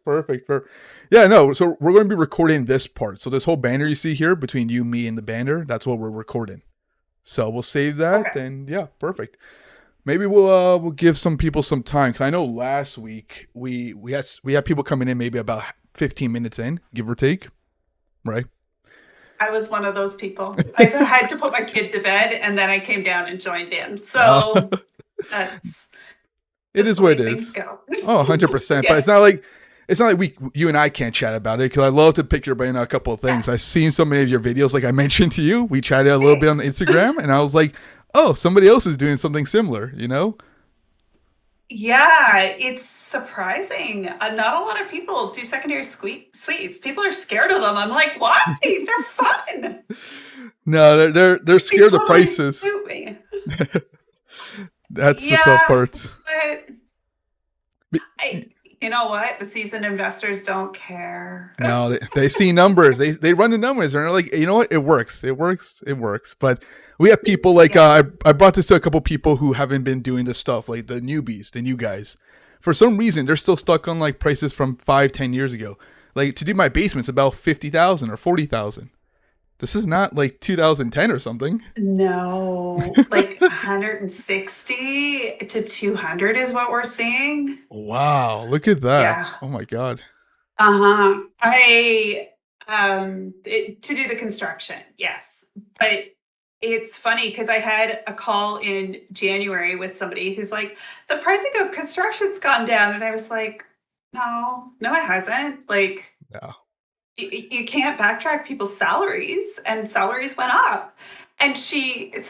Perfect. Yeah, no. So we're going to be recording this part. So this whole banner you see here between you, me, and the banner, that's what we're recording. So we'll save that, Okay. and yeah, perfect. Maybe we'll give some people some time because I know last week we had people coming in maybe about 15 minutes in, give or take, right? I was one of those people. I had to put my kid to bed and then I came down and joined in. Uh, So that's it just is the what way it things is. go. Oh, 100%. But Yeah. it's not like we you and I can't chat about it because I love to pick your brain on a couple of Yeah. things. I've seen so many of your videos, like I mentioned to you. We chatted a little bit on Thanks. Instagram, and I was like, oh, somebody else is doing something similar, you know? Yeah, it's surprising. Not a lot of people do secondary suites. People are scared of them. I'm like, why? They're fun. No, they're They scared of totally prices. suit me. That's the tough Yeah, part. but I, you know what? The seasoned investors don't care. No, they see numbers. They run the numbers, and they're like, you know what? It works. It works. It works. But we have people like Yeah. I brought this to a couple people who haven't been doing this stuff, like the newbies, the new guys. For some reason, they're still stuck on like prices from 5, 10 years ago. Like to do my basement's about 50,000 or 40,000. This is not like 2010 or something. No, like 160 to 200 is what we're seeing. Wow, look at that! Yeah. Oh my god. Uh-huh. To do the construction, yes. But it's funny because I had a call in January with somebody who's like, the pricing of construction's gone down. And I was like, no, no, it hasn't. Like, Yeah. you can't backtrack people's salaries, and salaries went up. And so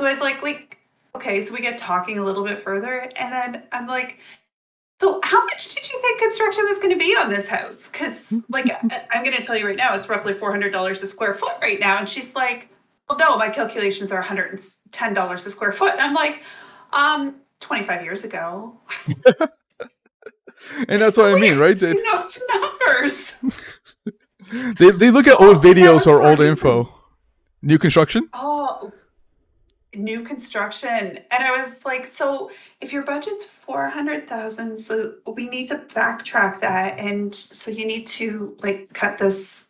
I was like, okay, so we get talking a little bit further. And then I'm like, so how much did you think construction was going to be on this house? Because like I'm going to tell you right now, it's roughly $400 a square foot right now. And she's like, well, no, my calculations are $110 a square foot. And I'm like, 25 years ago. And that's No what I way mean, right? I've seen those numbers. They look at old Oh, and that videos was or old not even, info. New construction? oh, new construction. And I was like, so if your budget's 400,000, so we need to backtrack that. And so you need to like cut this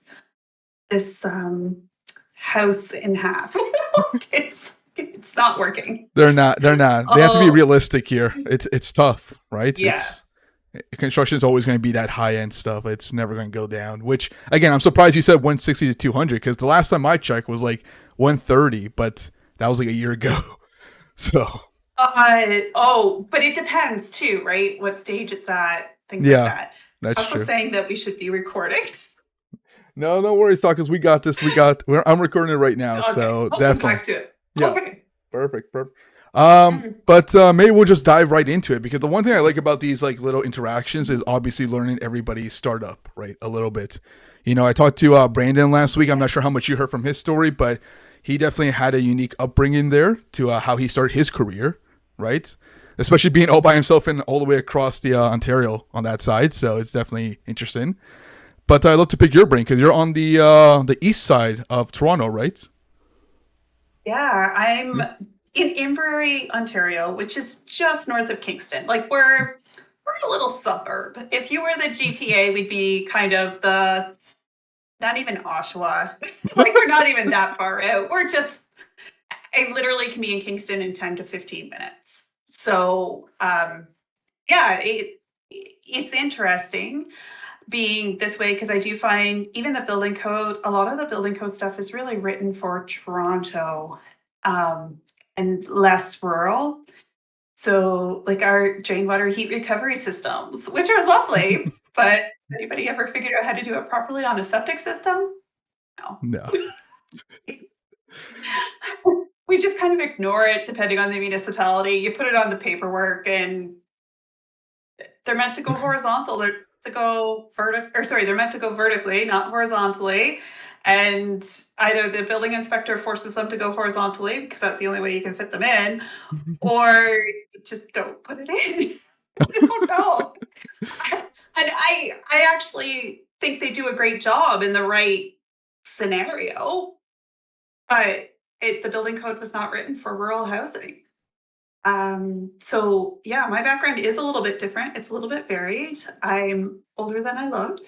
house in half. It's not working. They're not. They're not. They have to be Oh, realistic here. It's tough, right? It's yes. construction is always going to be that high end stuff. It's never going to go down. Which again, I'm surprised you said 160 to 200 because the last time I checked was like 130, but that was like a year ago. So But it depends too, right? What stage it's at, things like yeah, that. that's Also true. saying that we should be recording. No, no worries, talkers. We got this. I'm recording it right now, Okay, so I'll come definitely. back to it. Yeah, Okay. perfect, perfect. Mhm. But maybe we'll just dive right into it because the one thing I like about these like little interactions is obviously learning everybody's startup, right? A little bit. You know, I talked to Brandon last week. I'm not sure how much you heard from his story, but he definitely had a unique upbringing there to how he started his career, right? Especially being all by himself and all the way across the Ontario on that side. So it's definitely interesting. But I'd love to pick your brain because you're on the east side of Toronto, right? Yeah, I'm Yeah. in Inverary, Ontario, which is just north of Kingston. Like we're a little suburb. If you were the GTA, we'd be kind of the not even Oshawa. Like we're not even that far out. We're just I literally can be in Kingston in 10 to 15 minutes. So yeah, it's interesting being this way because I do find even the building code, a lot of the building code stuff is really written for Toronto um, and less rural. So, like our drain water heat recovery systems, which are lovely, but anybody ever figured out how to do it properly on a septic system? No. No. We just kind of ignore it depending on the municipality. You put it on the paperwork and they're meant to go horizontal. They're meant to go vertically, not horizontally. And either the building inspector forces them to go horizontally because that's the only way you can fit them in, or just don't put it in. I don't know. I actually think they do a great job in the right scenario, but the building code was not written for rural housing. So yeah, my background is a little bit different. It's a little bit varied. I'm older than I look,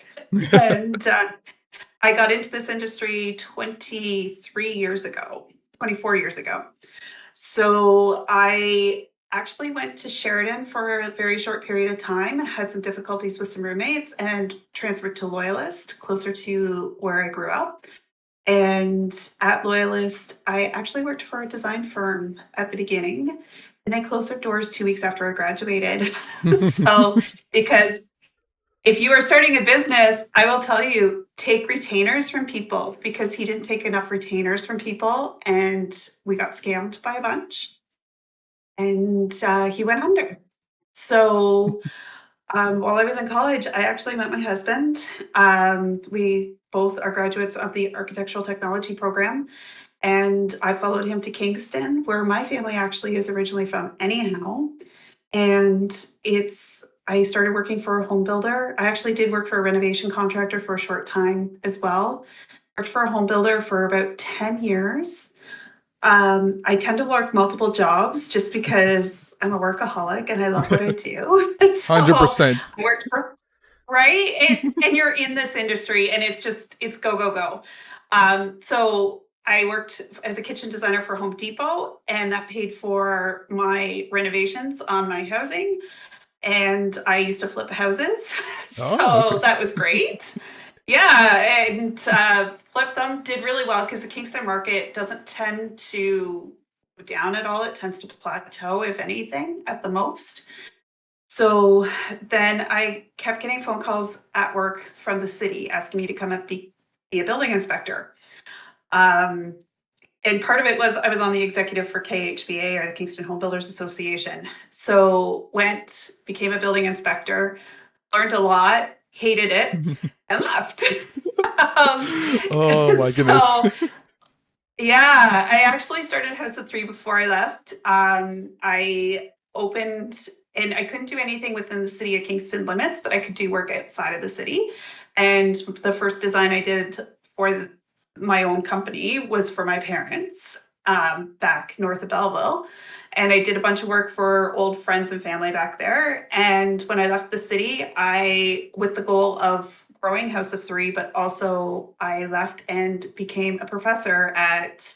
and I got into this industry 23 years ago, 24 years ago. So I actually went to Sheridan for a very short period of time, had some difficulties with some roommates, and transferred to Loyalist, closer to where I grew up. And at Loyalist, I actually worked for a design firm at the beginning, and they closed their doors 2 weeks after I graduated. So, because if you are starting a business, I will tell you, take retainers from people, because he didn't take enough retainers from people, and we got scammed by a bunch, and he went under. So, while I was in college, I actually met my husband. We both are graduates of the architectural technology program, and I followed him to Kingston, where my family actually is originally from, anyhow. And I started working for a home builder. I actually did work for a renovation contractor for a short time as well. Worked for a home builder for about 10 years. I tend to work multiple jobs just because I'm a workaholic and I love what I do. Hundred So percent. I worked for, right? And you're in this industry and it's go, go, go. So I worked as a kitchen designer for Home Depot, and that paid for my renovations on my housing. And I used to flip houses. Oh, okay. So that was great. Yeah, and flipped them, did really well because the Kingston market doesn't tend to go down at all. It tends to plateau, if anything, at the most. So then I kept getting phone calls at work from the city asking me to come and be a building inspector. Um, and part of it was I was on the executive for KHBA, or the Kingston Home Builders Association. So became a building inspector, learned a lot, hated it, and left. um, Oh my goodness. so yeah, I actually started House of Three before I left. I opened, and I couldn't do anything within the city of Kingston limits, but I could do work outside of the city. And the first design I did for my own company was for my parents, back north of Belleville. And I did a bunch of work for old friends and family back there. And when I left the city, with the goal of growing House of Three, but also I left and became a professor at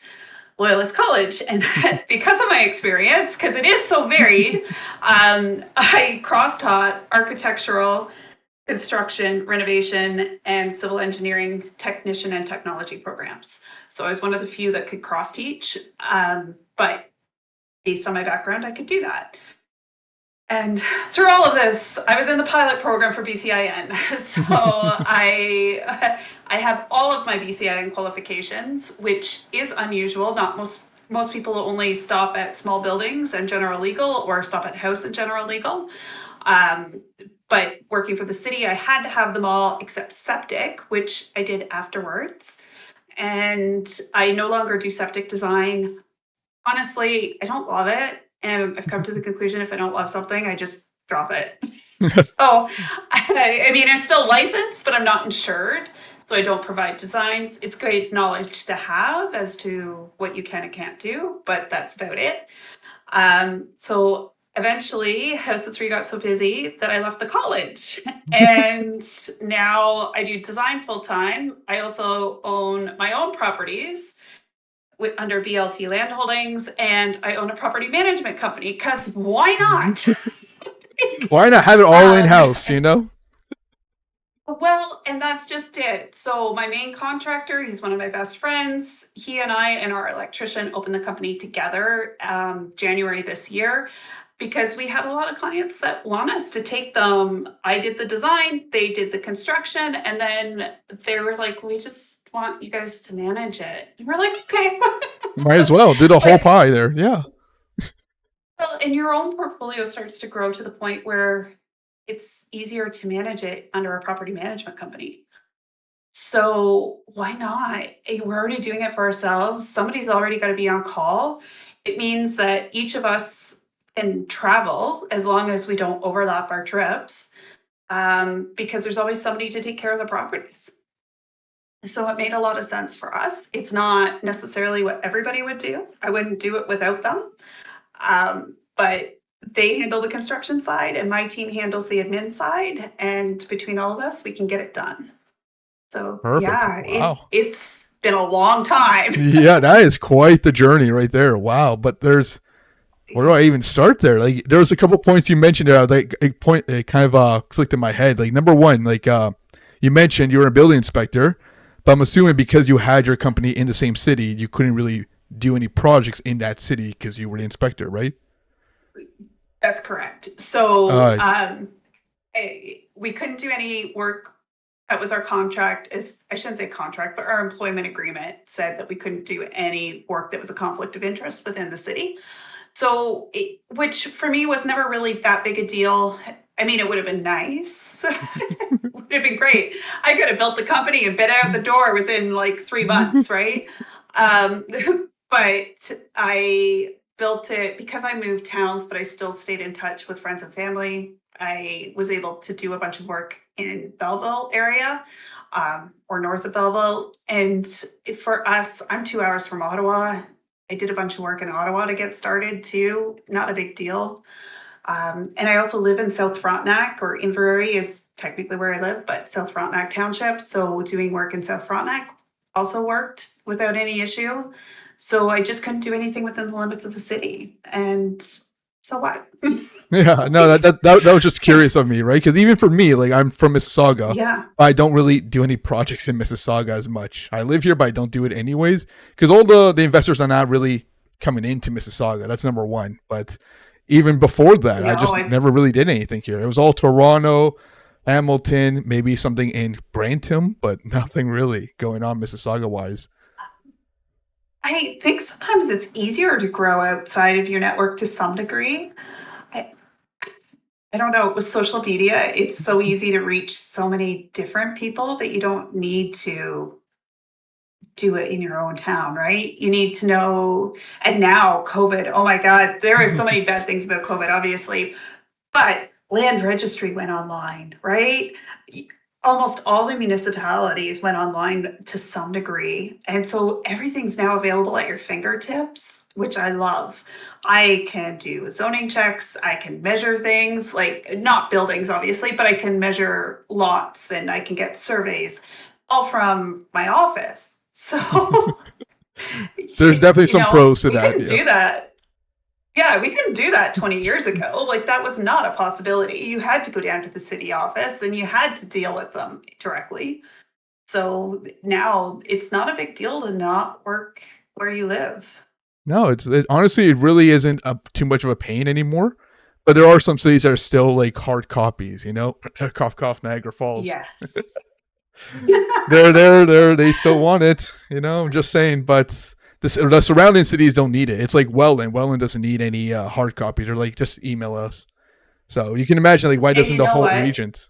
Loyalist College. And because of my experience, because it is so varied, I cross taught architectural, construction, renovation, and civil engineering technician and technology programs. So I was one of the few that could cross teach. But based on my background, I could do that. And through all of this, I was in the pilot program for BCIN. So I have all of my BCIN qualifications, which is unusual. Not most people only stop at small buildings and general legal, or stop at house and general legal. Um, but working for the city, I had to have them all except septic, which I did afterwards. And I no longer do septic design. Honestly, I don't love it. And I've come to the conclusion, if I don't love something, I just drop it. So, I mean, I'm still licensed, but I'm not insured. So I don't provide designs. It's great knowledge to have as to what you can and can't do, but that's about it. So eventually, House of Three got so busy that I left the college. And now I do design full time. I also own my own properties under BLT Land Holdings, and I own a property management company, because why not? Why not have it all in um, house? You know. well, and that's just it. So my main contractor, he's one of my best friends. He and I and our electrician opened the company together, January this year, because we had a lot of clients that want us to take them. I did the design, they did the construction, and then they were like, "We just want you guys to manage it." And we're like, "Okay." Might as well do the whole But pie there. Yeah. well, and your own portfolio starts to grow to the point where it's easier to manage it under a property management company. So why not? We're already doing it for ourselves. Somebody's already got to be on call. It means that each of us can travel as long as we don't overlap our trips, because there's always somebody to take care of the properties. So it made a lot of sense for us. It's not necessarily what everybody would do. I wouldn't do it without them. but they handle the construction side and my team handles the admin side. And between all of us, we can get it done. So Perfect. yeah, Wow. it's been a long time. Yeah, that is quite the journey right there. Wow. But there's where do I even start there? Like, there was a couple points you mentioned there. Like, it kind of clicked in my head. Like, number one, like, you mentioned you were a building inspector, but I'm assuming because you had your company in the same city, you couldn't really do any projects in that city because you were the inspector, right? That's correct. So I see. we couldn't do any work. That was our contract. Is I shouldn't say contract, but our employment agreement said that we couldn't do any work that was a conflict of interest within the city. So, which for me was never really that big a deal. I mean, it would have been nice. It would have been great. I could have built the company and been out the door within like 3 months, right? Um, but I built it because I moved towns, but I still stayed in touch with friends and family. I was able to do a bunch of work in Belleville area, or north of Belleville. And for us, I'm 2 hours from Ottawa. I did a bunch of work in Ottawa to get started too. Not a big deal. And I also live in South Frontenac, or Inverary is technically where I live, but South Frontenac Township. So doing work in South Frontenac also worked without any issue. So I just couldn't do anything within the limits of the city. And so what? Yeah, no, that was just curious of me, right? Because even for me, like, I'm from Mississauga, Yeah. I don't really do any projects in Mississauga as much. I live here, but I don't do it anyways because all the investors are not really coming into Mississauga. That's number one. But even before that, I No, just never really did anything here. It was all Toronto, Hamilton, maybe something in Brampton, but nothing really going on Mississauga wise. I think sometimes it's easier to grow outside of your network to some degree. I, I don't know, with social media, it's so easy to reach so many different people that you don't need to do it in your own town, right? You need to know, and now COVID, oh my God, there are so many bad things about COVID, obviously, but land registry went online, right? Almost all the municipalities went online to some degree. And so everything's now available at your fingertips, which I love. I can do zoning checks, I can measure things, like not buildings, obviously, but I can measure lots and I can get surveys all from my office. So, There's definitely you some know, pros to we that. couldn't Yeah. do that. Yeah, we couldn't do that 20 years ago. Like, that was not a possibility. You had to go down to the city office and you had to deal with them directly. So now it's not a big deal to not work where you live. No, honestly, it really isn't too much of a pain anymore. But there are some cities that are still like hard copies, you know, cough, cough, Niagara Falls. Yes. They still want it, you know. I'm just saying, but the surrounding cities don't need it. It's like Welland. Welland doesn't need any hard copy. They're like, just email us. So you can imagine, like, why And doesn't you the know whole what? regent?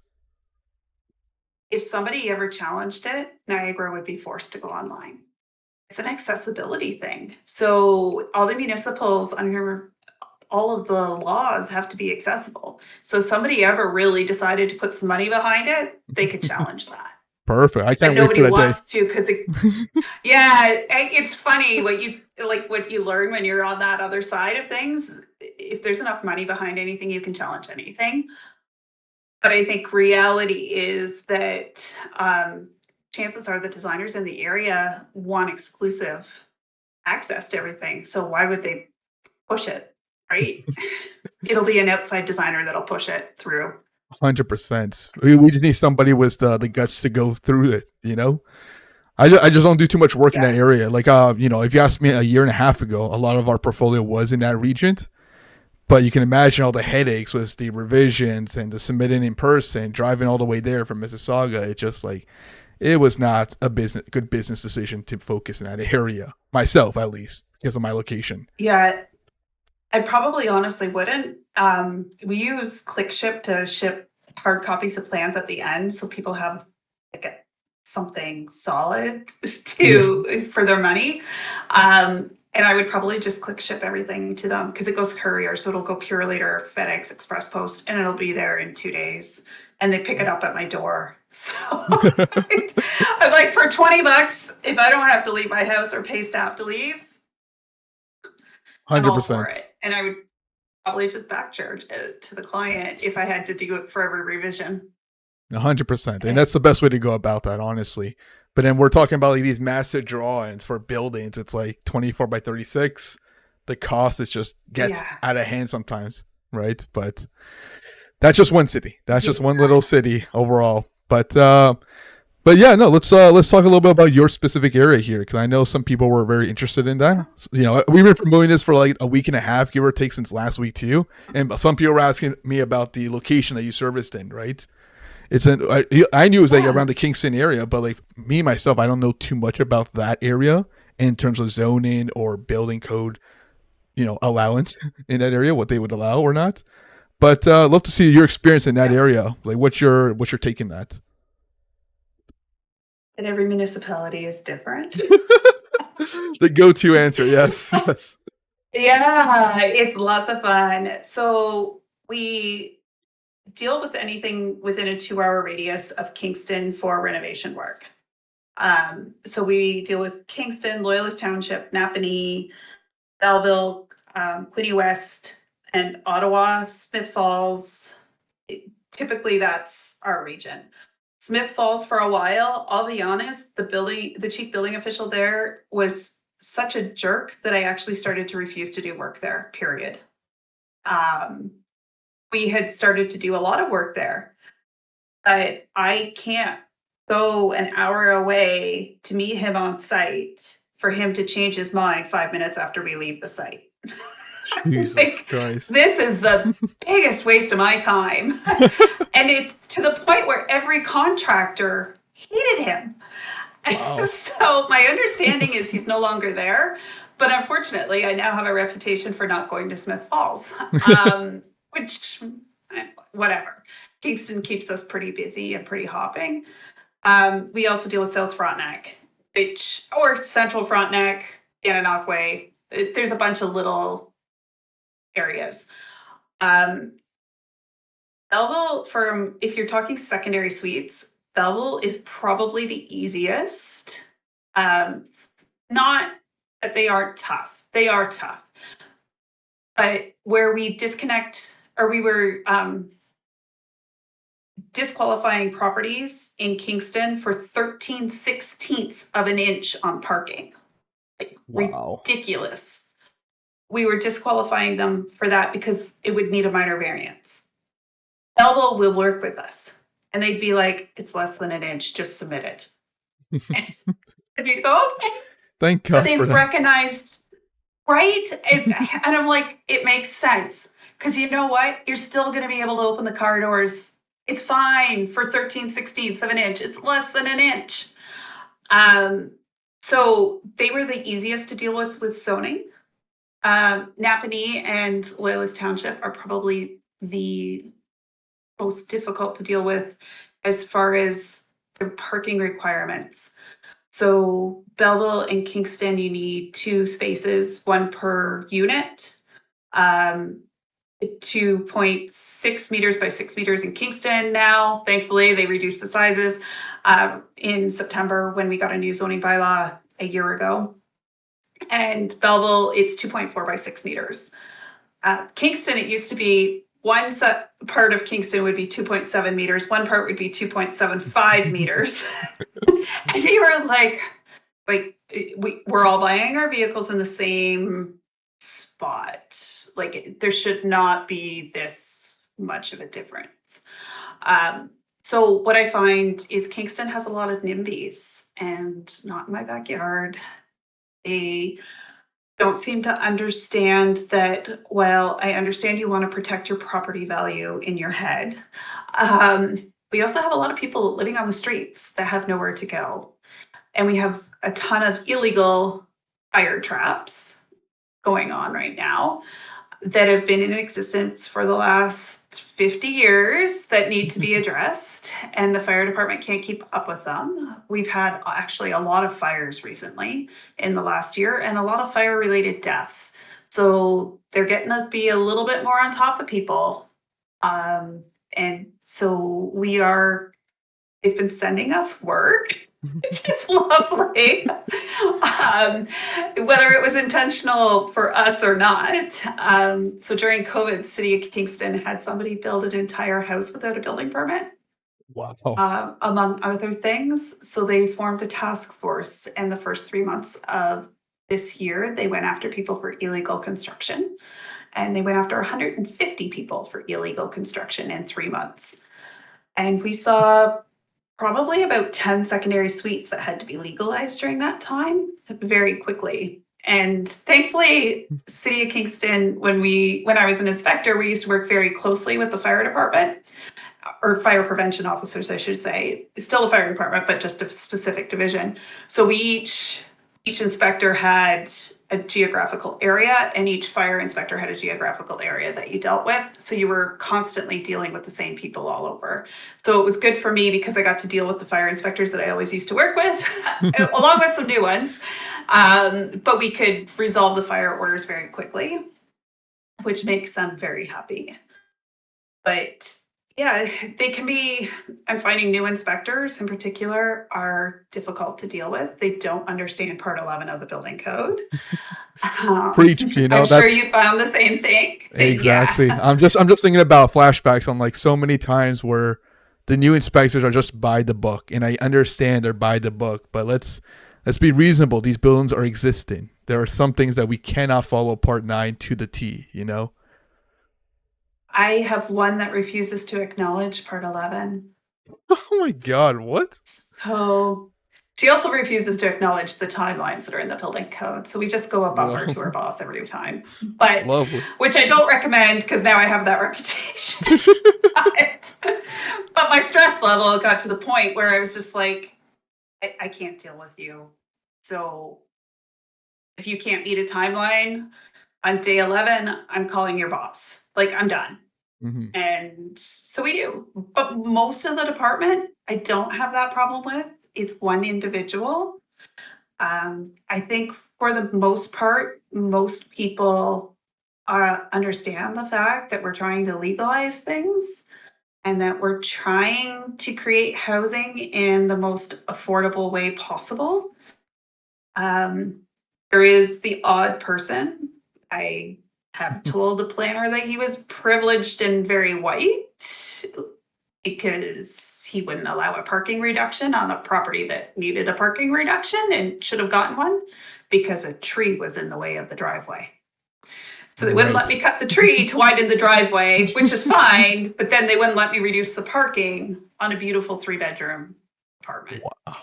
If somebody ever challenged it, Niagara would be forced to go online. It's an accessibility thing. So all the municipals under all of the laws have to be accessible. So if somebody ever really decided to put some money behind it, they could challenge that. Perfect. I But can't wait for nobody that day. wants to because yeah, it's funny what you learn when you're on that other side of things. If there's enough money behind anything, you can challenge anything. But I think reality is that chances are the designers in the area want exclusive access to everything. So why would they push it, right? It'll be an outside designer that'll push it through. 100%. We just need somebody with the guts to go through it, you know. I just don't do too much work in that Yeah. area. Like, you know, if you asked me a year and a half ago, a lot of our portfolio was in that region. But you can imagine all the headaches with the revisions and the submitting in person, driving all the way there from Mississauga. It just like it was not a good business decision to focus in that area. Myself, at least, because of my location. Yeah, I probably honestly wouldn't. We use ClickShip to ship hard copies of plans at the end, so people have like something solid Yeah, to for their money. And I would probably just click ship everything to them because it goes courier, so it'll go Purolator, FedEx, Express Post, and it'll be there in 2 days. And they pick it up at my door. So I'm like, for $20, if I don't have to leave my house or pay staff to leave, I'm hundred all for percent. it. And I would probably just back charge it to the client if I had to do it for every revision. 100%. And And that's the best way to go about that, honestly. But then we're talking about like these massive drawings for buildings. It's like 24 by 36. The cost is just gets yeah. out of hand sometimes, right? But that's just one city. That's Yeah. just one little city overall. But yeah, no. Let's talk a little bit about your specific area here because I know some people were very interested in that. So, you know, we've been promoting this for like a week and a half, give or take, since last week too. And some people were asking me about the location that you serviced in, right? I knew it was like Yeah. around the Kingston area, but like me myself, I don't know too much about that area in terms of zoning or building code, you know, allowance in that area, what they would allow or not. But love to see your experience in that Yeah. area. Like, what's your take in that? And every municipality is different. The go-to answer, yes, yes. Yeah, it's lots of fun. So we deal with anything within a 2-hour radius of Kingston for renovation work. So we deal with Kingston, Loyalist Township, Napanee, Belleville, Quinte West, and Ottawa, Smith Falls. Typically, that's our region. Smith Falls for a while. I'll be honest, the chief building official there was such a jerk that I actually started to refuse to do work there. Period. Um, we had started to do a lot of work there, but I can't go an hour away to meet him on site for him to change his mind 5 minutes after we leave the site. Jesus Like, Christ. this is the biggest waste of my time. And it's to the point where every contractor hated him. Wow. So my understanding is he's no longer there. But unfortunately, I now have a reputation for not going to Smith Falls, which, whatever. Kingston keeps us pretty busy and pretty hopping. We also deal with South Frontenac, or Central Frontenac, Gananoque. There's a bunch of little areas. Um, Belleville, from if you're talking secondary suites, Belleville is probably the easiest. Um, Not that they aren't tough; they are tough. But where we disconnect, or we were disqualifying properties in Kingston for 13/16 of an inch on parking, like Wow. ridiculous. We were disqualifying them for that because it would need a minor variance. Belleville will work with us. And they'd be like, it's less than an inch, just submit it. And you'd go, okay. Thank But God for they've that. recognized, right? And I'm like, it makes sense. Because you know what? You're still going to be able to open the car doors. It's fine for 13/16 of an inch. It's less than an inch. Um, so they were the easiest to deal with zoning. Napanee and Loyalist Township are probably the most difficult to deal with as far as the parking requirements. So Belleville and Kingston, you need 2 spaces, one per unit. Um, 2.6 meters by 6 meters in Kingston now. Thankfully, they reduced the sizes in September when we got a new zoning bylaw a year ago. And Belleville, it's 2.4 by 6 meters. Kingston, it used to be one set part of Kingston would be 2.7 meters, one part would be 2.75 meters. And you were like we're all buying our vehicles in the same spot. Like there should not be this much of a difference. Um, so what I find is Kingston has a lot of NIMBYs, and not in my backyard. They don't seem to understand that, well, I understand you want to protect your property value in your head. We also have a lot of people living on the streets that have nowhere to go. And we have a ton of illegal fire traps going on right now that have been in existence for the last 50 years that need to be addressed, and the fire department can't keep up with them. We've had actually a lot of fires recently in the last year and a lot of fire related deaths. So they're getting to be a little bit more on top of people. And so they've been sending us work which is lovely. Um, Whether it was intentional for us or not. So during COVID, City of Kingston had somebody build an entire house without a building permit, Wow. among other things. So they formed a task force, and the first 3 months of this year, they went after people for illegal construction, and they went after 150 people for illegal construction in 3 months. And we saw probably about 10 secondary suites that had to be legalized during that time very quickly. And thankfully, City of Kingston, when I was an inspector, we used to work very closely with the fire department, or fire prevention officers, I should say. It's still a fire department, but just a specific division. So we each inspector had a geographical area, and each fire inspector had a geographical area that you dealt with. So you were constantly dealing with the same people all over. So it was good for me because I got to deal with the fire inspectors that I always used to work with, along with some new ones. But we could resolve the fire orders very quickly, which makes them very happy. But yeah, they can be, I'm finding new inspectors in particular are difficult to deal with. They don't understand Part 11 of the building code. Preach, you know, I'm sure you that's found the same thing. exactly. Yeah. I'm just thinking about flashbacks on like so many times where the new inspectors are just by the book, and I understand they're by the book, but let's be reasonable. These buildings are existing. There are some things that we cannot follow Part 9 to the T, you know? I have one that refuses to acknowledge Part 11. Oh my god, what? So she also refuses to acknowledge the timelines that are in the building code. So we just go above Well, her to her boss every time. But lovely. which I don't recommend because now I have that reputation. But my stress level got to the point where I was just like, I can't deal with you. So if you can't meet a timeline on day 11, I'm calling your boss. Like, I'm done. Mhm. And so we do. But most of the department, I don't have that problem with. It's one individual. I think for the most part, most people understand the fact that we're trying to legalize things and that we're trying to create housing in the most affordable way possible. Um, there is the odd person. I have told a planner that he was privileged and very white because he wouldn't allow a parking reduction on a property that needed a parking reduction and should have gotten one because a tree was in the way of the driveway. So they wouldn't let Right. me cut the tree to widen the driveway, which is fine, but then they wouldn't let me reduce the parking on a beautiful 3-bedroom apartment. Wow.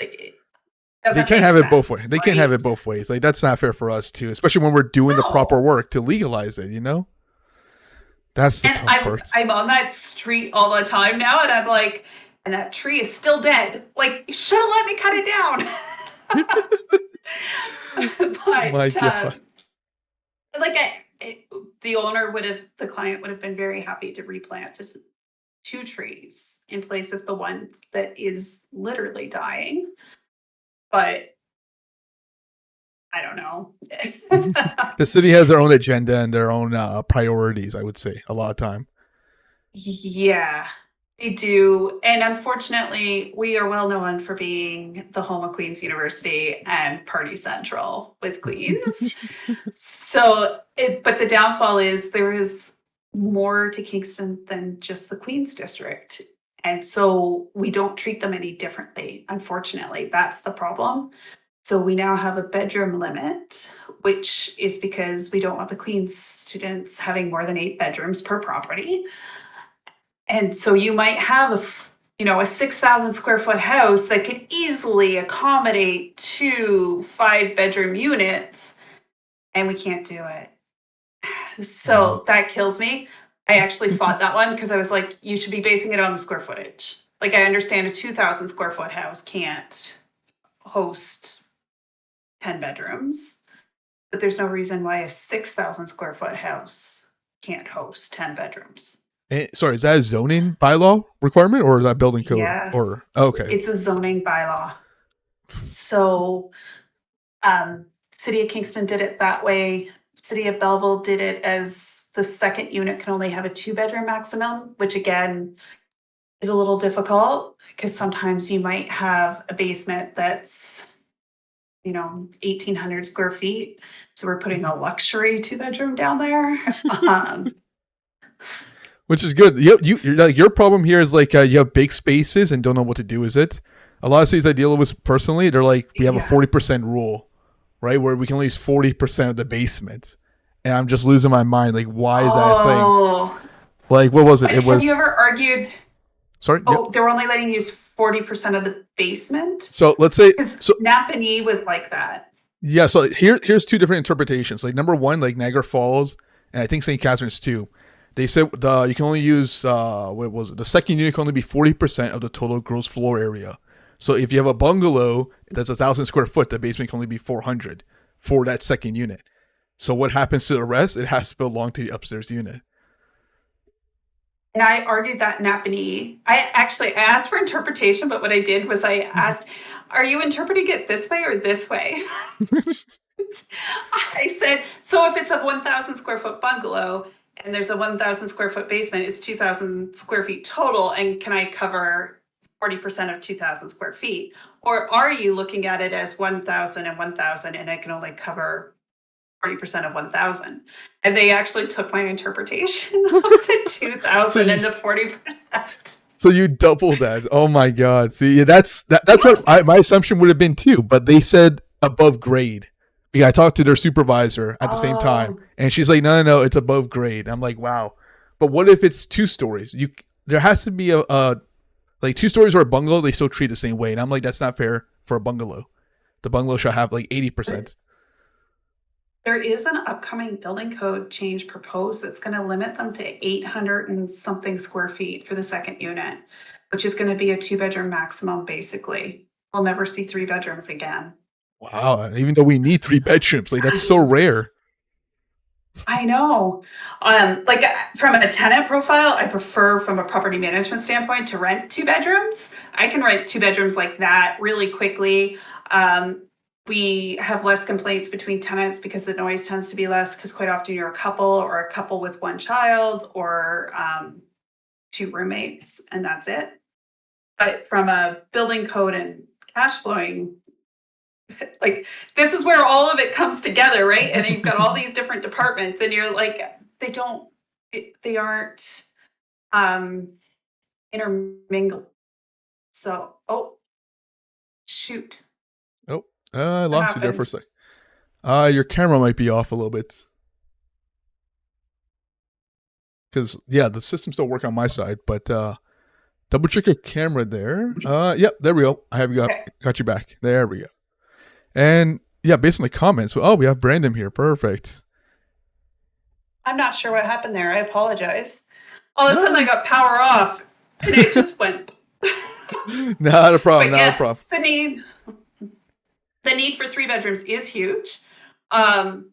Like, it They doesn't can't make have it both sense, ways. They can't have right? it both ways. Like that's not fair for us too, especially when we're doing the proper No. work to legalize it, you know? That's the And tough I'm part. I'm on that street all the time now, and I'm like, and that tree is still dead. Like, you should have let me cut it down. My But god. like the owner would have, the client would have been very happy to replant 2 trees in place of the one that is literally dying. But I don't know. The city has their own agenda and their own priorities, I would say, a lot of time. Yeah, they do. And unfortunately, we are well known for being the home of Queen's University and Party Central with Queens. But the downfall is there is more to Kingston than just the Queens district. And so we don't treat them any differently. Unfortunately, that's the problem. So we now have a bedroom limit, which is because we don't want the Queens students having more than 8 bedrooms per property. And so you might have a 6,000 square foot house that could easily accommodate 2 5-bedroom units, and we can't do it. So Wow. that kills me. I actually fought that one because I was like, you should be basing it on the square footage. Like, I understand a 2,000 square foot house can't host 10 bedrooms, but there's no reason why a 6,000 square foot house can't host 10 bedrooms. Sorry, is that a zoning bylaw requirement or is that building code? Or Yes, okay. it's a zoning bylaw. So, City of Kingston did it that way. City of Belleville did it as the second unit can only have a 2-bedroom maximum, which again, is a little difficult because sometimes you might have a basement that's 1,800 square feet. So we're putting a luxury two bedroom down there. Which is good. You're like your problem here is like you have big spaces and don't know what to do. Is it? A lot of cities I deal with personally, they're like we have a Yeah. 40% rule, right? Where we can only use 40% of the basement, and I'm just losing my mind. Like, why is that a thing? Oh, Like, what was it? but It have you was ever argued? sorry. Yep. Oh, they were only letting you use 40% of the basement? So let's say Because so. Napanee was like that. Yeah. So here's two different interpretations. Like number one, like Niagara Falls, and I think St. Catharines too. They said you can only use what was it? The second unit can only be 40% of the total gross floor area. So if you have a bungalow that's 1,000 square foot, the basement can only be 400 for that second unit. So what happens to the rest? It has to belong to the upstairs unit. And I argued that in Napanee. I asked for interpretation, but what I did was I asked, are you interpreting it this way or this way? I said, so if it's a 1,000 square foot bungalow and there's a 1,000 square foot basement, it's 2,000 square feet total. And can I cover 40% of 2,000 square feet? Or are you looking at it as 1,000 and 1,000 and I can only cover 40% of 1,000? And they actually took my interpretation of the so 2,000 you and the 40%. so you double that. Oh my god. See, yeah, that's what my assumption would have been too. But they said above grade. Yeah, I talked to their supervisor at the same time, Oh, and she's like, no, it's above grade. I'm like, wow. But what if it's 2 stories? There has to be a like 2 stories or a bungalow. They still treat the same way, and I'm like, that's not fair for a bungalow. The bungalow should have like 80%. there is an upcoming building code change proposed that's going to limit them to 800 and something square feet for the second unit, which is going to be a two bedroom maximum, basically. We'll never see three bedrooms again. Wow. Even though we need 3 bedrooms, like that's so rare. I know. Like from a tenant profile, I prefer from a property management standpoint to rent two bedrooms. I can rent two bedrooms like that really quickly. Um, we have less complaints between tenants because the noise tends to be less because quite often you're a couple or a couple with one child or two roommates and that's it. But from a building code and cash flowing, like this is where all of it comes together, right? And you've got all these different departments and you're like, they don't, they aren't um intermingled. So, oh shoot, Oh, I what lost you there for a happened? sec. Your camera might be off a little bit. Because, yeah, the system still work on my side, but double check your camera there. Yep, there we go. I have Okay, got you back. There we go. And yeah, based on the comments, oh, we have Brandon here. Perfect. I'm not sure what happened there. I apologize. All of a sudden, I No, got power off, and it just went. not a problem. But Not a yes, problem. the need for three bedrooms is huge. Um,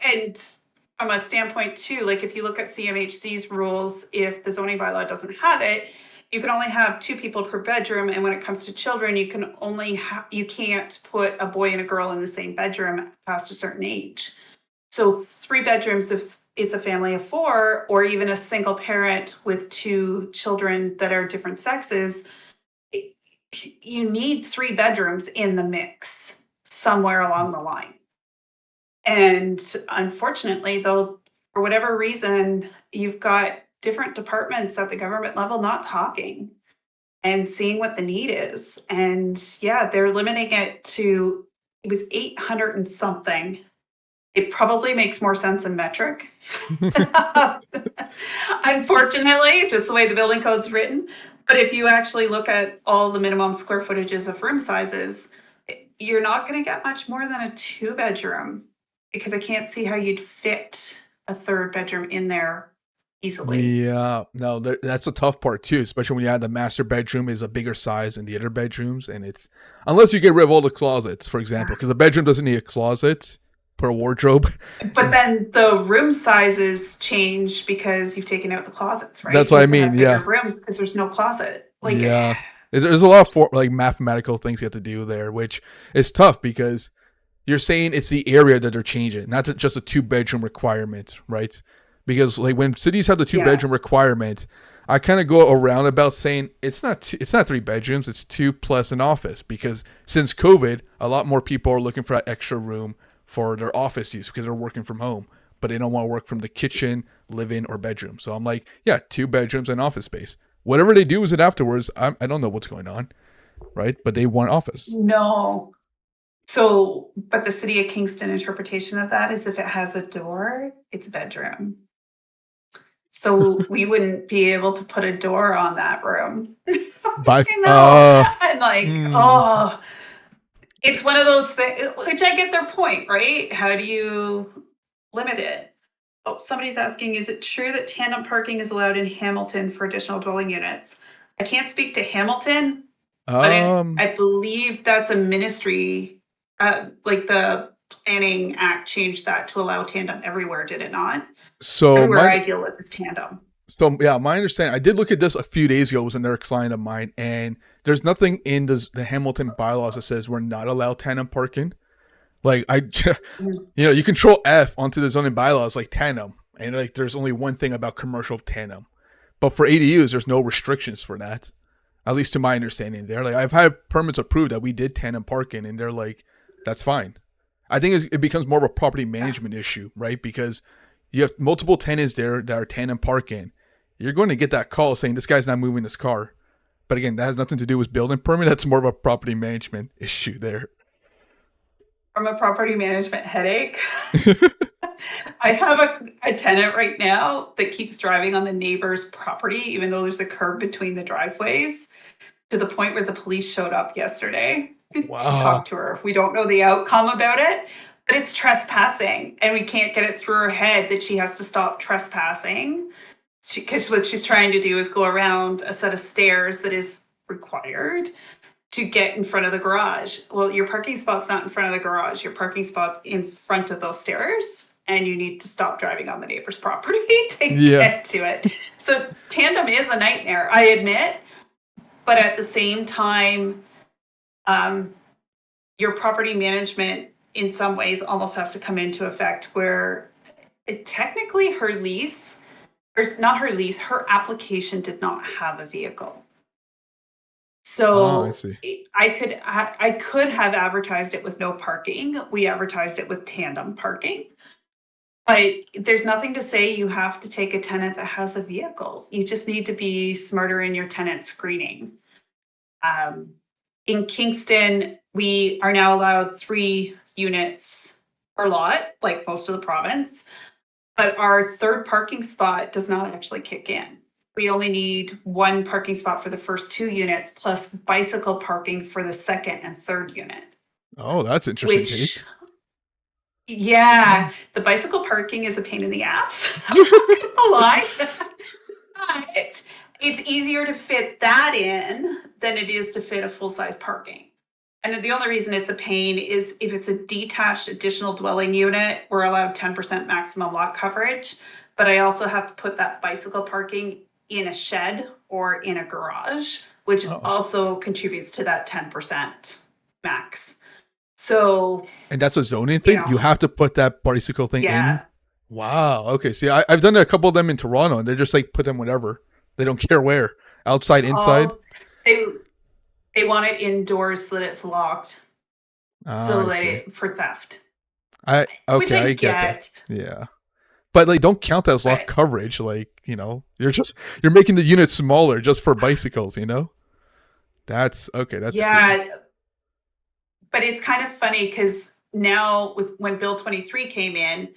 and from a standpoint too, like if you look at CMHC's rules, if the zoning bylaw doesn't have it, you can only have two people per bedroom. And when it comes to children, you can't put a boy and a girl in the same bedroom past a certain age. So three bedrooms if it's a family of four, or even a single parent with two children that are different sexes, you need three bedrooms in the mix somewhere along the line. And unfortunately, though, for whatever reason, you've got different departments at the government level not talking and seeing what the need is. And yeah, they're limiting it to it was 800 and something. It probably makes more sense in metric. Unfortunately, just the way the building code's written. But if you actually look at all the minimum square footages of room sizes, you're not going to get much more than a two bedroom because I can't see how you'd fit a third bedroom in there easily. Yeah, no, that's the tough part too, especially when you add the master bedroom is a bigger size than the other bedrooms, and it's unless you get rid of all the closets, for example, because the bedroom doesn't need a closet per wardrobe. But then the room sizes change because you've taken out the closets, right? That's You what I have to mean. have bigger Yeah, rooms because there's no closet. Like, yeah. There's a lot of like mathematical things you have to do there, which is tough because you're saying it's the area that they're changing, not just a 2 bedroom requirement, right? Because like when cities have the two yeah. bedroom requirement, I kind of go around about saying it's not three bedrooms, it's two plus an office, because since COVID, a lot more people are looking for that extra room for their office use because they're working from home, but they don't want to work from the kitchen, living, or bedroom. So I'm like, yeah, two bedrooms and office space. Whatever they do with it afterwards, I don't know what's going on, right? But they want office. No. So, but the city of Kingston interpretation of that is if it has a door, it's a bedroom. So we wouldn't be able to put a door on that room. By You know? And like, oh, it's one of those things, which I get their point, right? How do you limit it? Oh, somebody's asking, is it true that tandem parking is allowed in Hamilton for additional dwelling units? I can't speak to Hamilton, but um, I believe that's a ministry, like the Planning Act changed that to allow tandem everywhere, did it not? so Everywhere my I deal with is tandem. So yeah, my understanding. I did look at this a few days ago. It was another client of mine, and there's nothing in the Hamilton bylaws that says we're not allowed tandem parking. Like I, Mhm. you control F onto the zoning bylaws like tandem, and like there's only one thing about commercial tandem, but for ADUs there's no restrictions for that. At least to my understanding, there. Like I've had permits approved that we did tandem parking, and they're like, that's fine. I think it becomes more of a property management issue, right? Because you have multiple tenants there that are tandem parking. You're going to get that call saying this guy's not moving his car. But again, that has nothing to do with building permit. That's more of a property management issue there. From a property management headache. I have a tenant right now that keeps driving on the neighbor's property, even though there's a curb between the driveways, to the point where the police showed up yesterday to talk Wow. to her. We don't know the outcome about it, but it's trespassing, and we can't get it through her head that she has to stop trespassing. Because what she's trying to do is go around a set of stairs that is required to get in front of the garage. Well, your parking spot's not in front of the garage. Your parking spot's in front of those stairs, and you need to stop driving on the neighbor's property to Yeah. get to it. So tandem is a nightmare, I admit, but at the same time, um, your property management in some ways almost has to come into effect where technically her lease, or not her lease, her application did not have a vehicle. Oh, I So see. I could have advertised it with no parking. We advertised it with tandem parking. But there's nothing to say you have to take a tenant that has a vehicle. You just need to be smarter in your tenant screening. Um, in Kingston, we are now allowed 3 units per lot, like most of the province, but our third parking spot does not actually kick in. We only need one parking spot for the first 2 units plus bicycle parking for the second and third unit, Oh, that's interesting which, take. yeah, Oh. the bicycle parking is a pain in the ass. I'm not gonna lie. But it's easier to fit that in than it is to fit a full size parking. And the only reason it's a pain is if it's a detached additional dwelling unit, we're allowed 10% maximum lot coverage. But I also have to put that bicycle parking in a shed or in a garage, which Oh. also contributes to that 10% max. So, And that's a zoning you thing? know, You have to put that bicycle thing in? yeah. Wow. Okay. See, I've done a couple of them in Toronto, and they're just like put them whatever. They don't care where. Outside, inside. Oh, they they want it indoors so that it's locked, Ah, so I that see. for theft, I which okay, I I get that. get. Yeah. But like don't count that as lot But coverage, like, you're making the unit smaller just for bicycles. That's okay, that's crazy. yeah, but it's kind of funny because now with when Bill 23 came in,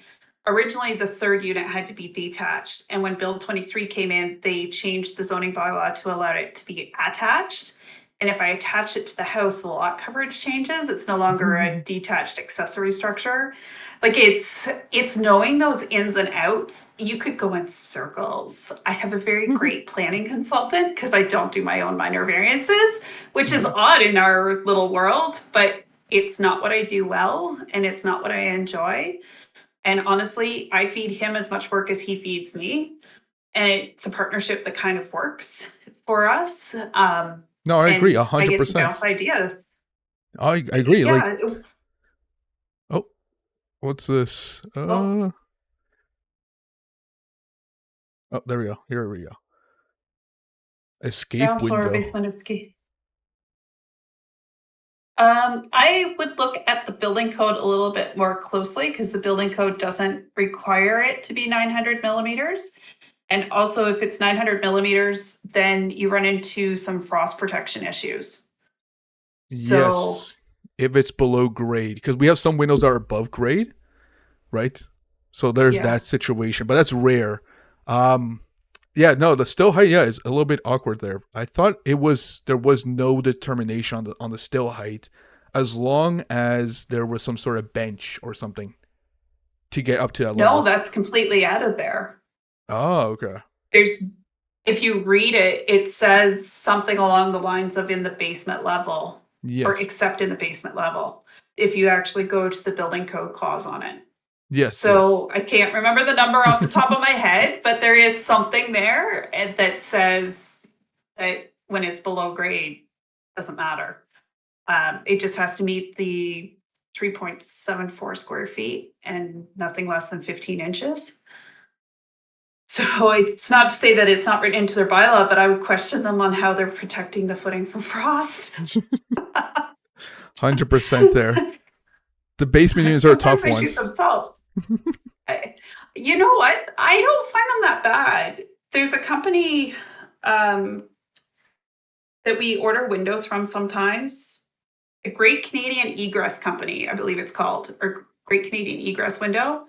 originally the third unit had to be detached. And when Bill 23 came in, they changed the zoning bylaw to allow it to be attached. And if I attach it to the house, the lot coverage changes. It's no longer a detached accessory structure. Like it's knowing those ins and outs. You could go in circles. I have a very great planning consultant because I don't do my own minor variances, which is odd in our little world, but it's not what I do well and it's not what I enjoy. And honestly, I feed him as much work as he feeds me. And it's a partnership that kind of works for us. No, I agree, And I get to bounce 100%. ideas. I agree. Like, Yeah. oh, what's this? Oh, Oh, there we go. Here we go. Escape Ground floor, window. basement, escape. I would look at the building code a little bit more closely because the building code doesn't require it to be 900 millimeters. And also, if it's 900 millimeters, then you run into some frost protection issues. So, Yes. If it's below grade, because we have some windows that are above grade, right? So there's yeah. that situation, but that's rare. Um, yeah, no, the still height, yeah, is a little bit awkward there. I thought there was no determination on the still height, as long as there was some sort of bench or something to get up to that No, levels. that's completely added there. Oh, okay. There's, if you read it, it says something along the lines of in the basement level or Yes, except in the basement level if you actually go to the building code clause on it. yes, yes. So I can't remember the number off the top of my head, but there is something there that says that when it's below grade, doesn't matter. It just has to meet the 3.74 square feet and nothing less than 15 inches. So it's not to say that it's not written into their bylaw, but I would question them on how they're protecting the footing from frost. 100% there. The basement units are Sometimes tough they shoot ones. themselves. You know what? I don't find them that bad. There's a company um, that we order windows from sometimes. A Great Canadian Egress Company, I believe it's called, or Great Canadian Egress Window.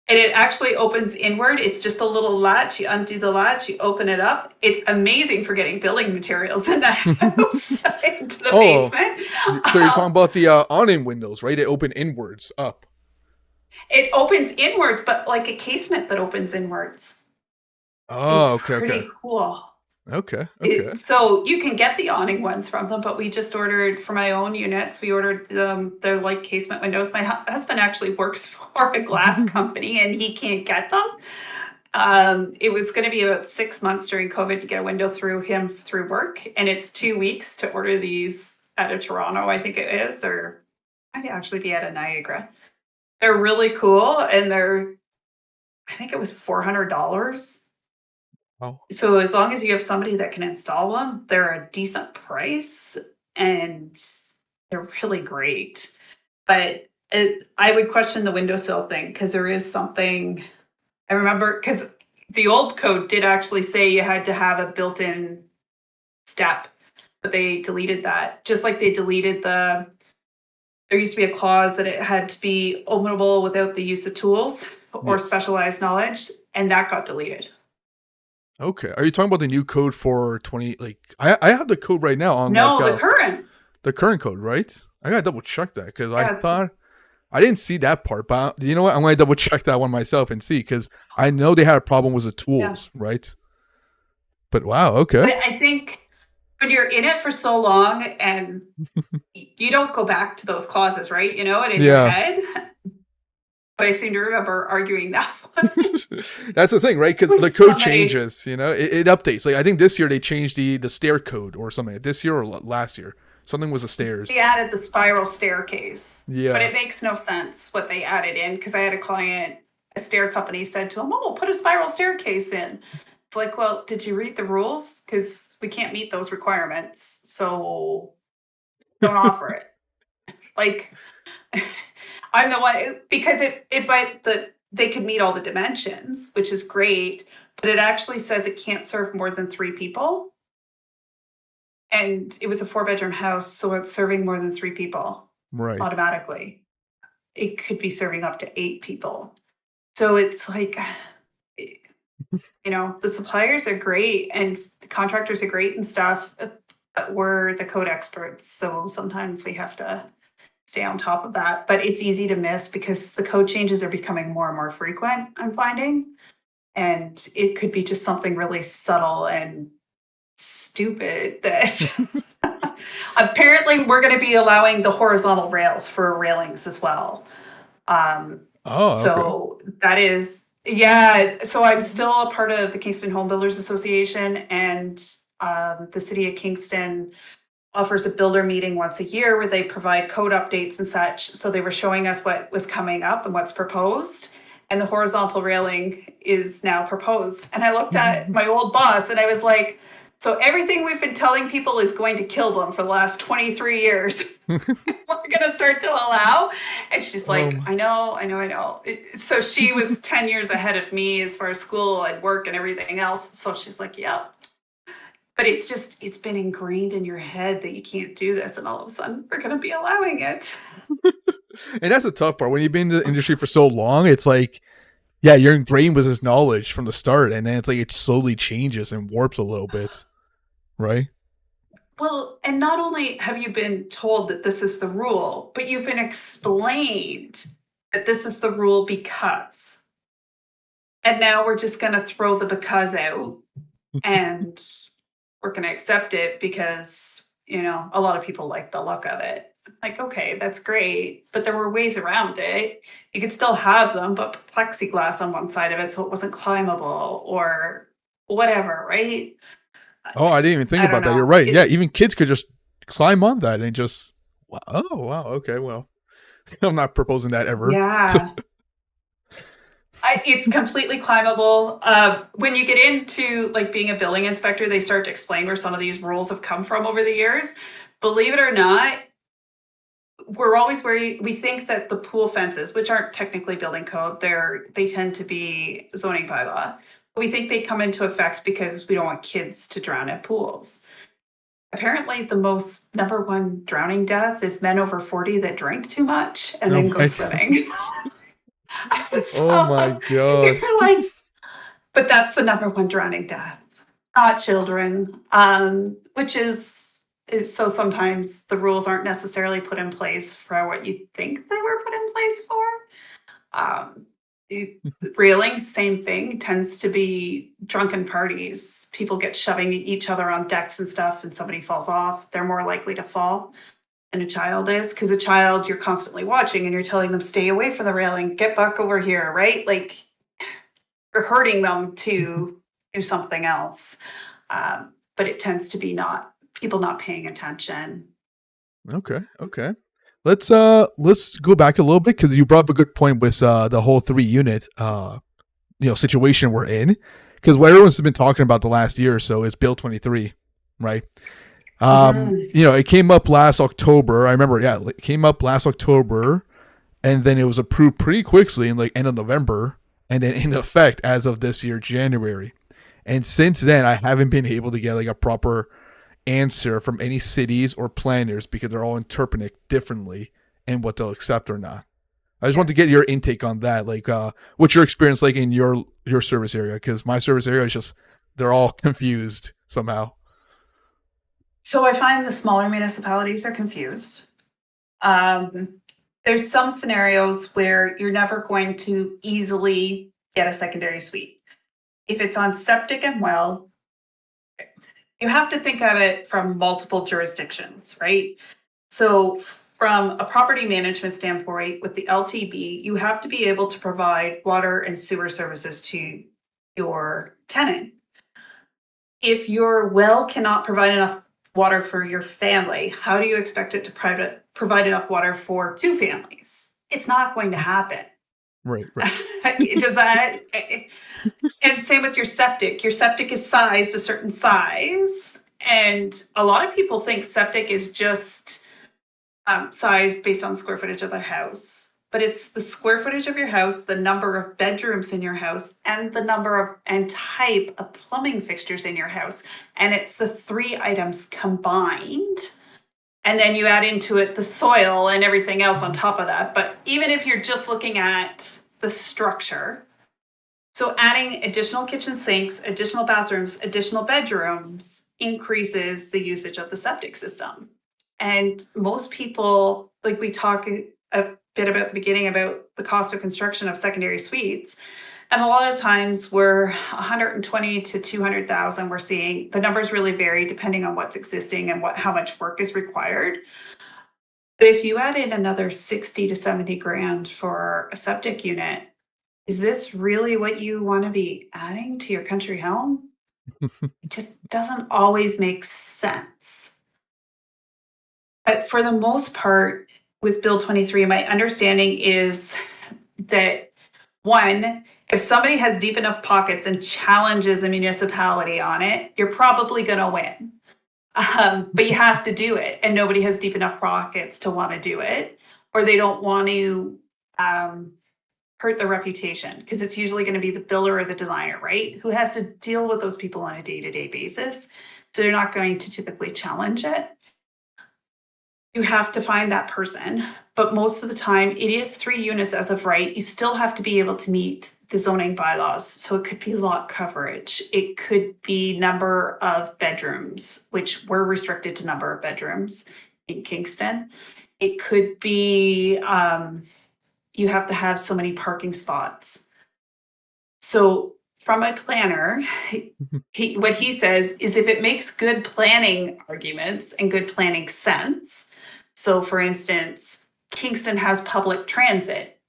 And it actually opens inward. It's just a little latch. You undo the latch, you open it up. It's amazing for getting building materials in the house into the Oh, basement. so you're talking Um, about the awning windows, right? They open inwards up. it opens inwards, but like a casement that opens inwards. It's Oh, okay, okay. pretty cool. Okay, okay. So you can get the awning ones from them, but we just ordered for my own units. We ordered they're like casement windows. My husband actually works for a glass company, and he can't get them. It was going to be about 6 months during COVID to get a window through him through work, and it's 2 weeks to order these out of Toronto, I think it is, or might actually be out of Niagara. They're really cool, and I think it was $400. Oh, So as long as you have somebody that can install them, they're a decent price and they're really great. But I would question the windowsill thing because there is something I remember because the old code did actually say you had to have a built-in step, but they deleted that. Just like they deleted there used to be a clause that it had to be openable without the use of tools or yes. specialized knowledge, and that got deleted. Okay. Are you talking about the new code for 20 like I have the code right now on like No, the current. the current code, right? I got to double check that cuz I Yeah, thought I didn't see that part, but you know what? I'm going to double check that one myself and see cuz I know they had a problem with the yeah. tools, right? But wow, okay. But I think when you're in it for so long and you don't go back to those clauses, right? You know it in your Yeah. head. But I seem to remember arguing that one That's the thing, right? Because with the code somebody. changes, it updates. Like I think this year they changed the stair code or something. This year or last year, something was the They stairs. added the spiral staircase, but Yeah. it makes no sense what they added in because I had a client, a stair company said to him, "Oh, put a spiral staircase in." It's like, well, did you read the rules? Because we can't meet those requirements, so don't offer it. Like, I'm the one because but they could meet all the dimensions, which is great, but it actually says it can't serve more than 3 people. And it was a 4 bedroom house, so it's serving more than 3 people Right. automatically. It could be serving up to 8 people. So it's like, the suppliers are great and the contractors are great and stuff, but we're the code experts. So sometimes we have to stay on top of that. But it's easy to miss because the code changes are becoming more and more frequent, I'm finding. And it could be just something really subtle and stupid that apparently we're going to be allowing the horizontal rails for railings as well. Um, Oh, okay. so that is, yeah. So I'm still a part of the Kingston Home Builders Association, and the city of Kingston offers a builder meeting once a year where they provide code updates and such. So they were showing us what was coming up and what's proposed. And the horizontal railing is now proposed. And I looked at my old boss and I was like, So everything we've been telling people is going to kill them for the last 23 years, we're going to start to allow. And she's like, Um, I know, I know, I know. So she was 10 years ahead of me as far as school and work and everything else. So she's like, yeah. But it's been ingrained in your head that you can't do this. And all of a sudden, we're going to be allowing it. and that's the tough part. When you've been in the industry for so long, it's like, yeah, you're ingrained with this knowledge from the start, and then it's like it slowly changes and warps a little bit, right? Well, and not only have you been told that this is the rule, but you've been explained that this is the rule because. And now we're just going to throw the because out and we're going to accept it because, a lot of people like the look of it. Like, okay, that's great, but there were ways around it. You could still have them, but plexiglass on one side of it so it wasn't climbable or whatever, right? Oh, I didn't even think I don't about that. You're know. right. Yeah, even kids could just climb on that and just. Wow. Oh, wow. Okay. Well, I'm not proposing that ever. Yeah. It's completely climbable. When you get into like being a building inspector, they start to explain where some of these rules have come from over the years. Believe it or not, we're always worried. We think that the pool fences, which aren't technically building code, they tend to be zoning bylaw. We think they come into effect because we don't want kids to drown at pools. Apparently, the most number one drowning death is men over 40 that drink too much and Oh then go my swimming. Oh my So god. you're like, but that's the number one drowning death, not children, which is so sometimes the rules aren't necessarily put in place for what you think they were put in place for. Um, Reeling, same thing, tends to be drunken parties. People get shoving each other on decks and stuff, and somebody falls off. They're more likely to fall than a child is because a child you're constantly watching and you're telling them, stay away from the railing, get back over here, right? Like you're hurting them to do something else. But it tends to be not people not paying attention. Okay. Okay. Let's go back a little bit because you brought up a good point with the whole 3 unit situation we're in, because what everyone's been talking about the last year or so is Bill 23, right? Mhm. It came up last October. I remember, yeah, it came up last October, and then it was approved pretty quickly in like end of November, and then in effect as of this year, January. And since then, I haven't been able to get like a proper answer from any cities or planners because they're all interpreting it differently and what they'll accept or not. I just want to get Yes. your intake on that. Like, what's your experience like in your service area? Because my service area is just they're all confused somehow. So I find the smaller municipalities are confused. Um, there's some scenarios where you're never going to easily get a secondary suite. If it's on septic and well, you have to think of it from multiple jurisdictions, right? So, from a property management standpoint, with the LTB, you have to be able to provide water and sewer services to your tenant. If your well cannot provide enough water for your family, how do you expect it to provide enough water for two families? It's not going to happen. Right, right. Does that? And same with your septic. Your septic is sized a certain size, and a lot of people think septic is just size based on square footage of their house. But it's the square footage of your house, the number of bedrooms in your house, and the number of and type of plumbing fixtures in your house. And it's the three items combined. And then you add into it the soil and everything else on top of that. But even if you're just looking at the structure, so adding additional kitchen sinks, additional bathrooms, additional bedrooms increases the usage of the septic system. And most people, like we talk a bit about the beginning about the cost of construction of secondary suites. And a lot of times we're 120 to 200,000. We're seeing the numbers really vary depending on what's existing and how much work is required. But if you add in another 60 to 70 grand for a septic unit, is this really what you want to be adding to your country home? It just doesn't always make sense. But for the most part, with Bill 23, my understanding is that One, if somebody has deep enough pockets and challenges a municipality on it, you're probably going to win. But you have to do it, and nobody has deep enough pockets to want to do it, or they don't want to hurt their reputation, because it's usually going to be the builder or the designer, right? Who has to deal with those people on a day-to-day basis. So they're not going to typically challenge it. You have to find that person, but most of the time it is 3 units as of right. You still have to be able to meet the zoning bylaws. So it could be lot coverage. It could be number of bedrooms, which we're restricted to number of bedrooms in Kingston. It could be you have to have so many parking spots. So from a planner, what he says is if it makes good planning arguments and good planning sense. So for instance, Kingston has public transit.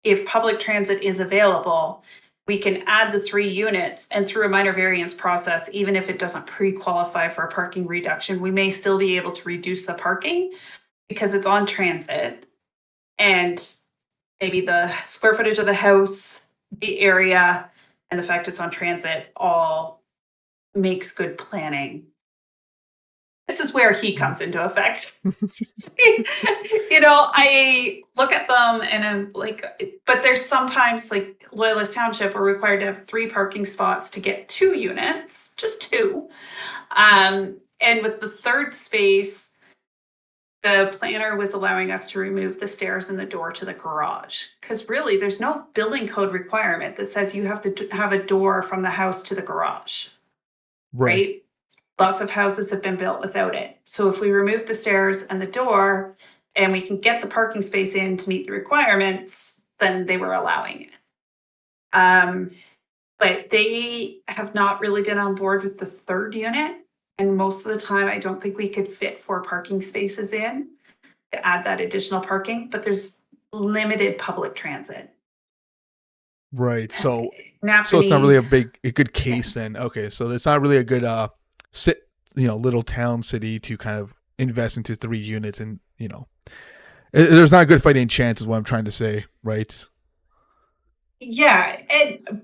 If public transit is available, we can add the 3 units, and through a minor variance process, even if it doesn't pre-qualify for a parking reduction, we may still be able to reduce the parking because it's on transit, and maybe the square footage of the house, the area, and the fact it's on transit all makes good planning. This is where he comes into effect. I look at them and I'm like, but there's sometimes like Loyalist Township are required to have 3 parking spots to get 2 units, just 2. And with the 3rd space, the planner was allowing us to remove the stairs and the door to the garage, because really there's no building code requirement that says you have to have a door from the house to the garage, right? Lots of houses have been built without it. So if we remove the stairs and the door and we can get the parking space in to meet the requirements, then they were allowing it. But they have not really been on board with the 3rd unit. And most of the time, I don't think we could fit 4 parking spaces in to add that additional parking, but there's limited public transit. Right. So Napanee, it's not really a good case then. Okay. So it's not really a good little town city to kind of invest into 3 units, and there's not a good fighting chance is what I'm trying to say, right? Yeah,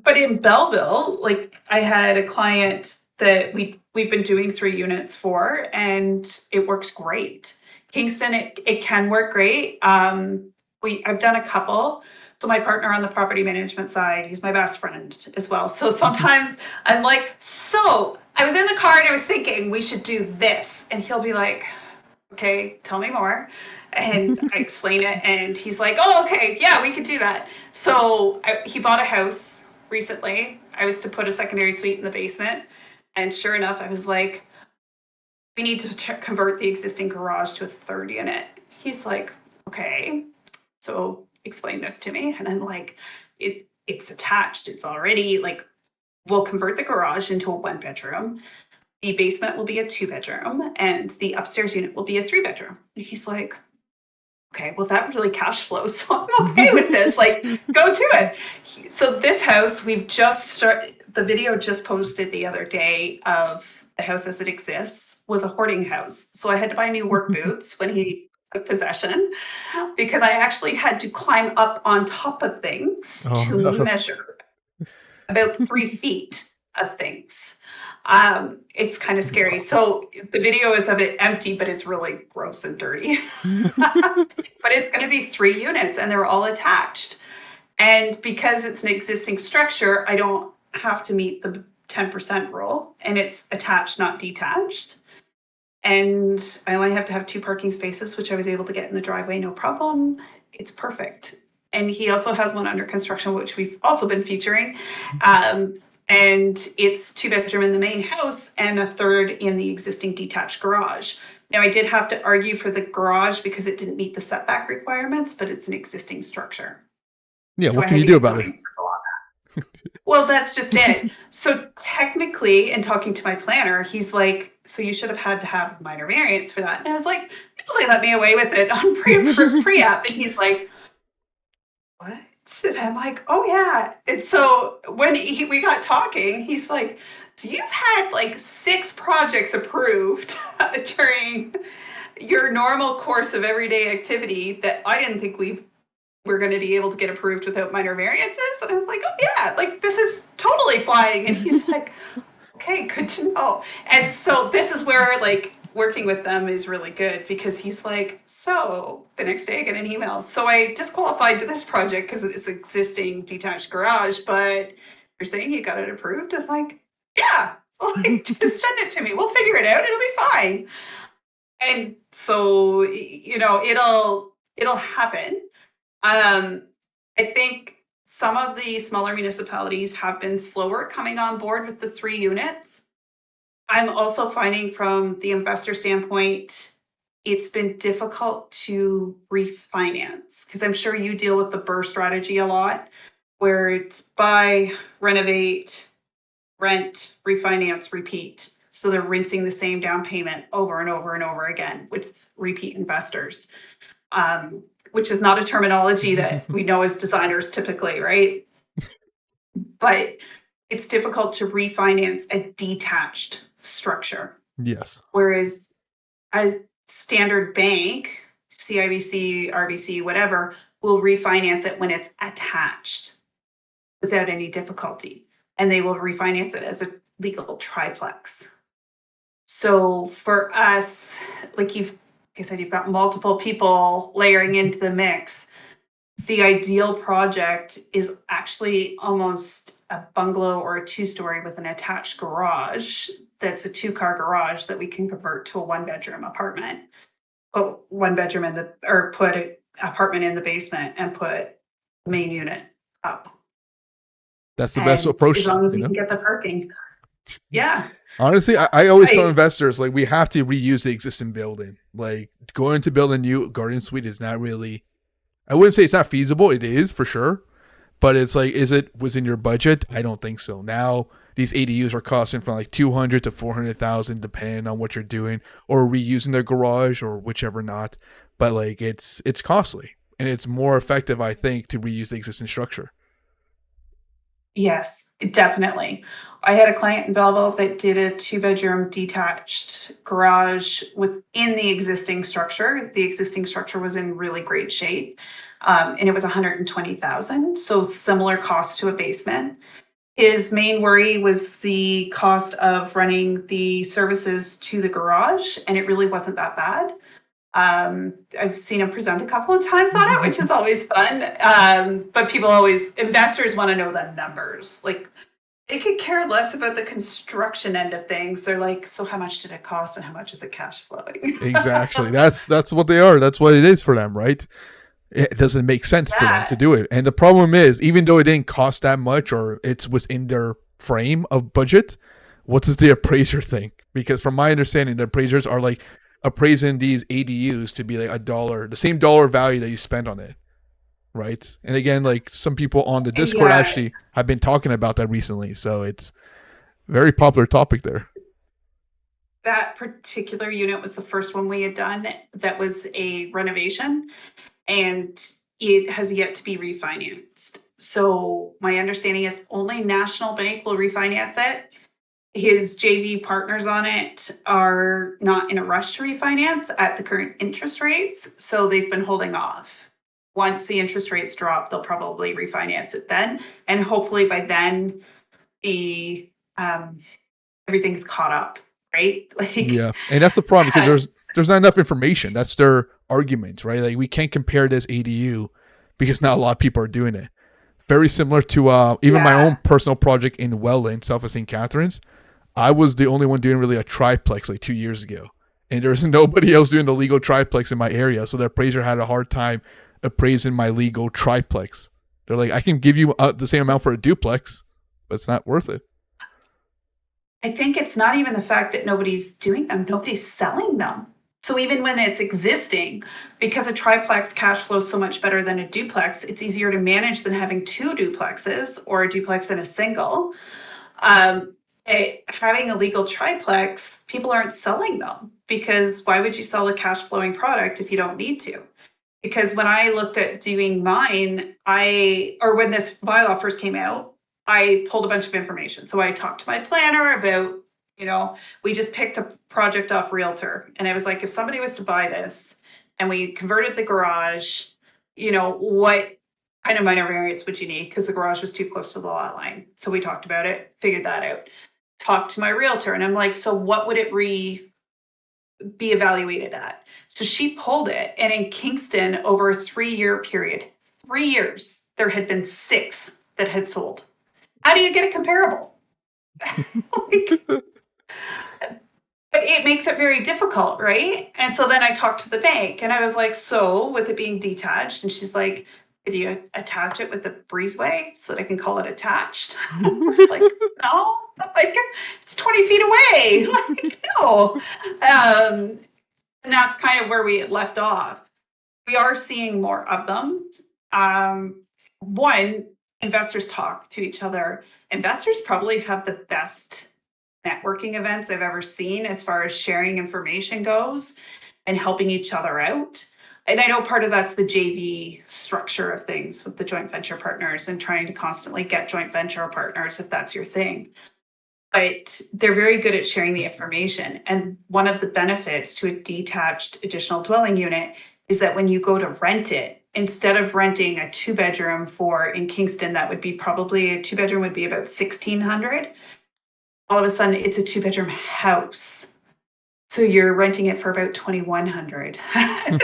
but in Belleville, like I had a client that we've been doing 3 units for, and it works great. Kingston, it can work great. I've done a couple. So my partner on the property management side, he's my best friend as well. So sometimes I'm like, so I was in the car and I was thinking we should do this, and he'll be like, okay, tell me more. And I explain it, and he's like, oh, okay, yeah, we could do that. So he bought a house recently. I was to put a secondary suite in the basement. And sure enough, I was like, we need to convert the existing garage to a 3rd unit. He's like, okay, so explain this to me. And I'm like, it's attached. It's already like, we'll convert the garage into a 1-bedroom. The basement will be a 2-bedroom, and the upstairs unit will be a 3-bedroom. And he's like, okay, well, that really cash flows. So I'm okay with this. Like, go to it. So this house, we've just started, the video just posted the other day of the house as it exists was a hoarding house. So I had to buy new work boots when he took possession, because I actually had to climb up on top of things to measure about 3 feet of things. It's kind of scary. So the video is of it empty, but it's really gross and dirty. But it's going to be 3 units, and they're all attached. And because it's an existing structure, I don't have to meet the 10% rule, and it's attached, not detached. And I only have to have 2 parking spaces, which I was able to get in the driveway, no problem. It's perfect. And he also has one under construction, which we've also been featuring. And it's 2-bedroom in the main house and a 3rd in the existing detached garage. Now, I did have to argue for the garage because it didn't meet the setback requirements, but it's an existing structure. Yeah, so what can you do about it? Well, that's just it. So technically, in talking to my planner, he's like, so you should have had to have minor variance for that. And I was like, no, they let me away with it on pre-app. And he's like, what? And I'm like, oh yeah. And so when we got talking, he's like, so you've had like 6 projects approved during your normal course of everyday activity that I didn't think we've we're going to be able to get approved without minor variances. And I was like, oh yeah, like this is totally flying. And he's like, okay, good to know. And so this is where like working with them is really good, because he's like, so the next day I get an email. So I disqualified to this project because it's existing detached garage, but you're saying you got it approved? I'm like, yeah, like, just send it to me. We'll figure it out. It'll be fine. And so, it'll happen. I think some of the smaller municipalities have been slower coming on board with the 3 units. I'm also finding from the investor standpoint, it's been difficult to refinance, because I'm sure you deal with the BRRRR strategy a lot, where it's buy, renovate, rent, refinance, repeat. So they're rinsing the same down payment over and over and over again with repeat investors, which is not a terminology that we know as designers typically, right? But it's difficult to refinance a detached structure. Yes. Whereas a standard bank, CIBC, RBC, whatever, will refinance it when it's attached without any difficulty. And they will refinance it as a legal triplex. So for us, like like I said, you've got multiple people layering into the mix. The ideal project is actually almost a bungalow or a 2-story with an attached garage. That's a 2-car garage that we can convert to a 1-bedroom apartment. Put 1 bedroom or put an apartment in the basement and put main unit up. That's the best And approach, as long as we can get the parking. Yeah. Honestly, I always tell investors, like, we have to reuse the existing building. Like, going to build a new garden suite is not really, I wouldn't say it's not feasible. It is for sure. But it's like, is it within your budget? I don't think so. Now these ADUs are costing from like 200 to 400,000, depending on what you're doing, or reusing the garage or whichever not. But like, it's costly, and it's more effective, I think, to reuse the existing structure. Yes, definitely. I had a client in Belleville that did a 2-bedroom detached garage within the existing structure. The existing structure was in really great shape, and it was 120,000, so similar cost to a basement. His main worry was the cost of running the services to the garage, and it really wasn't that bad. I've seen him present a couple of times on it, which is always fun. But investors want to know the numbers. Like, they could care less about the construction end of things. They're like, so how much did it cost and how much is it cash flowing? Exactly. That's what they are. That's what it is for them, right? It doesn't make sense for them to do it. And the problem is, even though it didn't cost that much, or it's within their frame of budget, what does the appraiser think? Because from my understanding, the appraisers are like appraising these ADUs to be like $1, the same dollar value that you spend on it. Right. And again, like, some people on the Discord Yeah, actually have been talking about that recently. So it's a very popular topic there. that particular unit was the first one we had done that was a renovation, and it has yet to be refinanced. So my understanding is only National Bank will refinance it. His JV partners on it are not in a rush to refinance at the current interest rates, so they've been holding off. Once the interest rates drop, they'll probably refinance it then, and hopefully by then the everything's caught up, right? Like, Yeah. And that's the problem, because uh, there's not enough information. That's their argument, right? Like, we can't compare this ADU because not a lot of people are doing it. Very similar to even my own yeah, personal project in Welland, south of St. Catharines. I was the only one doing really a triplex like 2 years ago. And there's nobody else doing the legal triplex in my area. So the appraiser had a hard time appraising my legal triplex. They're like, I can give you the same amount for a duplex, but it's not worth it. I think it's not even the fact that nobody's doing them, nobody's selling them. So even when it's existing, because a triplex cash flows so much better than a duplex, it's easier to manage than having 2 duplexes or a duplex and a single. Having a legal triplex, people aren't selling them, because why would you sell a cash flowing product if you don't need to? Because when I looked at doing mine, or when this bylaw first came out, I pulled a bunch of information. So I talked to my planner about, we just picked a project off Realtor. And I was like, if somebody was to buy this and we converted the garage, what kind of minor variance would you need? Because the garage was too close to the lot line. So we talked about it, figured that out. Talked to my realtor, and I'm like, so what would it be evaluated at? So she pulled it, and in Kingston, over a 3-year period, 3 years, there had been 6 that had sold. How do you get a comparable? Like, but it makes it very difficult, right? And so then I talked to the bank and I was like, so with it being detached, and she's like, did you attach it with the breezeway so that I can call it attached? I was like, no, like it's 20 feet away. Like, no. And that's kind of where we left off. We are seeing more of them. One, investors talk to each other. Investors probably have the best networking events I've ever seen as far as sharing information goes and helping each other out. And I know part of that's the JV structure of things with the joint venture partners and trying to constantly get joint venture partners if that's your thing. But they're very good at sharing the information. And one of the benefits to a detached additional dwelling unit is that when you go to rent it, instead of renting a 2-bedroom for in Kingston, that would be probably a 2-bedroom would be about 1,600. All of a sudden, it's a 2-bedroom house. So you're renting it for about 2,100.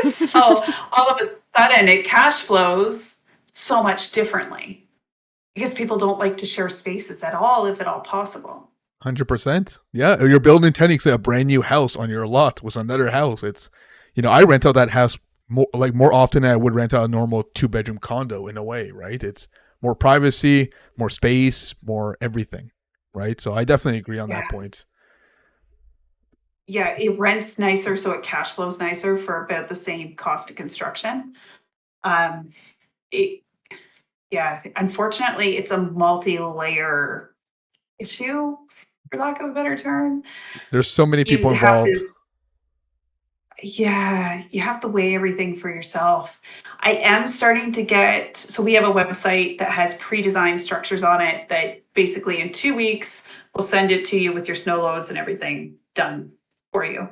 So all of a sudden, it cash flows so much differently because people don't like to share spaces at all, if at all possible. 100%. Yeah, you're building technically a brand new house on your lot with another house. It's, I rent out that house more often than I would rent out a normal 2-bedroom condo in a way, right? It's more privacy, more space, more everything, right? So I definitely agree on Yeah. that point. Yeah, it rents nicer, so it cash flows nicer for about the same cost of construction. Um, it, yeah, unfortunately, it's a multi-layer issue, for lack of a better term. There's so many You people have involved. to, yeah, you have to weigh everything for yourself. I am starting to get, so we have a website that has pre-designed structures on it that basically in 2 weeks will send it to you with your snow loads and everything done for you.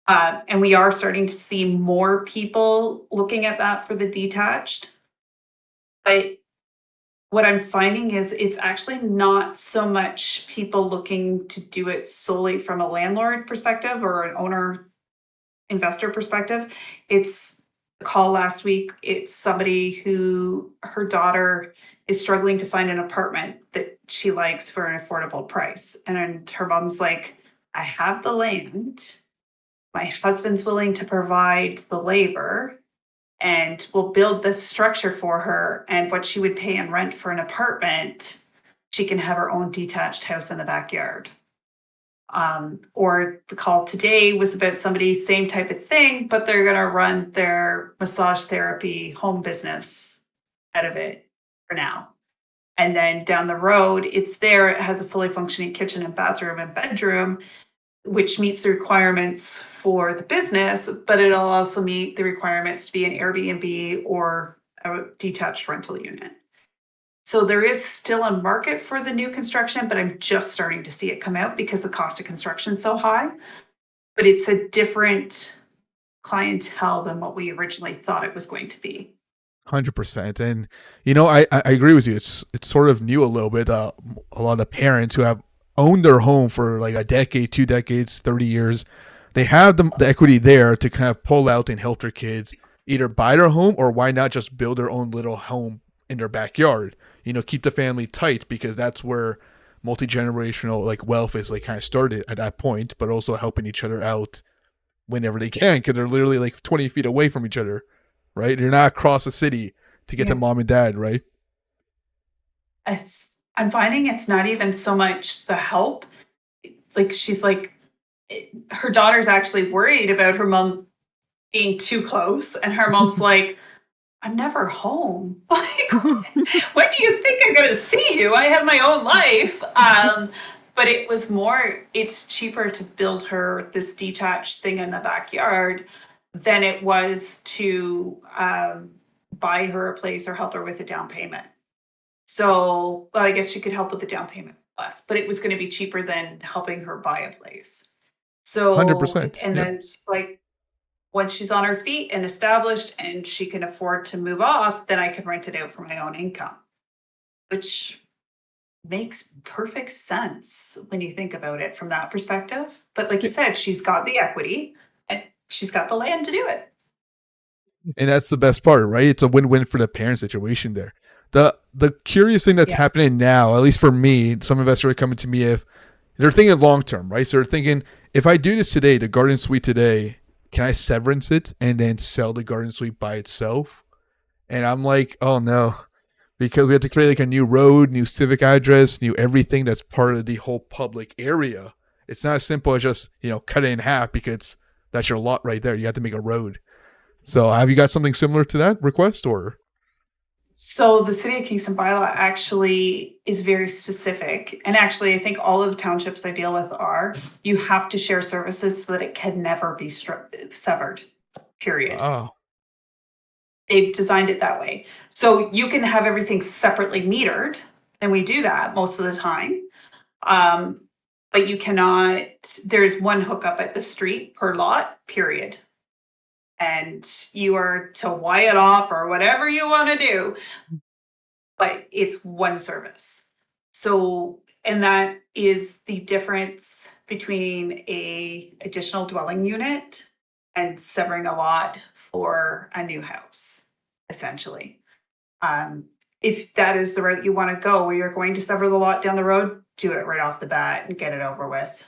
And we are starting to see more people looking at that for the detached. But what I'm finding is it's actually not so much people looking to do it solely from a landlord perspective or an owner investor perspective. It's a call last week. It's somebody who her daughter is struggling to find an apartment that she likes for an affordable price. And her mom's like, I have the land. My husband's willing to provide the labor and will build this structure for her. And what she would pay in rent for an apartment, she can have her own detached house in the backyard. Or the call today was about somebody, same type of thing, but they're going to run their massage therapy home business out of it for now. And then down the road, it's there, it has a fully functioning kitchen and bathroom and bedroom, which meets the requirements for the business, but it'll also meet the requirements to be an Airbnb or a detached rental unit. So there is still a market for the new construction, but I'm just starting to see it come out because the cost of construction is so high. But it's a different clientele than what we originally thought it was going to be. 100%. And I agree with you. It's sort of new a little bit. A lot of parents who have owned their home for like a decade, 2 decades, 30 years, they have the equity there to kind of pull out and help their kids either buy their home, or why not just build their own little home in their backyard. Keep the family tight, because that's where multi-generational like wealth is like kind of started at that point, but also helping each other out whenever they can, because they're literally like 20 feet away from each other, right? You're not across the city to get to Yeah. mom and dad, right? I, I'm finding it's not even so much the help. Like she's like, her daughter's actually worried about her mom being too close. And her mom's like, I'm never home. Like, when do you think I'm going to see you? I have my own life. But it was more, it's cheaper to build her this detached thing in the backyard than it was to buy her a place or help her with a down payment. So, well, I guess she could help with the down payment less, but it was going to be cheaper than helping her buy a place. So, 100%. and Yep. then she's like, once she's on her feet and established and she can afford to move off, then I can rent it out for my own income, which makes perfect sense when you think about it from that perspective. But like you said, she's got the equity and she's got the land to do it. And that's the best part, right? It's a win-win for the parent situation there. The curious thing that's Yeah. happening now, at least for me, some investors are coming to me if they're thinking long term, right? So they're thinking, if I do this today, the garden suite today, can I severance it and then sell the garden suite by itself? And I'm like, oh no, because we have to create like a new road, new civic address, new everything that's part of the whole public area. It's not as simple as just, cut it in half because that's your lot right there. You have to make a road. So have you got something similar to that request or? So the City of Kingston bylaw actually is very specific. And actually, I think all of the townships I deal with are, you have to share services so that it can never be severed, period. Oh, They've designed it that way. So you can have everything separately metered, and we do that most of the time. Um, but you cannot, there's one hookup at the street per lot, period. And you are to wire it off or whatever you want to do, but it's one service. So, and that is the difference between a additional dwelling unit and severing a lot for a new house, essentially. Um, if that is the route you want to go, where you're going to sever the lot down the road, do it right off the bat and get it over with.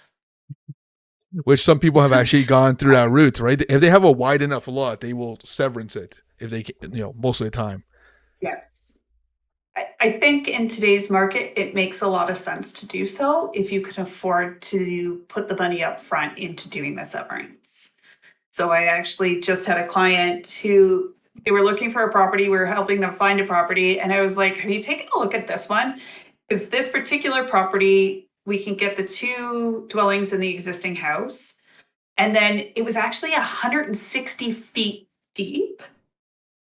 which some people have actually gone through that route, right? If they have a wide enough lot, they will severance it if they, most of the time. Yes. I think in today's market, it makes a lot of sense to do so if you can afford to put the money up front into doing the severance. So I actually just had a client who they were looking for a property. We were helping them find a property. And I was like, have you taken a look at this one? Because this particular property, we can get the two dwellings in the existing house. And then it was actually 160 feet deep.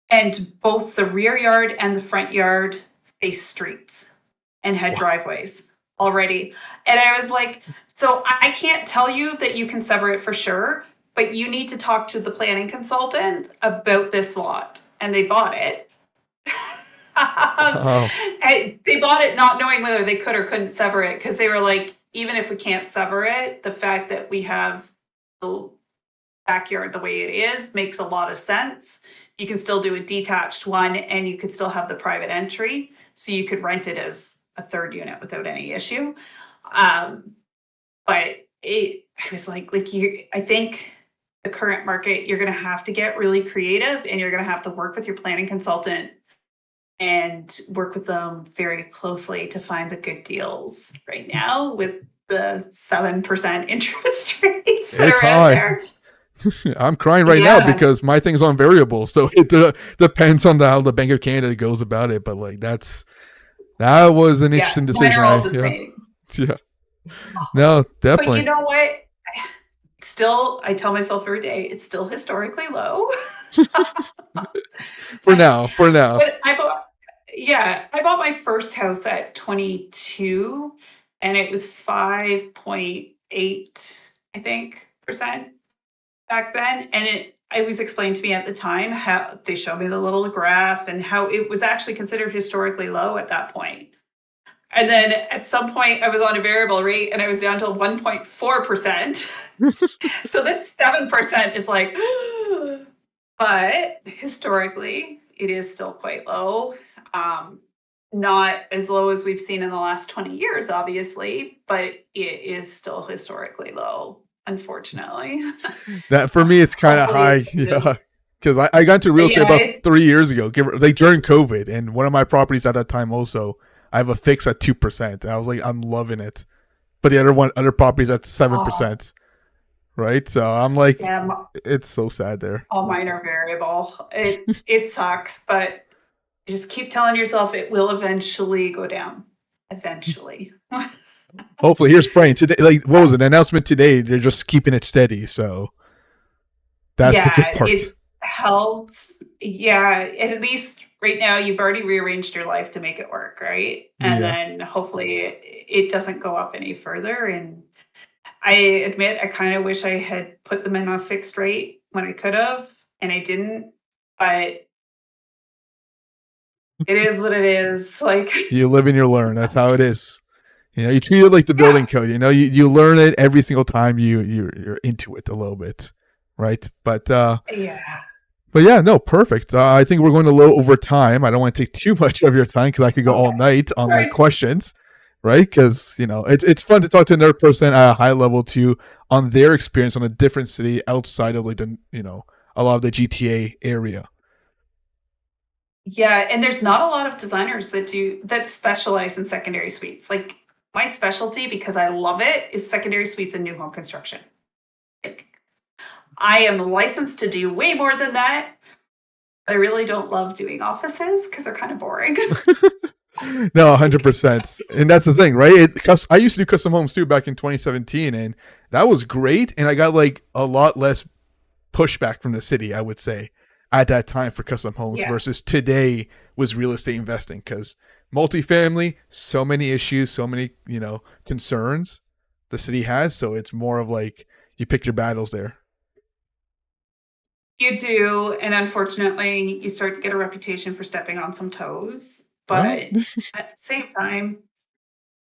And both the rear yard and the front yard face streets and had Wow. driveways already. And I was like, so I can't tell you that you can sever it for sure, but you need to talk to the planning consultant about this lot. And they bought it. Oh, And they bought it not knowing whether they could or couldn't sever it because they were like, even if we can't sever it, the fact that we have the backyard the way it is makes a lot of sense. You can still do a detached one and you could still have the private entry. So you could rent it as a third unit without any issue. Um, but I was like I think the current market, you're going to have to get really creative and you're going to have to work with your planning consultant and work with them very closely to find the good deals right now with the 7% interest rates that it's are out high. there. I'm crying right now Yeah. because my thing's on variable, so it depends on how the Bank of Canada goes about it. But like that was an Yeah, interesting mine decision. are all the same. Yeah, no, But you definitely know what? Still, I tell myself every day, it's still historically low. for now. For now, But I bought my first house at 22 and it was 5.8, I think, percent back then. And it was explained to me at the time how they showed me the little graph and how it was actually considered historically low at that point. And then at some point, I was on a variable rate and I was down to 1.4%. So this 7% is like, but historically, it is still quite low. Um, not as low as we've seen in the last 20 years, obviously, but it is still historically low, unfortunately. that for me it's kind of Hopefully, high. Yeah, because I got into real estate yeah, about 3 years ago, like during COVID, and one of my properties at that time also, I have a fix at 2%. And I was like, I'm loving it, but the other properties at seven oh, percent, right? So I'm like, yeah, it's so sad there. all mine are variable. It sucks, but just keep telling yourself it will eventually go down. Eventually. Hopefully, here's praying today. Like, what was it? An announcement today? They're just keeping it steady, so that's the good Yeah, part. it's held. Yeah, at least right now you've already rearranged your life to make it work, right? And Yeah, then hopefully it doesn't go up any further. And I admit I kind of wish I had put them in a fixed rate when I could have, and I didn't. But it is what it is. Like, You live and you learn. That's how it is. You treat it like the building yeah, code. You learn it every single time you're into it a little bit, right? yeah. But yeah, no, perfect. I think we're going a little over time. I don't want to take too much of your time because I could go all Okay. night on like Right. questions, right? Because it's fun to talk to another person at a high level too on their experience on a different city outside of like the a lot of the GTA area. Yeah, and there's not a lot of designers that specialize in secondary suites. Like, my specialty, because I love it, is secondary suites and new home construction. Like, I am licensed to do way more than that. I really don't love doing offices because they're kind of boring. No, 100%. And that's the thing, right? I used to do custom homes too back in 2017, and that was great. And I got like a lot less pushback from the city, I would say, at that time for custom homes Yeah. versus today was real estate investing because multifamily, so many issues, so many, concerns the city has. So it's more of like you pick your battles there. You do, and unfortunately, you start to get a reputation for stepping on some toes. Well, But at the same time,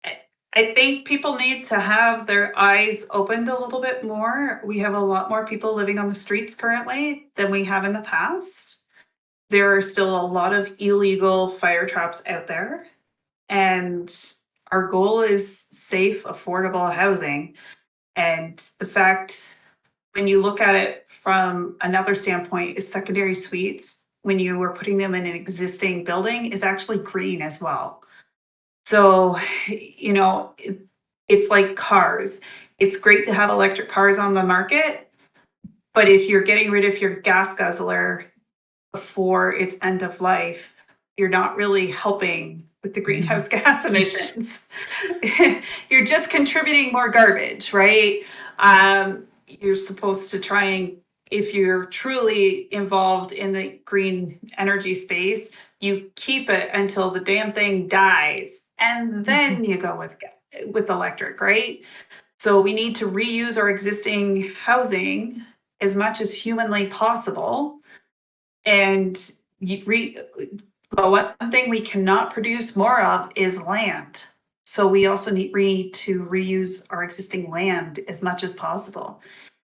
I I think people need to have their eyes opened a little bit more. We have a lot more people living on the streets currently than we have in the past. There are still a lot of illegal fire traps out there, and our goal is safe, affordable housing. And the fact, when you look at it from another standpoint, is secondary suites, when you were putting them in an existing building, is actually green as well. So, it's like cars. It's great to have electric cars on the market, but if you're getting rid of your gas guzzler before its end of life, you're not really helping with the greenhouse gas emissions. You're just contributing more garbage, right? You're supposed to try and, if you're truly involved in the green energy space, you keep it until the damn thing dies, and then you go with electric, right? So we need to reuse our existing housing as much as humanly possible. And you re but one thing we cannot produce more of is land. So we also need to reuse our existing land as much as possible.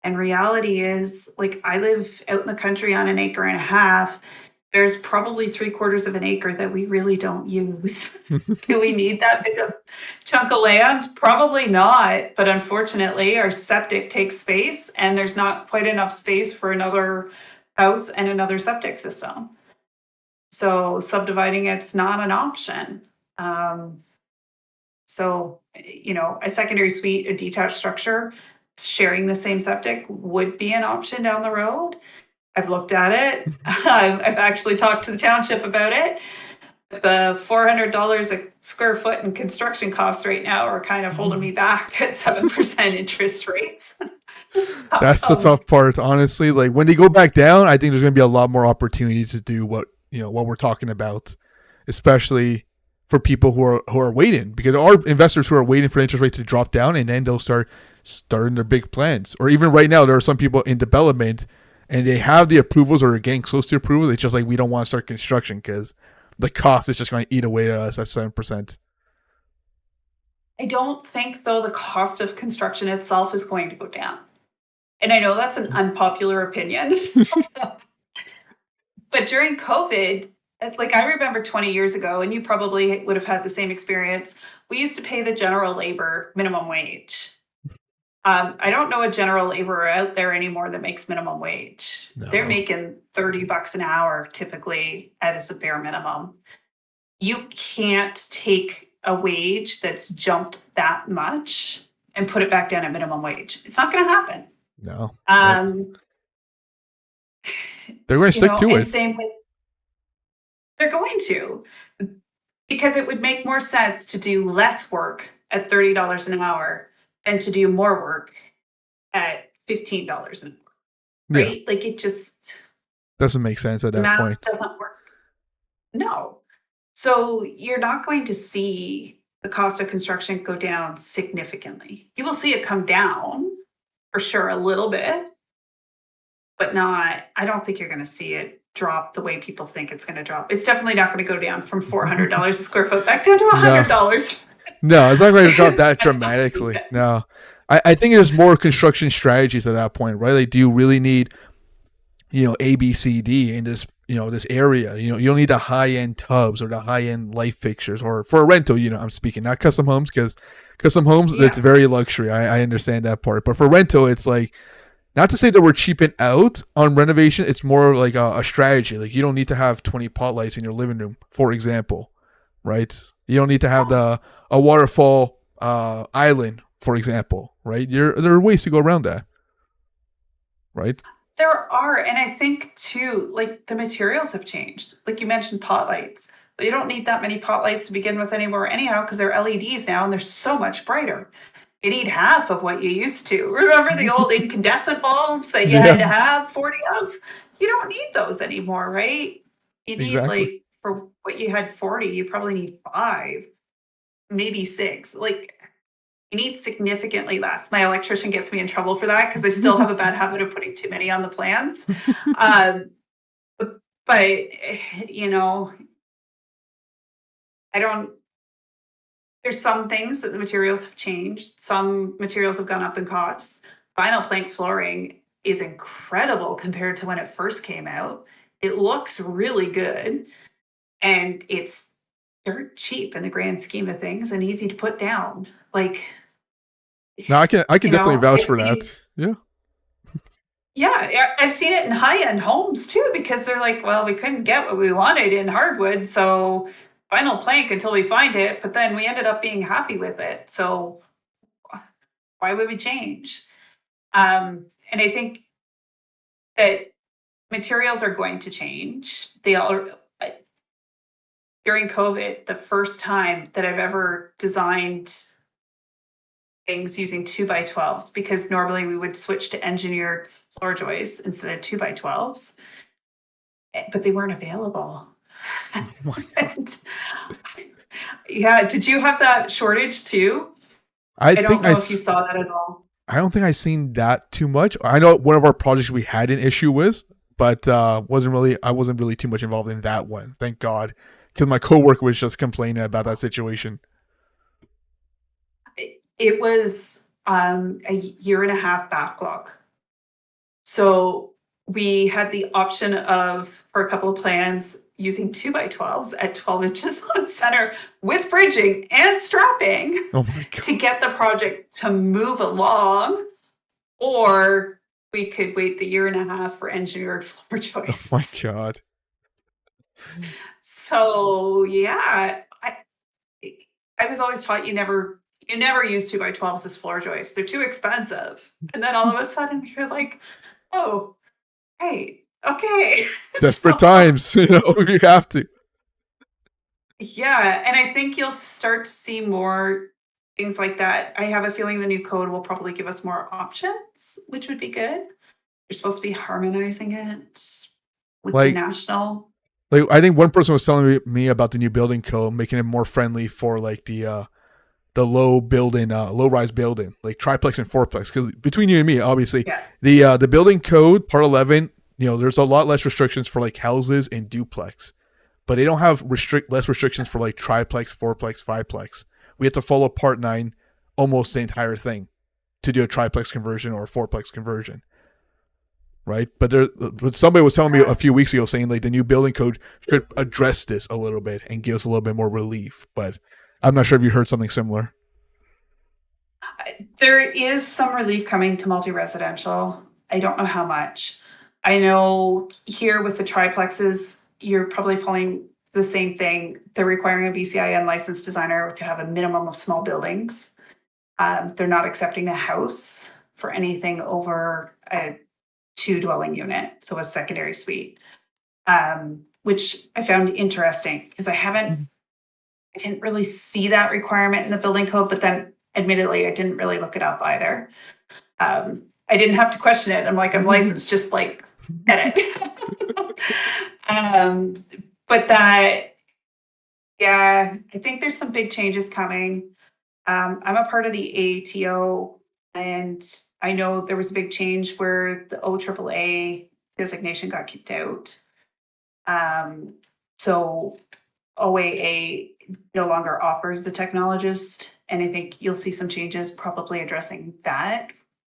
And reality is, like, I live out in the country on an acre and a half. There's probably three-quarters of an acre that we really don't use. Do we need that big a chunk of land? Probably not, but unfortunately, our septic takes space, and there's not quite enough space for another house and another septic system. So subdividing it's not an option. Um, a secondary suite, a detached structure, sharing the same septic would be an option down the road. I've looked at it. I've actually talked to the township about it. The $400 a square foot in construction costs right now are kind of holding me back at 7% interest rates. That's the um, tough part, honestly. Like when they go back down, I think there's going to be a lot more opportunities to do what we're talking about, especially for people who are waiting because there are investors who are waiting for interest rates to drop down and then they'll starting their big plans. Or even right now, there are some people in development and they have the approvals or are getting close to approval. It's just like we don't want to start construction because the cost is just going to eat away at us at 7%. I don't think, though, the cost of construction itself is going to go down. And I know that's an unpopular opinion, but during COVID, like, I remember 20 years ago, and you probably would have had the same experience. We used to pay the general labor minimum wage. I don't know a general laborer out there anymore that makes minimum wage. They're No. making $30 an hour typically as a bare minimum. You can't take a wage that's jumped that much and put it back down at minimum wage. It's not going to happen. No. Yep. Um, They're going to stick to and it. same with, they're going to, because it would make more sense to do less work at $30 an hour than to do more work at $15 an hour, Yeah. right? Like, it just, Doesn't make sense at the that math point. doesn't work. No. So you're not going to see the cost of construction go down significantly. You will see it come down for sure a little bit, but not, I don't think you're going to see it drop the way people think it's going to drop. It's definitely not going to go down from $400 a square foot back down to No, $100. no, it's not going to drop that That's not gonna be dramatically. good. No, I think there's more construction strategies at that point, right? Like, do you really need, A, B, C, D in this, this area? You don't need the high end tubs or the high end light fixtures, or for a rental, I'm speaking, not custom homes, because custom homes, it's Yes. very luxury. I understand that part. But for rental, it's like, not to say that we're cheaping out on renovation. It's more like a strategy. Like, you don't need to have 20 pot lights in your living room, for example, right? You don't need to have a waterfall island, for example, right? There are ways to go around that, right? There are, and I think too, like the materials have changed. Like you mentioned pot lights. You don't need that many pot lights to begin with anymore anyhow, because they're LEDs now and they're so much brighter. You need half of what you used to. Remember the old incandescent bulbs that you had to Yeah, have 40 of? You don't need those anymore, right? You need exactly. like for what you had 40, you probably need 5, maybe 6. Like you need significantly less. My electrician gets me in trouble for that because I still have a bad habit of putting too many on the plans. Um, but you know, I don't. There's some things that the materials have changed. Some materials have gone up in costs. Vinyl plank flooring is incredible compared to when it first came out. It looks really good, and it's dirt cheap in the grand scheme of things and easy to put down. Like, Now I can definitely vouch I've for seen. that. Yeah. Yeah, I've seen it in high-end homes too because they're like, "Well, we couldn't get what we wanted in hardwood, so vinyl plank until we find it, but then we ended up being happy with it. So why would we change?" And I think that materials are going to change. They all during COVID, the first time that I've ever designed things using 2x12s because normally we would switch to engineered floor joists instead of 2x12s, but they weren't available. Oh my god. And yeah, did you have that shortage too? I I think don't know if you saw that at all. I don't think I've seen that too much. I know one of our projects we had an issue with, but I wasn't really too much involved in that one. Thank God, because my coworker was just complaining about that situation. It was a year and a half backlog. So we had the option of, for a couple of plans, using 2x12s at 12 inches on center with bridging and strapping Oh my god. to get the project to move along, or we could wait the year and a half for engineered floor Oh my joists. god. So yeah, I was always taught you never use 2x12s as floor joists. They're too expensive. And then all of a sudden you're like, oh, hey, okay. Desperate So times, you have to. yeah, and I think you'll start to see more things like that. I have a feeling the new code will probably give us more options, which would be good. You're supposed to be harmonizing it with the Like, national. I think one person was telling me about the new building code, making it more friendly for like the low rise building, like triplex and fourplex. Because between you and me, obviously, Yeah. the building code part 11, there's a lot less restrictions for like houses and duplex, but they don't have less restrictions for like triplex, fourplex, fiveplex. We have to follow part 9 almost the entire thing to do a triplex conversion or a fourplex conversion, right? But somebody was telling me a few weeks ago saying like the new building code should address this a little bit and give us a little bit more relief. But I'm not sure if you heard something similar. There is some relief coming to multi-residential. I don't know how much. I know here with the triplexes, you're probably following the same thing. They're requiring a BCIN licensed designer to have a minimum of small buildings. They're not accepting a house for anything over a 2 dwelling unit, so a secondary suite, which I found interesting because I didn't really see that requirement in the building code, but then admittedly, I didn't really look it up either. I didn't have to question it. I'm like, I'm licensed, just like edit. um, but that, yeah, I think there's some big changes coming. I'm a part of the AATO, and I know there was a big change where the OAAA designation got kicked out. So OAA no longer offers the technologist, and I think you'll see some changes probably addressing that.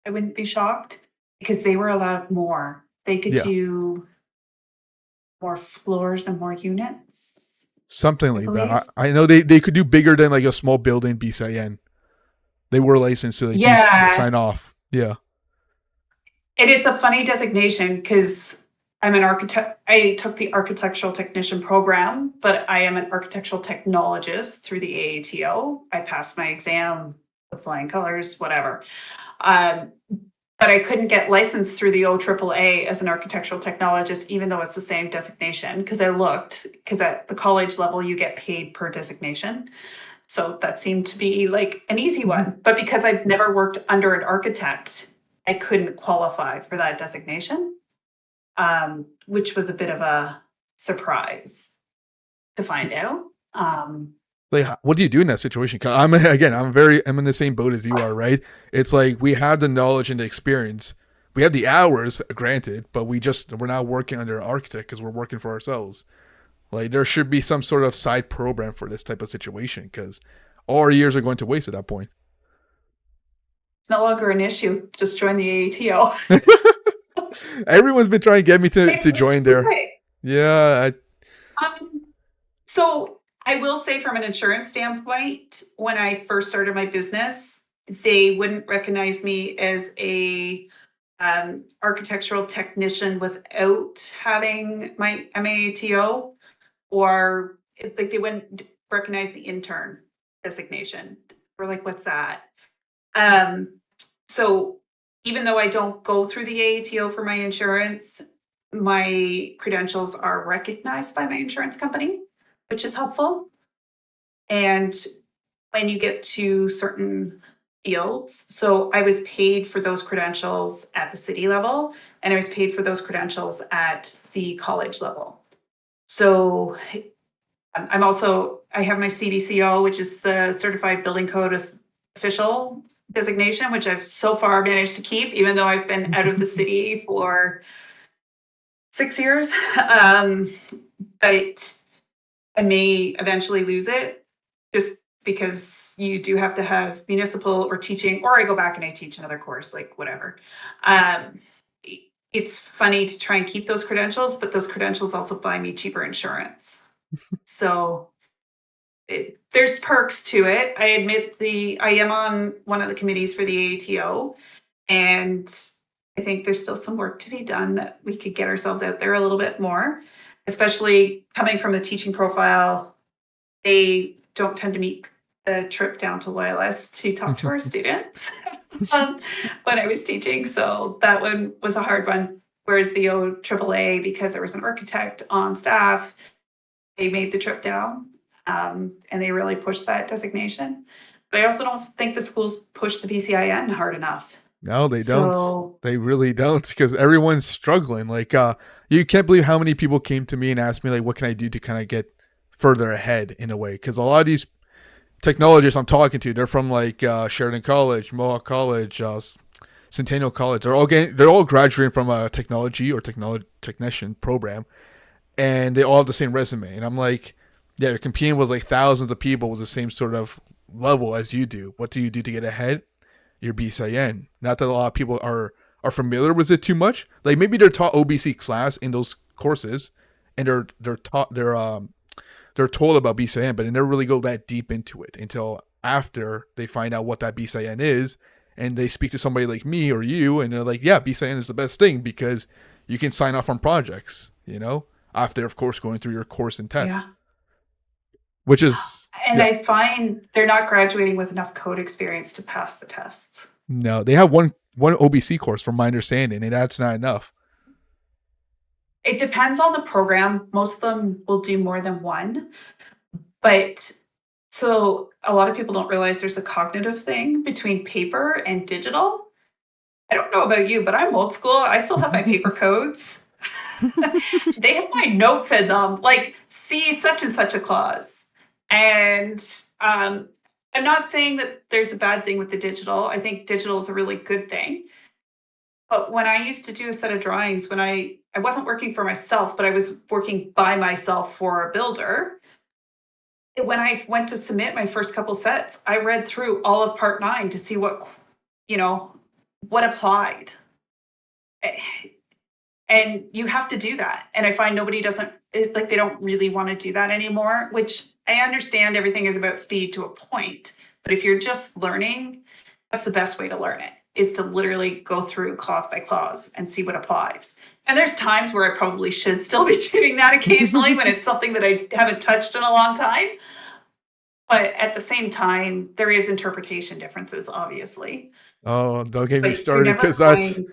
I wouldn't be shocked because they were allowed more. They could Yeah, do more floors and more units, something I like that. believe. I know they could do bigger than like a small building BCIN. They were licensed to like do like Yeah, sign off. Yeah. and it's a funny designation because I'm an architect. I took the architectural technician program, but I am an architectural technologist through the AATO. I passed my exam with flying colors, whatever. Um, but I couldn't get licensed through the OAAA as an architectural technologist, even though it's the same designation. Because I looked, because at the college level, you get paid per designation. So that seemed to be like an easy Mhm. one. But because I've never worked under an architect, I couldn't qualify for that designation, which was a bit of a surprise to find out. Like, what do you do in that situation? 'Cause I'm again, I'm in the same boat as you are, right? It's like we have the knowledge and the experience. We have the hours, granted, but we're not working under an architect because we're working for ourselves. Like there should be some sort of side program for this type of situation because all our years are going to waste at that point. It's no longer an issue. Just join the AATO. Everyone's been trying to get me to join To there. say. Yeah, Um, so I will say from an insurance standpoint, when I first started my business, they wouldn't recognize me as a architectural technician without having my MAATO, or like they wouldn't recognize the intern designation. We're like, what's that? Um, so even though I don't go through the AATO for my insurance, my credentials are recognized by my insurance company, which is helpful. And when you get to certain fields, so I was paid for those credentials at the city level, and I was paid for those credentials at the college level. So I'm also, I have my CBCO, which is the Certified Building Code Official designation, which I've so far managed to keep, even though I've been out of the city for 6 years. Um, but I may eventually lose it just because you do have to have municipal or teaching, or I go back and I teach another course, like whatever. Um, it's funny to try and keep those credentials, but those credentials also buy me cheaper insurance. So there's perks to it. I admit I am on one of the committees for the AATO, and I think there's still some work to be done that we could get ourselves out there a little bit more, especially coming from the teaching profile. They don't tend to meet the trip down to Loyalist to talk to our students um, when I was teaching. So that one was a hard one. Whereas the OAAA, because there was an architect on staff, they made the trip down, and they really pushed that designation. But I also don't think the schools push the BCIN hard enough. no, they don't. So They really don't because everyone's struggling. Like, you can't believe how many people came to me and asked me like, what can I do to kind of get further ahead in a way? Because a lot of these technologists I'm talking to, they're from like Sheridan College, Mohawk College, Centennial College. They're all graduating from a technology or technology technician program, and they all have the same resume. And I'm like, yeah, you're competing with like thousands of people with the same sort of level as you do. What do you do to get ahead? Your BCIN. Not that a lot of people are familiar with it too much. Like maybe they're taught OBC class in those courses, and they're told about BCIN, but they never really go that deep into it until after they find out what that BCIN is, and they speak to somebody like me or you, and they're like, yeah, BCIN is the best thing because you can sign off on projects, after, of course, going through your course and tests, yeah. which is, And yeah, I find they're not graduating with enough code experience to pass the tests. no, they have one OBC course from my understanding, and that's not enough. It depends on the program. Most of them will do more than one. But so a lot of people don't realize there's a cognitive thing between paper and digital. I don't know about you, but I'm old school. I still have my paper codes. They have my notes in them, like see such and such a clause. And I'm not saying that there's a bad thing with the digital. I think digital is a really good thing. But when I used to do a set of drawings, when I wasn't working for myself, but I was working by myself for a builder, when I went to submit my first couple sets, I read through all of part 9 to see what, you know, what applied. And you have to do that. And I find nobody doesn't like they don't really want to do that anymore, which I understand everything is about speed to a point. But if you're just learning, that's the best way to learn it is to literally go through clause by clause and see what applies. And there's times where I probably should still be doing that occasionally when it's something that I haven't touched in a long time. But at the same time, there is interpretation differences, obviously. Oh, don't get me But you're started, never because going,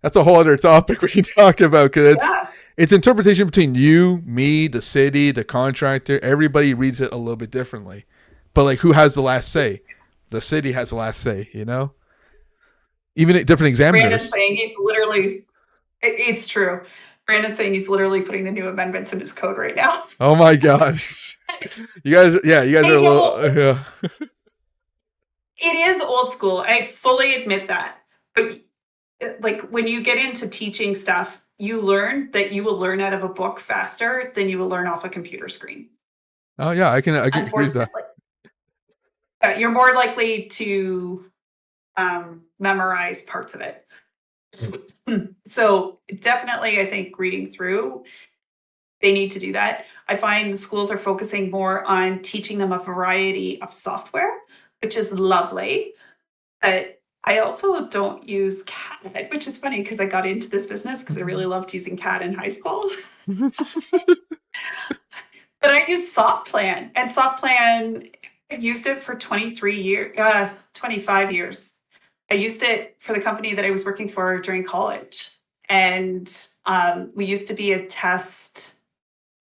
that's a whole other topic we can talk about, because yeah. it's interpretation between you, me, the city, the contractor. Everybody reads it a little bit differently. But like, who has the last say? The city has the last say, you know? Even at different Brandon's examiners. saying he's literally, it's true. Brandon's saying he's literally putting the new amendments in his code right now. Oh my god. You guys are I a know little yeah. it is old school. I fully admit that. But like when you get into teaching stuff, you learn that you will learn out of a book faster than you will learn off a computer screen. Oh yeah, I can agree with that. Unfortunately, you're more likely to memorize parts of it. So definitely, I think reading through, they need to do that. I find the schools are focusing more on teaching them a variety of software, which is lovely. But I also don't use CAD, which is funny because I got into this business because I really loved using CAD in high school. But I use SoftPlan, and SoftPlan, I've used it for 23 years, 25 years. I used it for the company that I was working for during college. And we used to be a test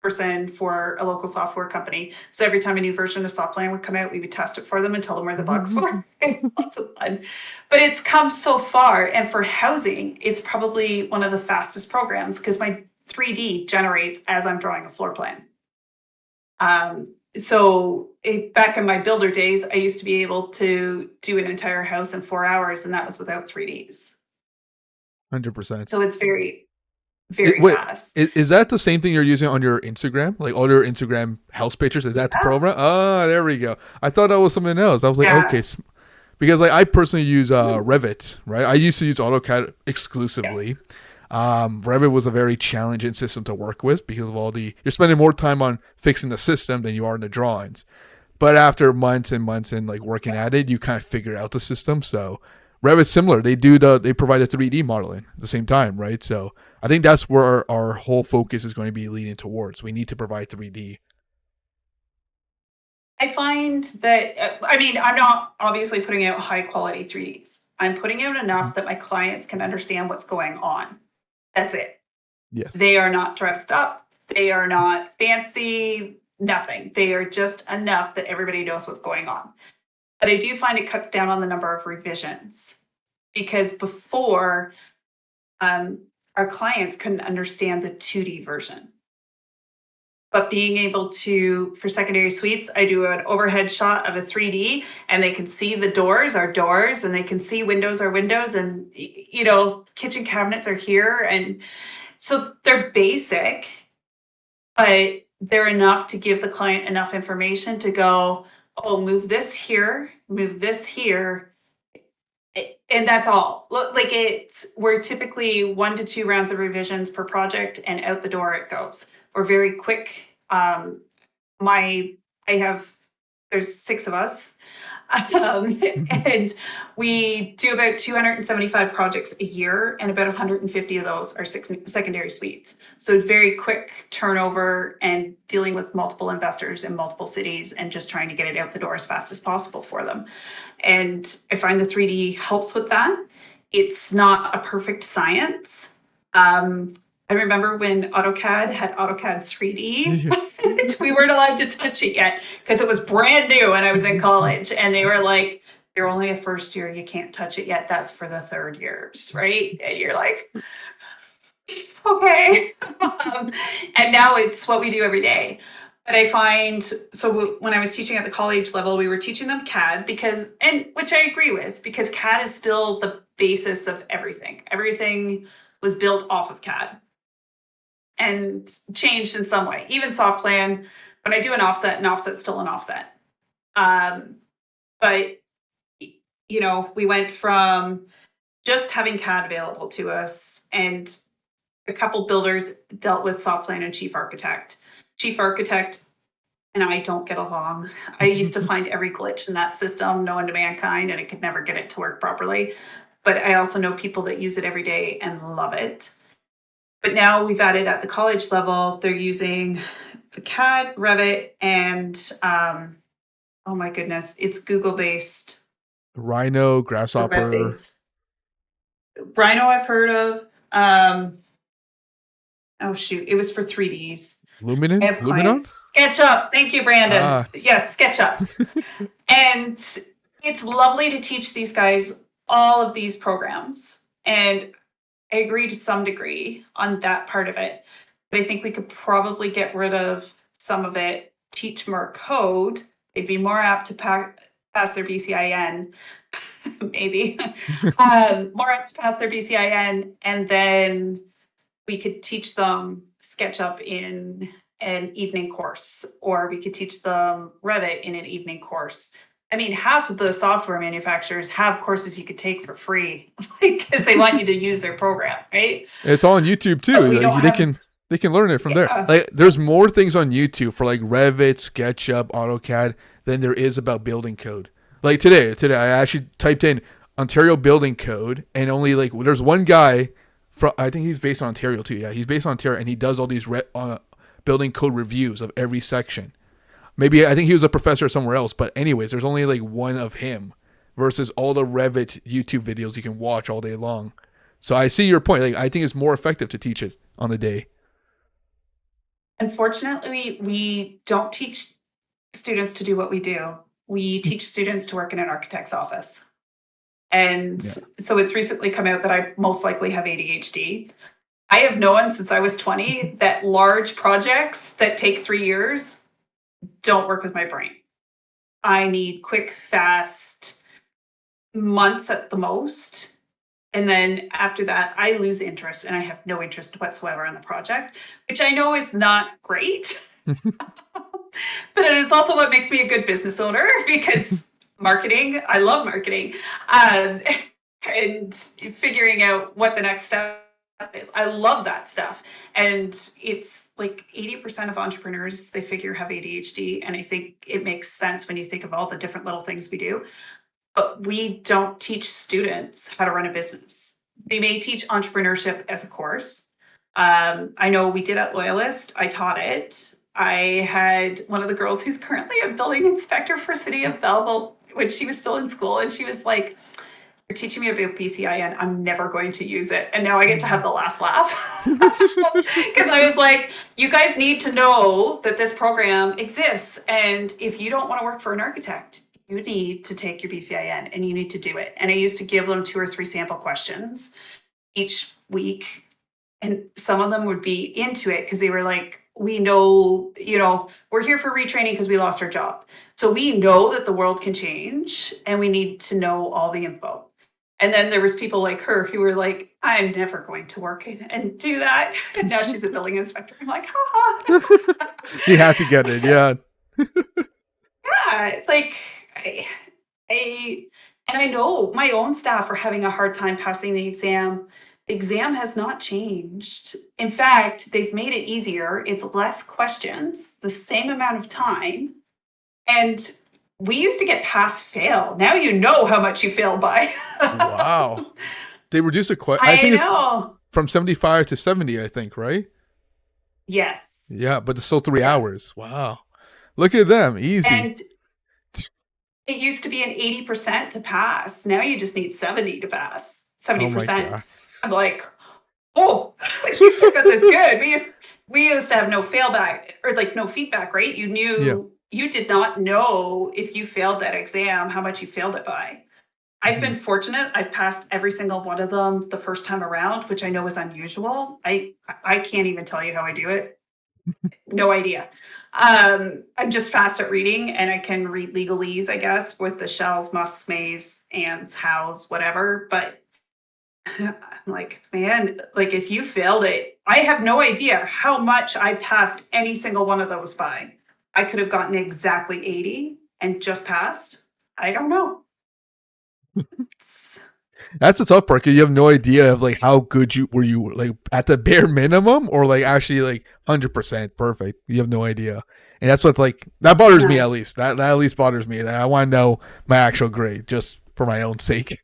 person for a local software company. So every time a new version of SoftPlan would come out, we would test it for them and tell them where the bugs were. It was lots of fun. But it's come so far. And for housing, it's probably one of the fastest programs because my 3D generates as I'm drawing a floor plan. Back in my builder days, I used to be able to do an entire house in 4 hours, and that was without 3Ds. 100%. So it's very, very Wait, fast. is that the same thing you're using on your Instagram? Like all your Instagram house pictures? Is that the Yeah. program? Oh, there we go. I thought that was something else. I was like, Yeah. okay, because like I personally use Revit, right? I used to use AutoCAD exclusively. Yes. Revit was a very challenging system to work with because of you're spending more time on fixing the system than you are in the drawings. But after months and months and like working at it, you kind of figure out the system. So Revit's similar. They provide the 3D modeling at the same time, right? So I think that's where our whole focus is going to be leading towards. We need to provide 3D. I find that, I mean, I'm not obviously putting out high quality 3Ds. I'm putting out enough that my clients can understand what's going on. That's it. Yes. They are not dressed up. They are not fancy, nothing. They are just enough that everybody knows what's going on. But I do find it cuts down on the number of revisions because before, our clients couldn't understand the 2D version. But being able to, for secondary suites, I do an overhead shot of a 3D and they can see the doors are doors and they can see windows are windows and, kitchen cabinets are here. And so they're basic, but they're enough to give the client enough information to go, oh, move this here, move this here. And that's all. Like we're typically 1 to 2 rounds of revisions per project and out the door it goes. We're very quick. My I have there's 6 of us. And we do about 275 projects a year, and about 150 of those are secondary suites. So very quick turnover and dealing with multiple investors in multiple cities and just trying to get it out the door as fast as possible for them. And I find the 3D helps with that. It's not a perfect science. I remember when AutoCAD had AutoCAD 3D. Yes. We weren't allowed to touch it yet because it was brand new and I was in college. And they were like, you're only a first year, you can't touch it yet. That's for the third years, right? And you're like, okay. And now it's what we do every day. But I find, so when I was teaching at the college level, we were teaching them CAD which I agree with, because CAD is still the basis of everything. Everything was built off of CAD and changed in some way. Even soft plan, when I do an offset's still an offset. But we went from just having CAD available to us, and a couple builders dealt with soft plan and chief architect. Chief architect and I don't get along. I used to find every glitch in that system known to mankind, and I could never get it to work properly. But I also know people that use it every day and love it. But now we've added at the college level, they're using the CAD, Revit, and oh my goodness, it's Google based Rhino, or web Grasshopper, based. Rhino, I've heard of. Oh shoot, it was for 3Ds. I have Luminon. clients. SketchUp. Thank you, Brandon. Ah, Yes, SketchUp. And it's lovely to teach these guys all of these programs. And I agree to some degree on that part of it. But I think we could probably get rid of some of it, teach more code. They'd be more apt to pass their BCIN, maybe. More apt to pass their BCIN. And then we could teach them SketchUp in an evening course, or we could teach them Revit in an evening course. I mean, half of the software manufacturers have courses you could take for free because they want you to use their program, right? it's all on YouTube too. But we Like, don't have, they can learn it from there. yeah, Like there's more things on YouTube for like Revit, SketchUp, AutoCAD than there is about building code. Like today I actually typed in Ontario building code, and only like there's one guy from, I think he's based on Ontario too. Yeah, he's based on Ontario, and he does all these building code reviews of every section. Maybe I think he was a professor somewhere else, but anyways, there's only like one of him versus all the Revit YouTube videos you can watch all day long. So I see your point. Like I think it's more effective to teach it on the day. unfortunately, we don't teach students to do what we do. We teach students to work in an architect's office. And Yeah. so it's recently come out that I most likely have ADHD. I have known since I was 20 that large projects that take 3 years don't work with my brain. I need quick, fast months at the most. And then after that, I lose interest and I have no interest whatsoever in the project, which I know is not great. But it is also what makes me a good business owner because marketing, I love marketing. Um, and figuring out what the next step is. I love that stuff. And it's like 80% of entrepreneurs, they figure have ADHD. And I think it makes sense when you think of all the different little things we do. But we don't teach students how to run a business. We may teach entrepreneurship as a course. I know we did at Loyalist, I taught it. I had one of the girls who's currently a building inspector for City of Belleville when she was still in school, and she was like, "You're teaching me about BCIN. I'm never going to use it." And now I get to have the last laugh because I was like, "You guys need to know that this program exists, and if you don't want to work for an architect, you need to take your BCIN and you need to do it." And I used to give them 2 or 3 sample questions each week, and some of them would be into it because they were like, we know, we're here for retraining because we lost our job. So we know that the world can change and we need to know all the info. And then there was people like her who were like, I'm never going to work and do that. And now she's a building inspector. I'm like, ha. She had to get it. Yeah. Yeah, like I and I know my own staff are having a hard time passing the exam. The exam has not changed. In fact, they've made it easier. It's less questions, the same amount of time. And we used to get pass fail. Now you know how much you fail by. Wow. They reduced it quite. I I think it's know. from 75 to 70. I think, right? Yes. Yeah, but it's still 3 Yeah. hours. Wow. Look at them. Easy. And it used to be an 80% to pass. Now you just need 70 to pass. Oh my 70%. god. I'm like, oh, you just got this good. We used to have no failback or like no feedback, right? You knew you did not know if you failed that exam, how much you failed it by. I've been fortunate. I've passed every single one of them the first time around, which I know is unusual. I can't even tell you how I do it. No idea. I'm just fast at reading and I can read legalese, I guess, with the shells, musts, mays, ands, hows, whatever. But I'm like, man, like if you failed it, I have no idea how much I passed any single one of those by. I could have gotten exactly 80 and just passed. I don't know. It's, That's the tough part because you have no idea of like how good you were, you like at the bare minimum or like actually like 100% perfect. You have no idea, and that's what's like that bothers me yeah. at least. That at least bothers me. That I want to know my actual grade just for my own sake.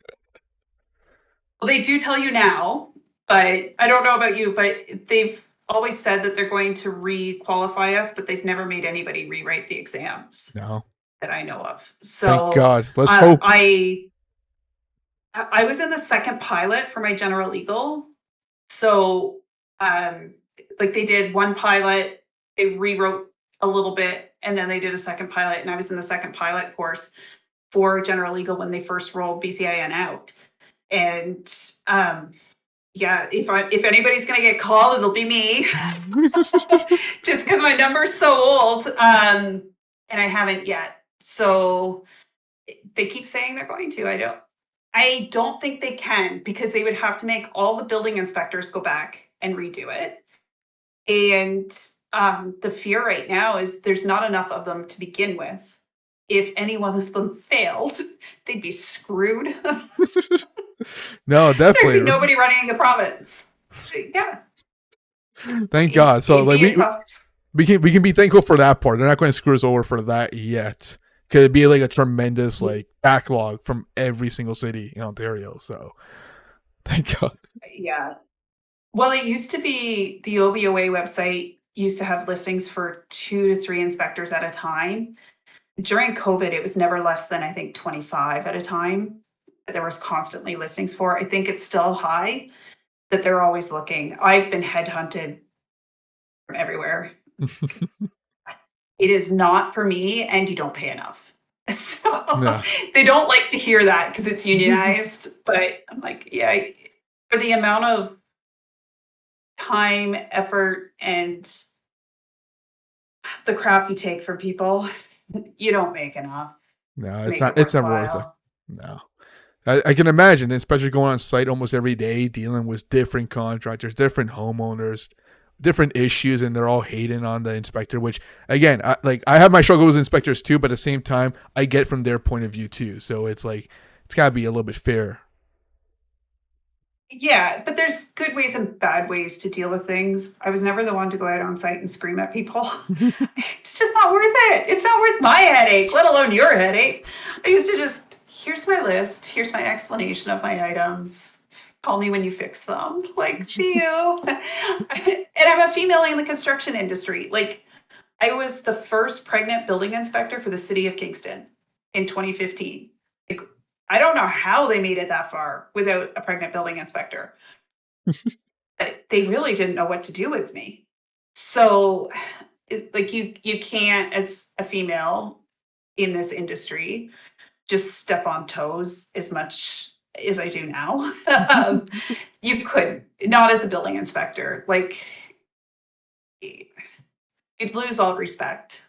Well, they do tell you now, but I don't know about you, but they've always said that they're going to re-qualify us, but they've never made anybody rewrite the exams No, that I know of. thank So God. Let's uh, hope. I I was in the second pilot for my general legal. So um like they did one pilot, they rewrote a little bit, and then they did a second pilot, and I was in the second pilot course for general legal when they first rolled BCIN out. And yeah, if anybody's gonna get called, it'll be me, just because my number's so old, and I haven't yet. So they keep saying they're going to. I don't think they can because they would have to make all the building inspectors go back and redo it. And the fear right now is there's not enough of them to begin with. If any one of them failed, they'd be screwed. No, There'd be definitely. nobody running the province. Yeah, Thank God. So it'd like be a tough. we can be thankful for that part. They're not going to screw us over for that yet. Could it be like a tremendous like backlog from every single city in Ontario? So thank God. Yeah. Well, it used to be the OBOA website used to have listings for 2 to 3 inspectors at a time. During COVID, it was never less than I think 25 at a time. There was constantly listings for. I think it's still high that they're always looking. I've been headhunted from everywhere. It is not for me, and you don't pay enough. So No. they don't like to hear that because it's unionized. But I'm like, yeah, for the amount of time, effort, and the crap you take from people, you don't make enough No, to it's make not. it It's never worth it. worthwhile. No, I can imagine, especially going on site almost every day, dealing with different contractors, different homeowners, different issues, and they're all hating on the inspector. Which, again, I have my struggles with inspectors too, but at the same time, I get from their point of view too. So it's like it's gotta be a little bit fair. Yeah, but there's good ways and bad ways to deal with things. I was never the one to go out on site and scream at people. It's just not worth it. It's not worth my headache, let alone your headache. I used to just, here's my list, here's my explanation of my items. Call me when you fix them. Like, see you. And I'm a female in the construction industry. Like, I was the first pregnant building inspector for the city of Kingston in 2015. Like, I don't know how they made it that far without a pregnant building inspector. They really didn't know what to do with me. So, like you can't as a female in this industry just step on toes as much as I do now. You could not as a building inspector. Like you'd lose all respect.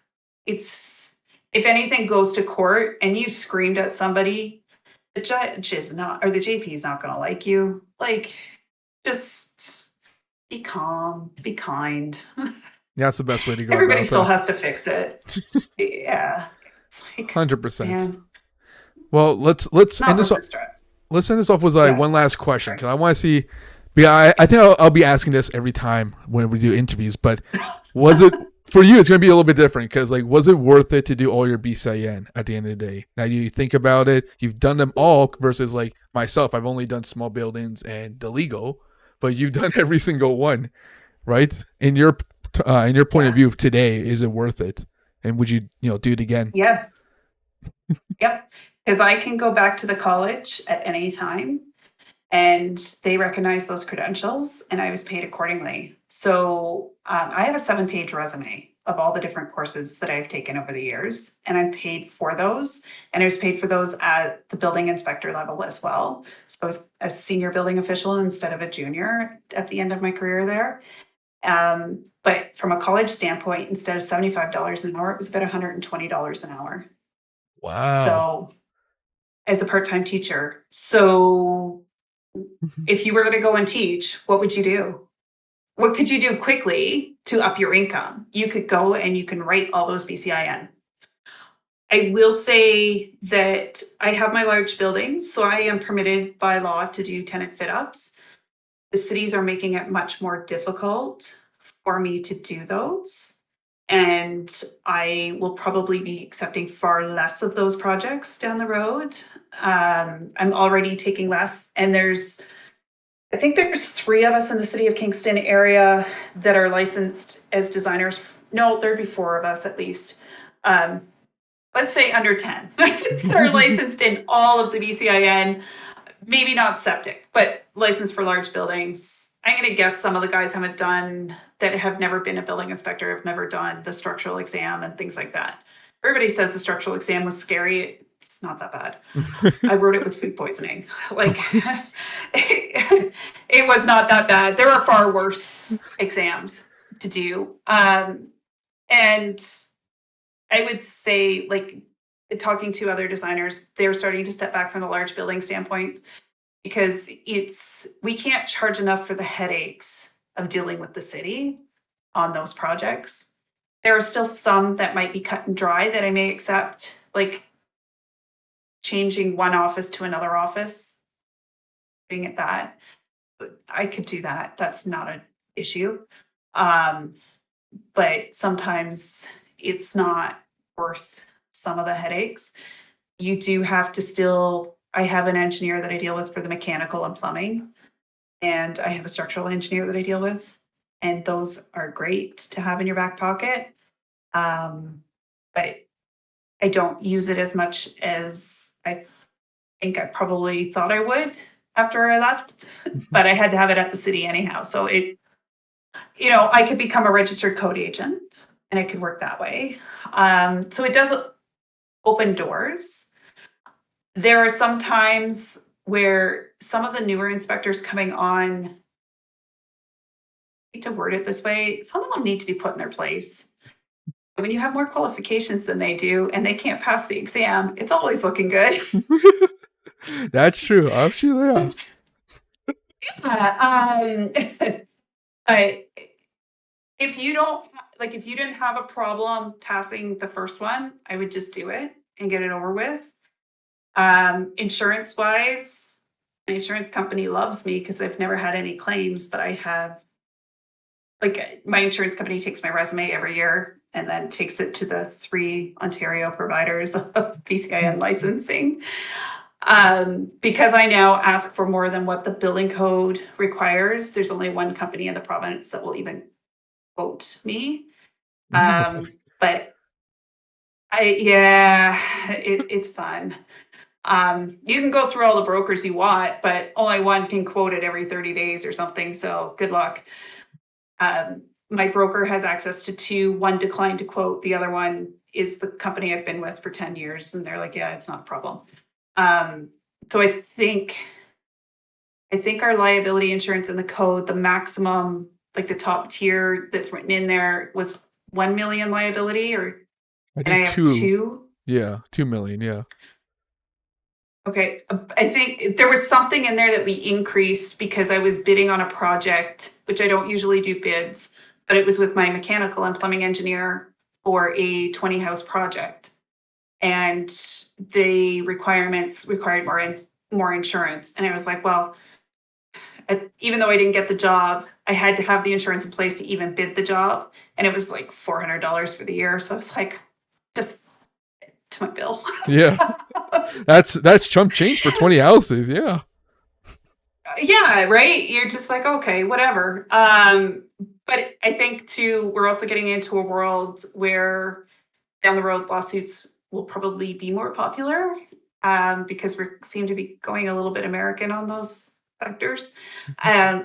It's if anything goes to court and you screamed at somebody, the judge is not, or the JP is not going to like you. Like, just be calm, be kind. Yeah, that's the best way to go Everybody about still that. has to fix it. Yeah, it's like, 100%. man, Well, let's not end this. worth the stress. Let's end this off with Yeah, one last question sorry. because I want to see. Yeah, I think I'll be asking this every time when we do interviews. But was it for you? It's going to be a little bit different because like, was it worth it to do all your BCIN at the end of the day? Now you think about it, you've done them all versus like myself. I've only done small buildings and the legal, but you've done every single one, right? In your point of Yeah. view today, is it worth it? And would you do it again? Yes. Yep. Because I can go back to the college at any time and they recognize those credentials and I was paid accordingly. So I have a 7-page resume of all the different courses that I've taken over the years, and I'm paid for those. And I was paid for those at the building inspector level as well. So I was a senior building official instead of a junior at the end of my career there. But from a college standpoint, instead of $75 an hour, it was about $120 an hour. Wow. So as a part-time teacher. So if you were going to go and teach, what would you do? What could you do quickly to up your income? You could go and you can write all those BCIN. I will say that I have my large buildings, so I am permitted by law to do tenant fit ups. The cities are making it much more difficult for me to do those. And I will probably be accepting far less of those projects down the road. I'm already taking less, and I think there's 3 of us in the city of Kingston area that are licensed as designers. No, there'd be 4 of us at least. Um, let's say under 10 that are licensed in all of the BCIN, maybe not septic, but licensed for large buildings. I'm going to guess some of the guys that have never been a building inspector, have never done the structural exam and things like that. Everybody says the structural exam was scary. It's not that bad. I wrote it with food poisoning. Like, it was not that bad. There are far worse exams to do. And I would say, like, talking to other designers, they're starting to step back from the large building standpoint because we can't charge enough for the headaches of dealing with the city on those projects. There are still some that might be cut and dry that I may accept, like changing one office to another office, being at that. I could do that. That's not an issue. Um, but sometimes it's not worth some of the headaches. You do have to I have an engineer that I deal with for the mechanical and plumbing, and I have a structural engineer that I deal with, and those are great to have in your back pocket. But I don't use it as much as I think I probably thought I would after I left, but I had to have it at the city anyhow. So I could become a registered code agent and I could work that way. So it does open doors. There are some times where some of the newer inspectors coming on, I hate to word it this way, some of them need to be put in their place. When you have more qualifications than they do and they can't pass the exam, it's always looking good. That's true. Actually, yeah. But if you didn't have a problem passing the first one, I would just do it and get it over with. Insurance wise, my insurance company loves me because I've never had any claims, but I have, like, my insurance company takes my resume every year and then takes it to the 3 Ontario providers of BCIN licensing. Because I now ask for more than what the building code requires, there's only one company in the province that will even quote me. No. But it's fun. You can go through all the brokers you want, but only one can quote it every 30 days or something. So good luck. My broker has access to 2. One declined to quote. The other one is the company I've been with for 10 years. And they're like, yeah, it's not a problem. So I think our liability insurance in the code, the maximum, like the top tier that's written in there, was 1 million liability, I and I think have 2. 2. Yeah, 2 million. Yeah. Okay, I think there was something in there that we increased because I was bidding on a project, which I don't usually do bids, but it was with my mechanical and plumbing engineer for a 20 house project. And the requirements required more insurance. And I was like, well, even though I didn't get the job, I had to have the insurance in place to even bid the job. And it was like $400 for the year. So I was like, just to my bill. Yeah. That's chump change for 20 houses. Yeah. Yeah, right. You're just like, okay, whatever. But I think too, we're also getting into a world where down the road lawsuits will probably be more popular, because we seem to be going a little bit American on those sectors.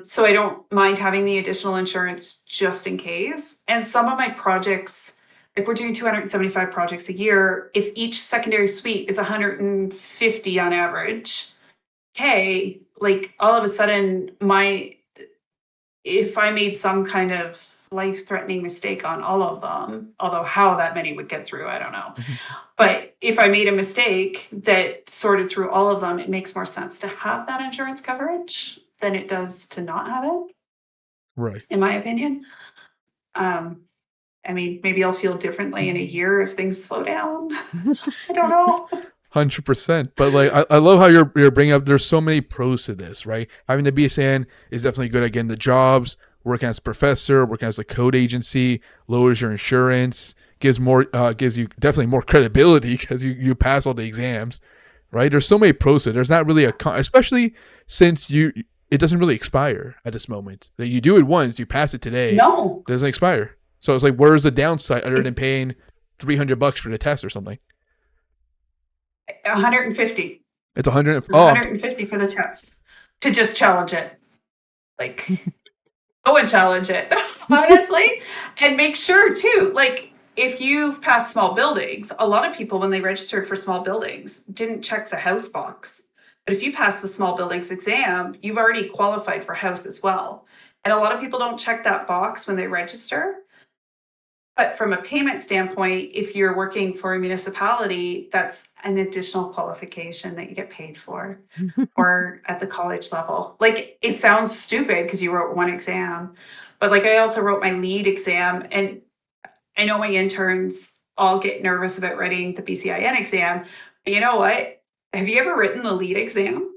So I don't mind having the additional insurance just in case. And some of my projects, like, we're doing 275 projects a year. If each secondary suite is 150 on average, okay, like, all of a sudden if I made some kind of life-threatening mistake on all of them, although how that many would get through, I don't know. Mhm. But if I made a mistake that sorted through all of them, it makes more sense to have that insurance coverage than it does to not have it, Right. in my opinion. Um, I mean, maybe I'll feel differently in a year if things slow down. I don't know. 100%. But like, I love how you're bringing up. There's so many pros to this, right? Having the BSN is definitely good at getting the jobs. Working as a professor, working as a code agency, lowers your insurance, gives you definitely more credibility because you pass all the exams, right? There's so many pros to it. There's not really especially since it doesn't really expire at this moment. That you do it once, you pass it today, it No, doesn't expire. So it's like, where's the downside other than paying $300 for the test or something? 150. It's 100. Oh, 150 for the test to just challenge it. Like, go and challenge it, honestly. And make sure, too, like, if you've passed small buildings, a lot of people, when they registered for small buildings, didn't check the house box. But if you pass the small buildings exam, you've already qualified for house as well. And a lot of people don't check that box when they register. But from a payment standpoint, if you're working for a municipality, that's an additional qualification that you get paid for, or at the college level. Like, it sounds stupid because you wrote one exam, but like I also wrote my lead exam, and I know my interns all get nervous about writing the BCIN exam. But you know what? Have you ever written the lead exam?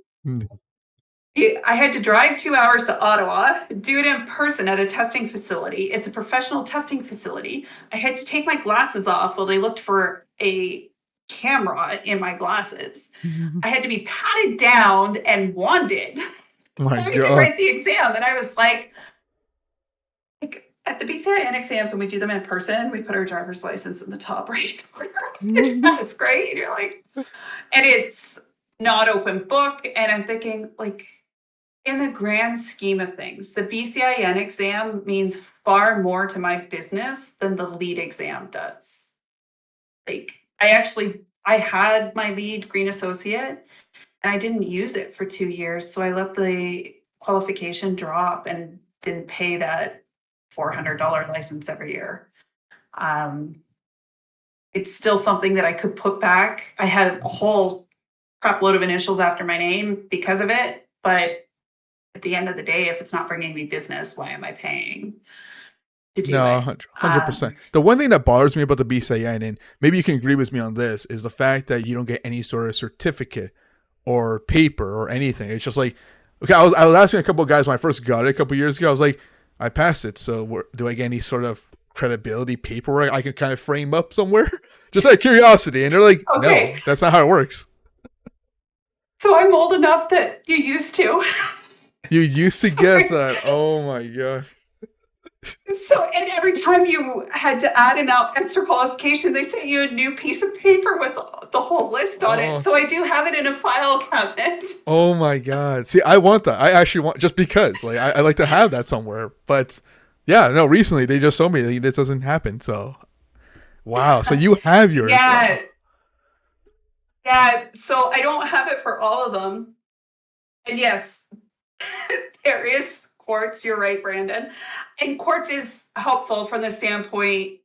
I had to drive 2 hours to Ottawa, do it in person at a testing facility. It's a professional testing facility. I had to take my glasses off while they looked for a camera in my glasses. I had to be patted down and wanded my so I could God. write the exam. And I was like at the BCIN exams, when we do them in person, we put our driver's license in the top right corner of the desk, right? And you're like, and it's not open book. And I'm thinking, like, in the grand scheme of things, the BCIN exam means far more to my business than the lead exam does. Like, I had my lead green associate and I didn't use it for 2 years. So I let the qualification drop and didn't pay that $400 license every year. Um, it's still something that I could put back. I had a whole crap load of initials after my name because of it, but at the end of the day, if it's not bringing me business, why am I paying to do No, it? 100%. The one thing that bothers me about the BCIN, and maybe you can agree with me on this, is the fact that you don't get any sort of certificate or paper or anything. It's just like, okay, I was asking a couple of guys when I first got it a couple of years ago. I was like, I passed it, so do I get any sort of credibility paperwork I can kind of frame up somewhere? Just out of curiosity. And they're like, Okay, no, that's not how it works. so I'm old enough that you used to. You used to get Sorry. that. Oh my god. So, and every time you had to add an extra qualification, they sent you a new piece of paper with the whole list on it. Oh, So I do have it in a file cabinet. oh my god. See, I want that. I actually want, just because like I like to have that somewhere. But yeah, no. Recently, they just told me that this doesn't happen. So wow. So you have yours. Wow. Yeah, yeah. So I don't have it for all of them. And yes, there is quartz. You're right, Brandon. And quartz is helpful from the standpoint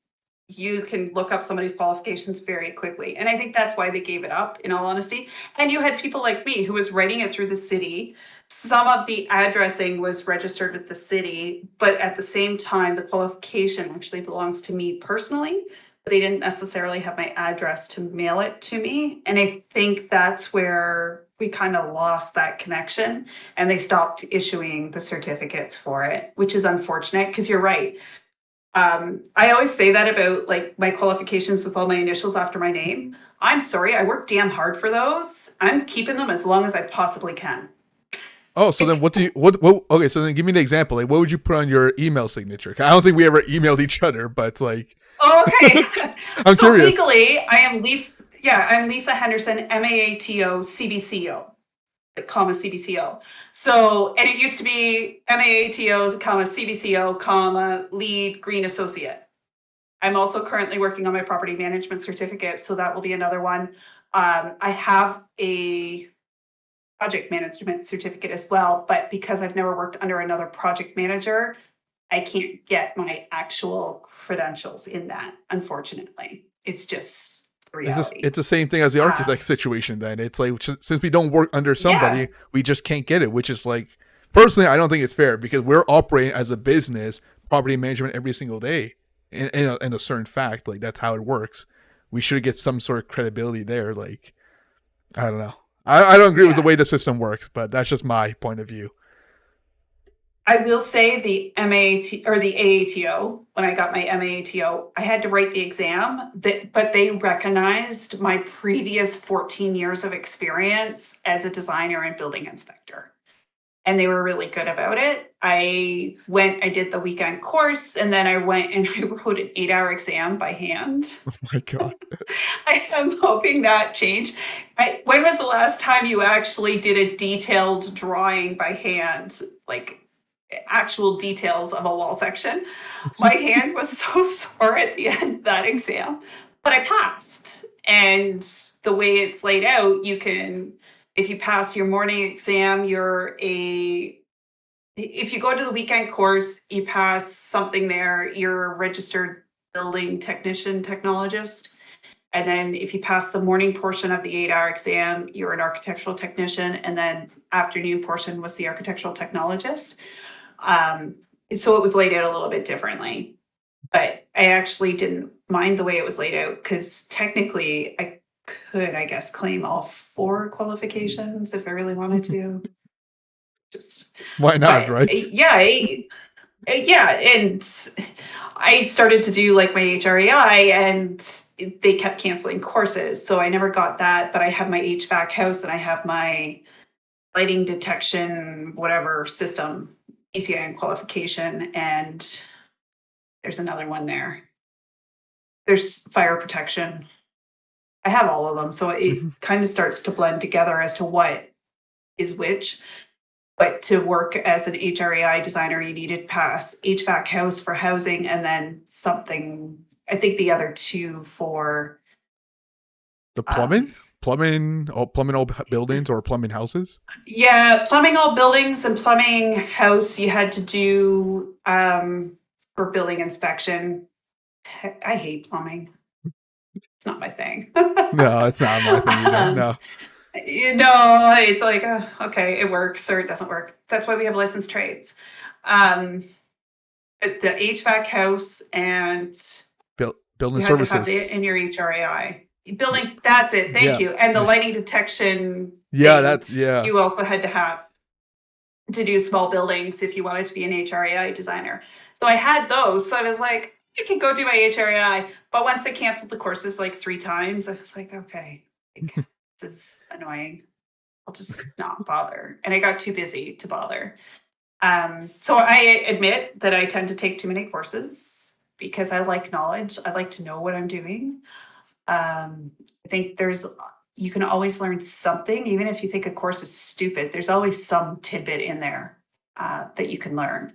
you can look up somebody's qualifications very quickly. And I think that's why they gave it up, in all honesty. And you had people like me who was writing it through the city. Some of the addressing was registered with the city, but at the same time, the qualification actually belongs to me personally. But they didn't necessarily have my address to mail it to me. And I think that's where we kind of lost that connection and they stopped issuing the certificates for it, which is unfortunate because you're right. I always say that about like my qualifications with all my initials after my name. I'm sorry, I work damn hard for those. I'm keeping them as long as I possibly can. Oh, so then Like, what do you what? Okay, so then give me an example. Like, what would you put on your email signature? I don't think we ever emailed each other, but like, okay. I'm So curious. legally, I am Lisa. Yeah, I'm Lisa Henderson, MAATO, CBCO, comma CBCO. So, and it used to be MAATO, comma CBCO, comma lead green associate. I'm also currently working on my property management certificate, so that will be another one. I have a project management certificate as well, but because I've never worked under another project manager, I can't get my actual credentials in that, unfortunately. It's just the It's reality. the same thing as the Uh, architect situation. Then it's like since we don't work under yeah, somebody, we just can't get it. Which is like personally, I don't think it's fair because we're operating as a business, property management every single day, in a certain fact. Like that's how it works. We should get some sort of credibility there. Like I don't know. I don't agree with the yeah. way the system works, but that's just my point of view. I will say the MAAT or the AATO, when I got my MAATO, I had to write the exam, but they recognized my previous 14 years of experience as a designer and building inspector. And they were really good about it. I did the weekend course, and then I went and I wrote an 8-hour exam by hand. Oh my god. I am hoping that changed. When was the last time you actually did a detailed drawing by hand, like actual details of a wall section? My hand was so sore at the end of that exam, but I passed. And the way it's laid out, you can, if you pass your morning exam, if you go to the weekend course, you pass something there, you're a registered building technician, technologist. And then if you pass the morning portion of the 8-hour exam, you're an architectural technician. And then afternoon portion was the architectural technologist. Um, so it was laid out a little bit differently. But I actually didn't mind the way it was laid out because technically I could, I guess, claim all 4 qualifications if I really wanted to. Just, Why not, but right? yeah, yeah, and I started to do like my HREI, and they kept canceling courses, so I never got that. But I have my HVAC house, and I have my lighting detection, whatever system, ECIN qualification, and there's another one there. There's fire protection. I have all of them, so it kind of starts to blend together as to what is which. But to work as an HREI designer, you needed to pass HVAC house for housing and then something, I think the other two for, The um, plumbing all buildings or plumbing houses. yeah, plumbing all buildings and plumbing house you had to do for building inspection. I hate plumbing. It's not my thing. No, it's not my thing either. No. It's like, okay, it works or it doesn't work. That's why we have licensed trades. Um, but the HVAC house and Building you had to have services. it in your HRAI. Buildings, that's it. Thank Yeah. you. And the lighting detection Yeah, thing, that's yeah. you also had to have to do small buildings if you wanted to be an HRAI designer. So I had those. So I was like, I can go do my HRAI. But once they canceled the courses like 3 times, I was like, okay, like, this is annoying. I'll just not bother. And I got too busy to bother. So I admit that I tend to take too many courses because I like knowledge. I like to know what I'm doing. I think you can always learn something, even if you think a course is stupid. There's always some tidbit in there that you can learn.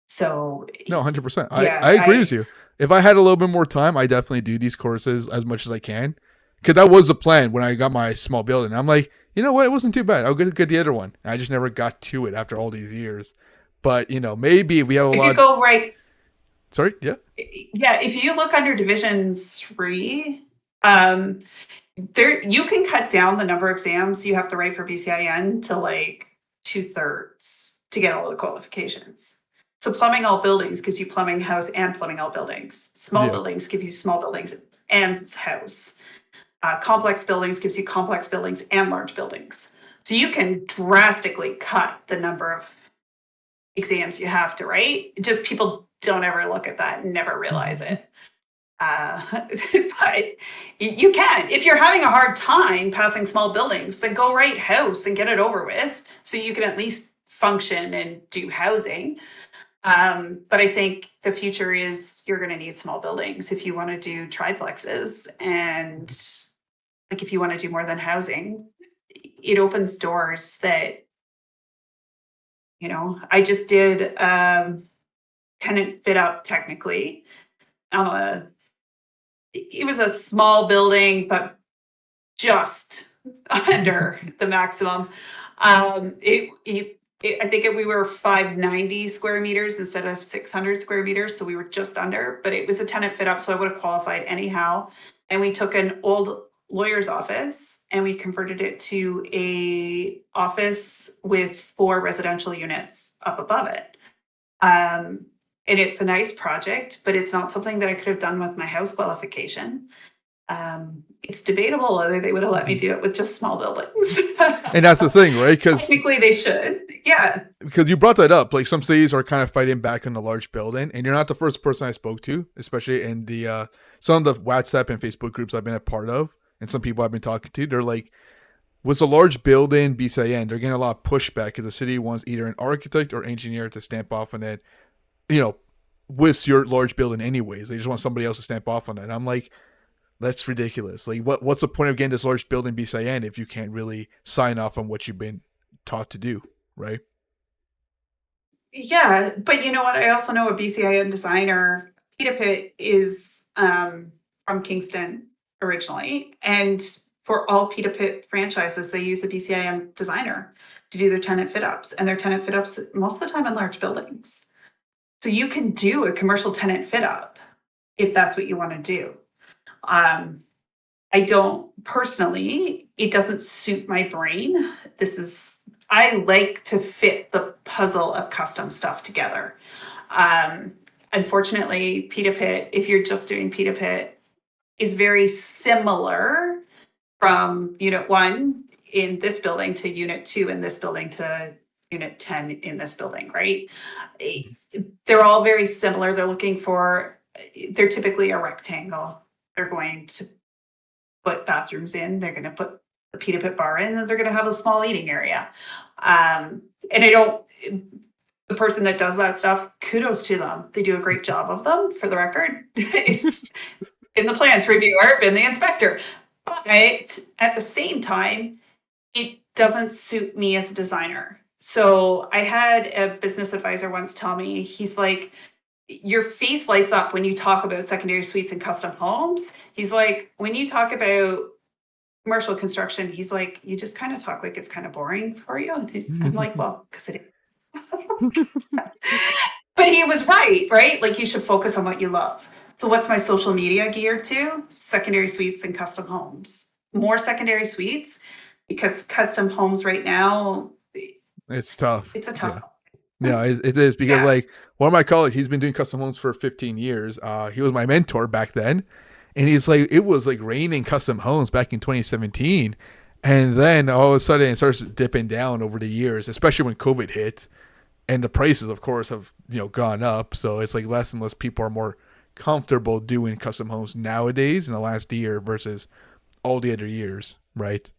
So No, 100%. I yeah, agree with you. If I had a little bit more time, I definitely do these courses as much as I can. Because that was the plan when I got my small building. I'm like, you know what? It wasn't too bad. I'll get the other one. I just never got to it after all these years. But, maybe if we have a if you lot. go right, Sorry? Yeah. yeah, if you look under Division 3, um, there you can cut down the number of exams you have to write for BCIN to like 2/3 to get all the qualifications. So plumbing all buildings gives you plumbing house and plumbing all buildings. Small Yeah. buildings give you small buildings and house. Complex buildings gives you complex buildings and large buildings. So you can drastically cut the number of exams you have to write. Just people don't ever look at that and never realize it. But you can. If you're having a hard time passing small buildings, then go write house and get it over with so you can at least function and do housing. But I think the future is you're going to need small buildings if you want to do triplexes. And like if you want to do more than housing, it opens doors that, I just did tenant fit up technically on it was a small building, but just under the maximum. I think we were 590 square meters instead of 600 square meters, so we were just under, but it was a tenant fit up, so I would have qualified anyhow. And we took an old lawyer's office and we converted it to a office with 4 residential units up above it. And it's a nice project, but it's not something that I could have done with my house qualification. It's debatable whether they would have let me do it with just small buildings. And that's the thing, right? Because Technically, they should. Yeah. you brought that up, like some cities are kind of fighting back on the large building, and you're not the first person I spoke to, especially in the some of the WhatsApp and Facebook groups I've been a part of, and some people I've been talking to. They're like, "Was a large building BCIN?" They're getting a lot of pushback because the city wants either an architect or engineer to stamp off on it. With your large building, anyways, they just want somebody else to stamp off on it. And I'm like, that's ridiculous. Like, what's the point of getting this large building BCIN if you can't really sign off on what you've been taught to do, right? Yeah, but you know what? I also know a BCIN designer. Peter Pitt is from Kingston originally, and for all Peter Pitt franchises, they use a BCIN designer to do their tenant fit ups, and their tenant fit ups most of the time in large buildings. So you can do a commercial tenant fit up if that's what you want to do. Um, I don't personally, it doesn't suit my brain. I like to fit the puzzle of custom stuff together. Um, Unfortunately, Peter Pit, if you're just doing Peter Pit, is very similar from unit 1 in this building to unit 2 in this building to unit 10 in this building, right? They're all very similar. They're typically a rectangle. They're going to put bathrooms in, they're going to put the Peter Pit bar in, and they're going to have a small eating area. And the person that does that stuff, kudos to them. They do a great job of them, for the record. It's in the plans reviewer, been the inspector. But at the same time, it doesn't suit me as a designer. So I had a business advisor once tell me, he's like, your face lights up when you talk about secondary suites and custom homes. He's like, when you talk about commercial construction, he's like, you just kind of talk like it's kind of boring for you. And I'm like, well, because it is. But he was right? Like, you should focus on what you love. So what's my social media geared to? Secondary suites and custom homes. More secondary suites, because custom homes right now, It's tough. it's a tough one. Yeah, it is because like one of my colleagues, he's been doing custom homes for 15 years. He was my mentor back then, and he's like, it was like raining custom homes back in 2017, and then all of a sudden it starts dipping down over the years, especially when COVID hit, and the prices, of course, have gone up. So it's like less and less people are more comfortable doing custom homes nowadays in the last year versus all the other years, right?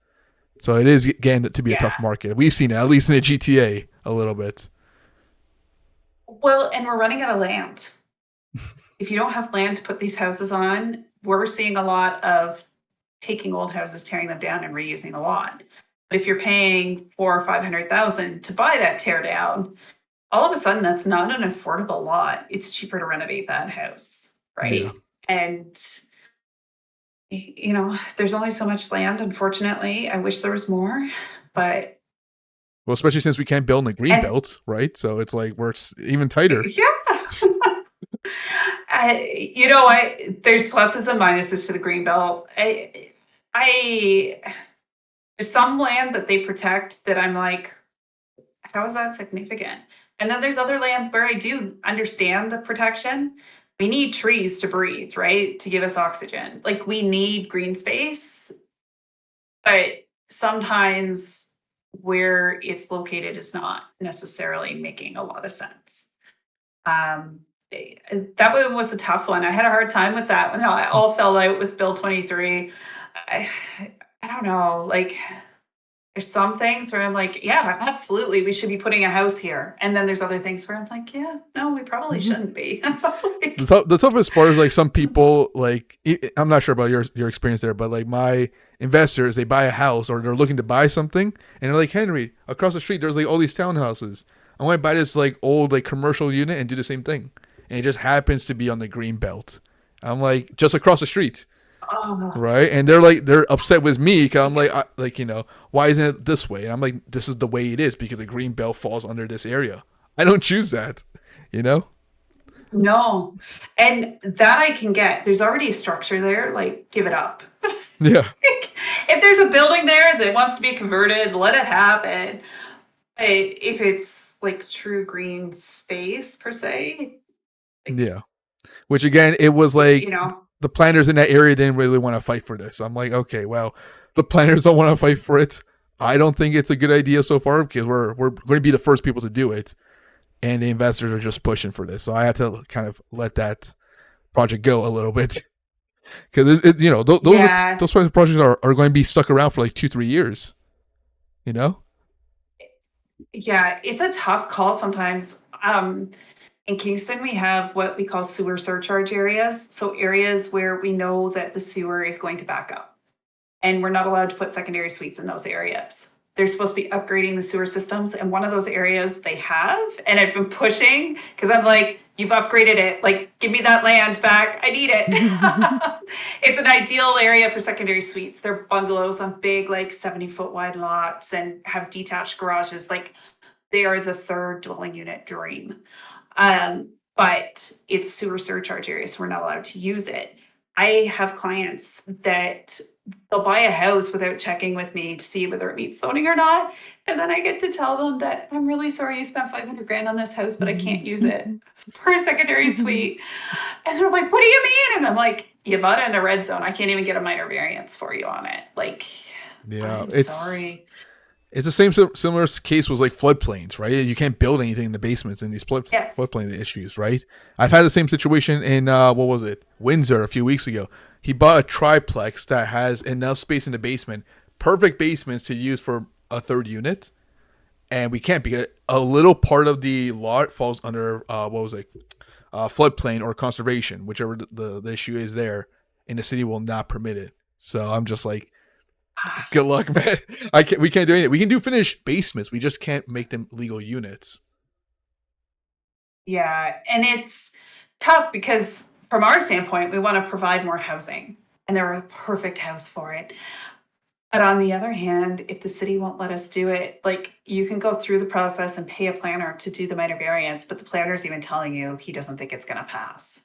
So it is getting to be a tough market. We've seen it, at least in the GTA, a little bit. Well, and we're running out of land. If you don't have land to put these houses on, we're seeing a lot of taking old houses, tearing them down, and reusing a lot. But if you're paying 400,000 or 500,000 to buy that tear down, all of a sudden that's not an affordable lot. It's cheaper to renovate that house, right? Yeah. And there's only so much land. Unfortunately, I wish there was more, but well, especially since we can't build in the green belts, right? So it's like it's even tighter. Yeah. There's pluses and minuses to the green belt. There's some land that they protect that I'm like, how is that significant? And then there's other lands where I do understand the protection. We need trees to breathe, right? To give us oxygen. Like, we need green space, but sometimes where it's located is not necessarily making a lot of sense. That one was a tough one. I had a hard time with that one. I all fell out with Bill 23. I don't know. Like, there's some things where I'm like, yeah, absolutely, we should be putting a house here. And then there's other things where I'm like, yeah, no, we probably shouldn't be. The toughest part is like some people, like, I'm not sure about your experience there, but like my investors, they buy a house or they're looking to buy something and they're like, Henry, across the street, there's like all these townhouses. I want to buy this like old like commercial unit and do the same thing. And it just happens to be on the green belt. I'm like, just across the street. Oh, right? And they're upset with me because I'm like, why isn't it this way? And I'm like, this is the way it is because the green belt falls under this area. I don't choose that, you know? no. And that I can get. There's already a structure there. Like, give it up. Yeah, If there's a building there that wants to be converted, let it happen. But if it's like true green space per se, like, yeah. Which again, it was you like know, the planners in that area didn't really want to fight for this. I'm like, okay, well, the planners don't want to fight for it. I don't think it's a good idea so far because we're going to be the first people to do it, and the investors are just pushing for this. So I had to kind of let that project go a little bit because yeah, those projects are going to be stuck around for like 2-3 years. You know? yeah, it's a tough call sometimes. In Kingston, we have what we call sewer surcharge areas. So areas where we know that the sewer is going to back up. And we're not allowed to put secondary suites in those areas. They're supposed to be upgrading the sewer systems, and one of those areas they have, and I've been pushing because I'm like, you've upgraded it, like give me that land back, I need it. It's an ideal area for secondary suites. They're bungalows on big, like 70-foot wide lots and have detached garages. Like they are the third dwelling unit dream. But it's sewer surcharge area, so we're not allowed to use it. I have clients that they'll buy a house without checking with me to see whether it meets zoning or not. And then I get to tell them that I'm really sorry you spent 500 grand on this house, but I can't use it for a secondary suite. And they're like, what do you mean? And I'm like, you bought it in a red zone. I can't even get a minor variance for you on it. Like, Yeah, I'm sorry. it's the same similar case was like floodplains, right? You can't build anything in the basements in these Yes. floodplain issues, right? I've had the same situation in what was it, Windsor a few weeks ago. He bought a triplex that has enough space in the basement, perfect basements to use for a third unit, and we can't because a little part of the lot falls under what was it, floodplain or conservation, whichever the issue is there, and the city will not permit it. So I'm just like, good luck, man. We can't do anything. We can do finished basements. We just can't make them legal units. Yeah, and it's tough because from our standpoint, we want to provide more housing, and they're a perfect house for it. But on the other hand, if the city won't let us do it, like you can go through the process and pay a planner to do the minor variance, but the planner's even telling you he doesn't think it's going to pass.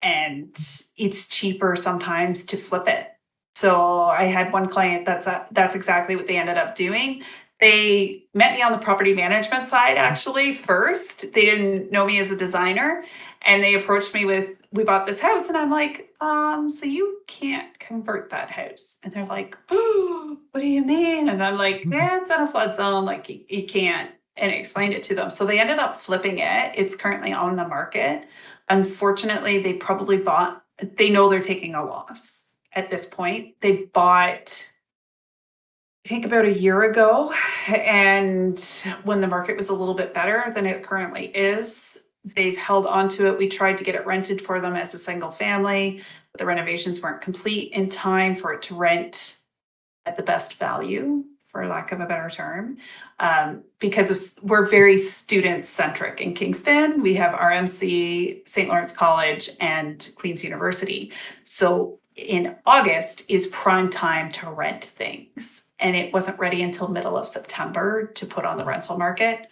And it's cheaper sometimes to flip it. So I had one client that's exactly what they ended up doing. They met me on the property management side actually first. They didn't know me as a designer, and they approached me with, we bought this house, and I'm like, so you can't convert that house. And they're like, oh, what do you mean? And I'm like, yeah, it's in a flood zone, like you can't. And I explained it to them. So they ended up flipping it. It's currently on the market. Unfortunately, they know they're taking a loss at this point. They bought, I think, about a year ago, and when the market was a little bit better than it currently is, they've held on to it. We tried to get it rented for them as a single family, but the renovations weren't complete in time for it to rent at the best value, for lack of a better term. We're very student centric in Kingston. We have RMC, St. Lawrence College, and Queen's University. So in August is prime time to rent things. And it wasn't ready until middle of September to put on the rental market.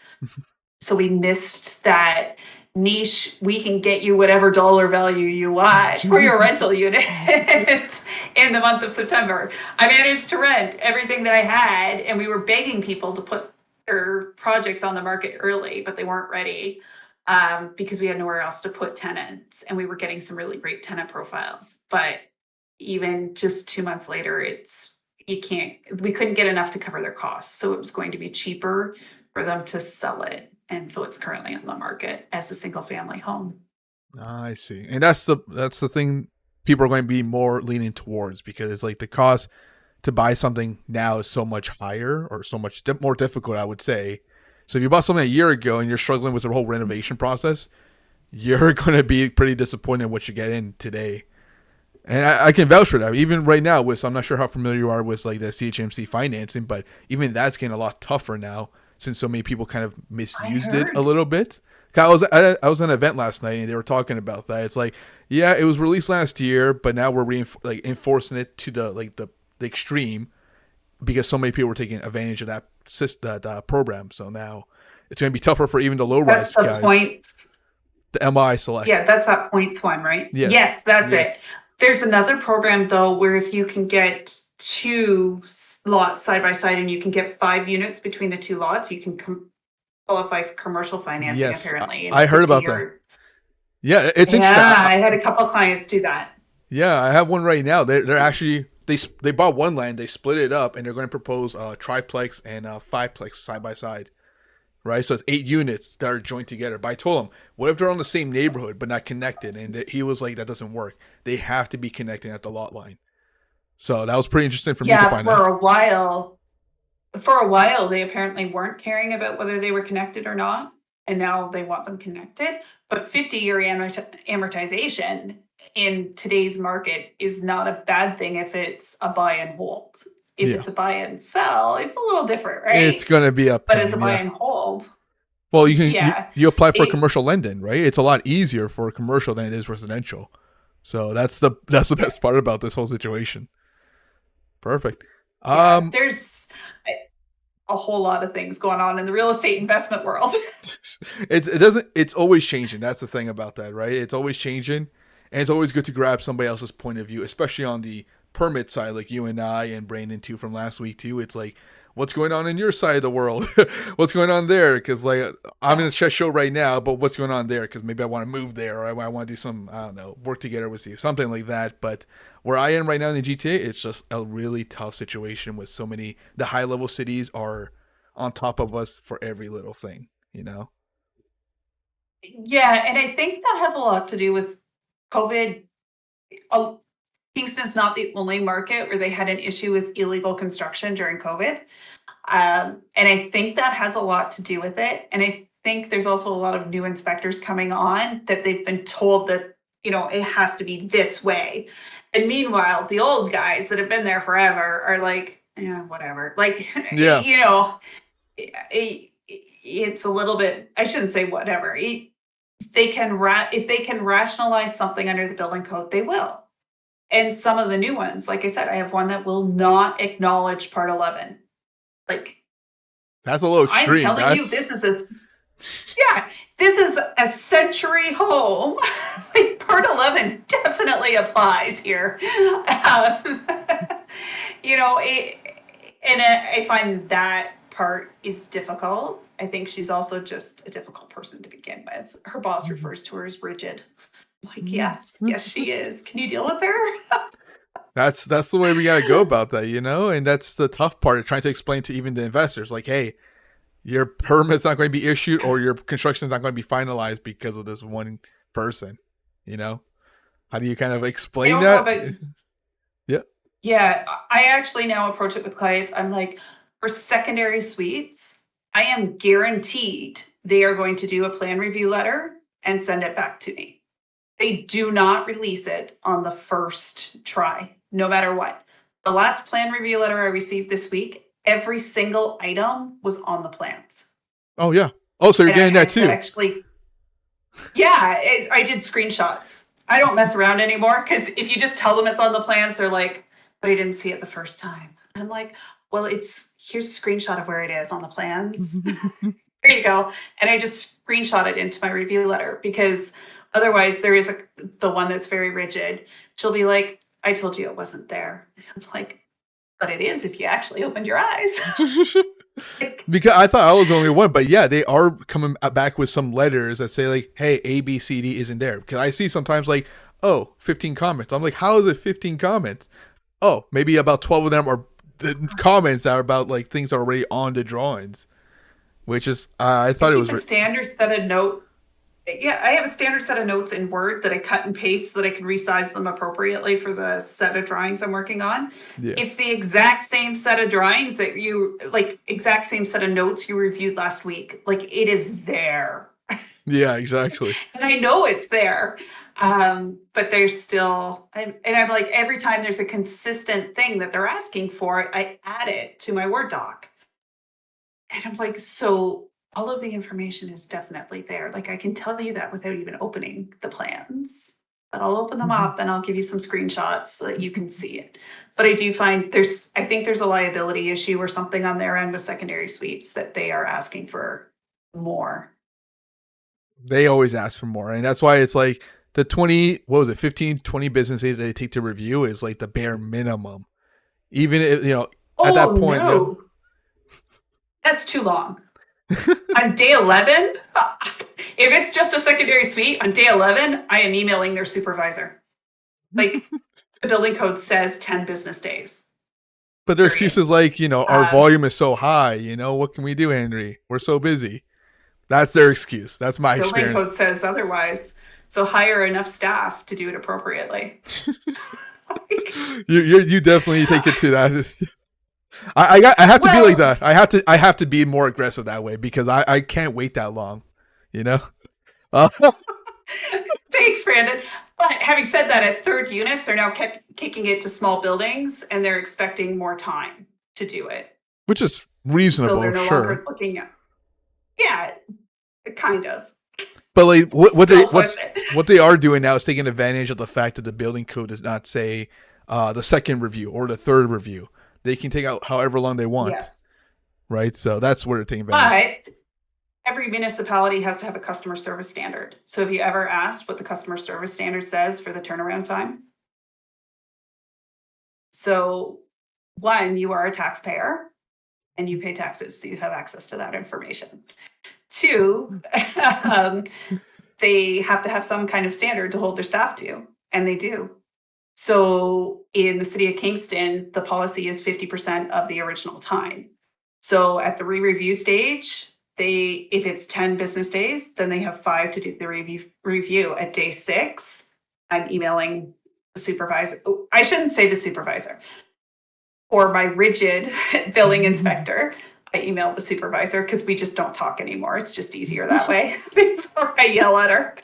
So we missed that niche. We can get you whatever dollar value you want for your rental unit in the month of September. I managed to rent everything that I had, and we were begging people to put their projects on the market early, but they weren't ready because we had nowhere else to put tenants, and we were getting some really great tenant profiles. But even just 2 months later, we couldn't get enough to cover their costs. So it was going to be cheaper for them to sell it. And so it's currently on the market as a single family home. I see, and that's the thing people are going to be more leaning towards because it's like the cost to buy something now is so much higher or so much more difficult, I would say. So if you bought something a year ago and you're struggling with the whole renovation process, you're going to be pretty disappointed in what you get in today. And I can vouch for that. Even right now, I'm not sure how familiar you are with like the CHMC financing, but even that's getting a lot tougher now since so many people kind of I misused it a heard. little bit. I was at an event last night and they were talking about that. It's like, Yeah, it was released last year, but now we're enforcing it to the extreme because so many people were taking advantage of that program. So now it's going to be tougher for even the low That's rise the guys. points. The MI Select. Yeah, that's that points one, right? Yes. Yes, that's it. Yes. There's another program though where if you can get two lots side by side and you can get 5 units between the two lots, you can qualify for commercial financing Yes. apparently in a I heard 50 about that. year. Yeah, it's interesting. Yeah, I had a couple clients do that. Yeah, I have one right now. They're actually they bought one land, they split it up, and they're going to propose triplex and fiveplex side by side. Right, so it's 8 units that are joined together. But I told him, what if they're on the same neighborhood but not connected? And he was like, that doesn't work. They have to be connecting at the lot line. So that was pretty interesting for me to Yeah, find out. for a while they apparently weren't caring about whether they were connected or not, and now they want them connected. But 50-year amortization in today's market is not a bad thing if it's a buy and hold. If Yeah, it's a buy and sell, it's a little different, it's right? gonna be a But as a pain. buy Yeah. and hold, Well, yeah, you apply for it, commercial lending, right? It's a lot easier for commercial than it is residential. So that's the best yes, part about this whole situation. Perfect. yeah. Um, There's a whole lot of things going on in the real estate investment world. it doesn't. It's always changing. That's the thing about that, right? It's always changing, and it's always good to grab somebody else's point of view, especially on the permit side, like you and I and Brandon too from last week too. It's like, what's going on in your side of the world? What's going on there? Because like I'm in Yeah. a chess show right now, but what's going on there? Because maybe I want to move there, or I want to do some, I don't know, work together with you, something like that. But where I am right now in the GTA, it's just a really tough situation with so many. The high level cities are on top of us for every little thing, you know. Yeah, and I think that has a lot to do with COVID. Oh, Kingston's not the only market where they had an issue with illegal construction during COVID. And I think that has a lot to do with it. And I think there's also a lot of new inspectors coming on that they've been told that, it has to be this way. And meanwhile, the old guys that have been there forever are like, yeah, whatever. Like, Yeah, it's a little bit, I shouldn't say whatever. If they can rationalize something under the building code, they will. And some of the new ones, like I said, I have one that will not acknowledge part 11. Like, that's a little I'm extreme. telling you, That's yeah, this is a century home. Like, part 11 definitely applies here. Um, I find that part is difficult. I think she's also just a difficult person to begin with. Her boss refers to her as rigid. Like, yes, yes, she is. Can you deal with her? that's the way we got to go about that, you know. And that's the tough part of trying to explain to even the investors, like, hey, your permit's not going to be issued or your construction is not going to be finalized because of this one person. You know, how do you kind of I explain don't know that? about, Yeah. yeah, I actually now approach it with clients. I'm like, for secondary suites, I am guaranteed they are going to do a plan review letter and send it back to me. They do not release it on the first try, no matter what. The last plan review letter I received this week, every single item was on the plans. Oh yeah. Oh, so you're And I getting that had to too. actually, yeah, I did screenshots. I don't mess around anymore because if you just tell them it's on the plans, they're like, but I didn't see it the first time. I'm like, well, here's a screenshot of where it is on the plans. There you go. And I just screenshot it into my review letter because otherwise there is the one that's very rigid. She'll be like, I told you it wasn't there. I'm like, but it is if you actually opened your eyes. Like, Because I thought I was the only one, but yeah, they are coming back with some letters that say like, "Hey, A, B, C, D isn't there." Because I see sometimes like, "Oh, 15 comments." I'm like, "How is it 15 comments?" Oh, maybe about 12 of them are the comments that are about like things that are already on the drawings, which is I I thought it keep was a standard set of note. Yeah, I have a standard set of notes in Word that I cut and paste so that I can resize them appropriately for the set of drawings I'm working on. yeah, It's the exact same set of drawings that exact same set of notes you reviewed last week. Like, it is there. yeah, exactly. And I know it's there. But there's still, I'm like, every time there's a consistent thing that they're asking for, I add it to my Word doc. And I'm like, so all of the information is definitely there. Like, I can tell you that without even opening the plans. But I'll open them Mhm. up and I'll give you some screenshots so that you can see it. But I do find I think there's a liability issue or something on their end with secondary suites that they are asking for more. They always ask for more, and that's why it's like the 20, what was it, 15, 20 business days that they take to review is like the bare minimum. Even if, at that Oh point, yeah. no, that's too long. On day 11, if it's just a secondary suite, on day 11, I am emailing their supervisor. Like, the building code says 10 business days, But their excuse period. is like, our Um, volume is so high, what can we do, Henry? We're so busy. That's their excuse. That's my building experience. code says otherwise. So hire enough staff to do it appropriately. Like, You definitely take it to that. I have to be like well, that. I have to be more aggressive that way because I can't wait that long, you know. Uh, thanks, Brandon. But having said that, at third units, they're now kicking it to small buildings and they're expecting more time to do it. which is So they're reasonable, no sure. longer looking at, yeah, kind of. But like Still push it. what they are doing now is taking advantage of the fact that the building code does not say the second review or the third review. They can take out however long they want, Yes. right? So that's where they're taking advantage. But every municipality has to have a customer service standard. So have you ever asked what the customer service standard says for the turnaround time? So, one, you are a taxpayer and you pay taxes, so you have access to that information. Two, um, they have to have some kind of standard to hold their staff to, and they do. So in the city of Kingston, the policy is 50% of the original time. So at the re-review stage, if it's 10 business days, then they have 5 to do the review. At day 6, I'm emailing the supervisor. Oh, I shouldn't say the supervisor or my rigid billing inspector. I email the supervisor because we just don't talk anymore. It's just easier that way before I yell at her.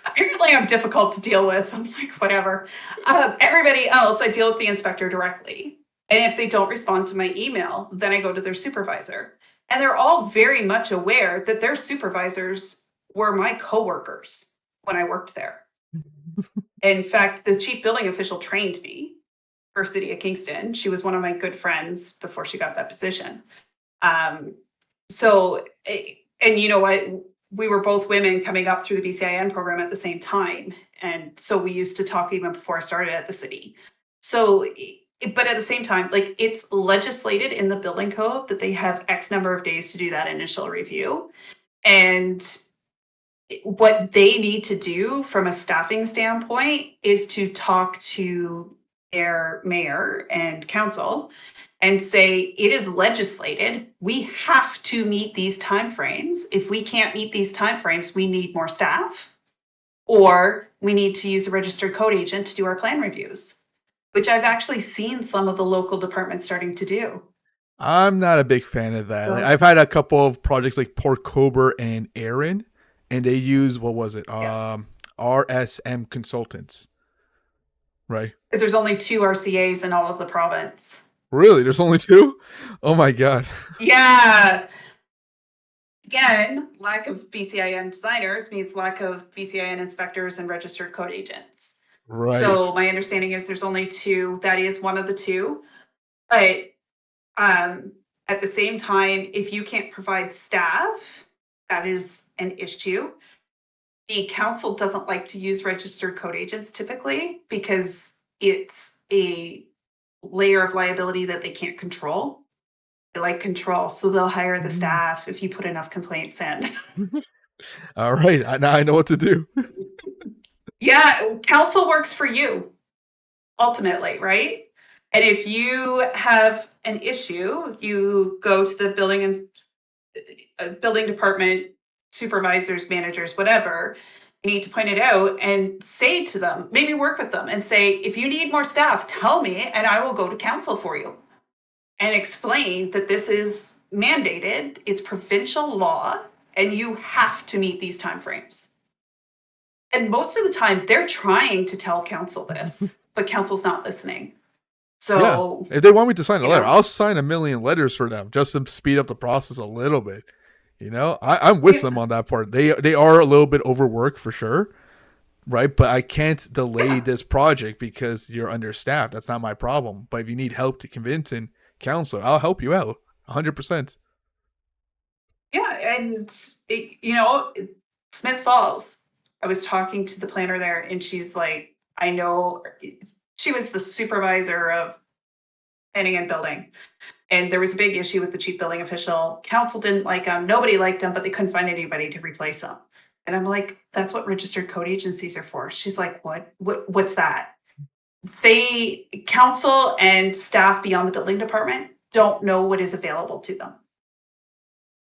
Apparently, I'm difficult to deal with. I'm like, whatever. Everybody else, I deal with the inspector directly. And if they don't respond to my email, then I go to their supervisor. And they're all very much aware that their supervisors were my coworkers when I worked there. In fact, the chief building official trained me for City of Kingston. She was one of my good friends before she got that position. Um, so, and you know what? We were both women coming up through the BCIN program at the same time. And so we used to talk even before I started at the city. So, but at the same time, like it's legislated in the building code that they have X number of days to do that initial review. And what they need to do from a staffing standpoint is to talk to their mayor and council and say it is legislated, we have to meet these timeframes. If we can't meet these timeframes, we need more staff, or we need to use a registered code agent to do our plan reviews, which I've actually seen some of the local departments starting to do. I'm not a big fan of that. Like, So I've had a couple of projects like Port Cobar and Aaron, and they use what was it? yes, RSM consultants, right? because there's only 2 RCAs in all of the province. Really? There's only two? Oh my god! Yeah. Again, lack of BCIN designers means lack of BCIN inspectors and registered code agents. Right. So my understanding is there's only 2. That is one of the 2. But um, at the same time, if you can't provide staff, that is an issue. The council doesn't like to use registered code agents typically because it's a layer of liability that they can't control. They like control, so they'll hire the staff if you put enough complaints in. All right. Now I know what to do. Yeah, council works for you ultimately, right? And if you have an issue, you go to the building department supervisors, managers, whatever. You need to point it out and say to them, maybe work with them and say, if you need more staff, tell me and I will go to council for you and explain that this is mandated, it's provincial law, and you have to meet these timeframes. And most of the time, they're trying to tell council this, but council's not listening. Yeah. So, If they want me to sign a you letter, know, I'll sign a million letters for them just to speed up the process a little bit. I'm with them on that part. They are a little bit overworked for sure, right? But I can't delay Yeah. this project because you're understaffed. That's not my problem. But if you need help to convince and counsel, I'll help you out 100%. Yeah, and Smith Falls. I was talking to the planner there, and she's like, I know she was the supervisor of planning and building. And there was a big issue with the chief building official. Council didn't like him. Nobody liked him, but they couldn't find anybody to replace him. And I'm like, that's what registered code agencies are for. She's like, what? What's that? They council and staff beyond the building department don't know what is available to them.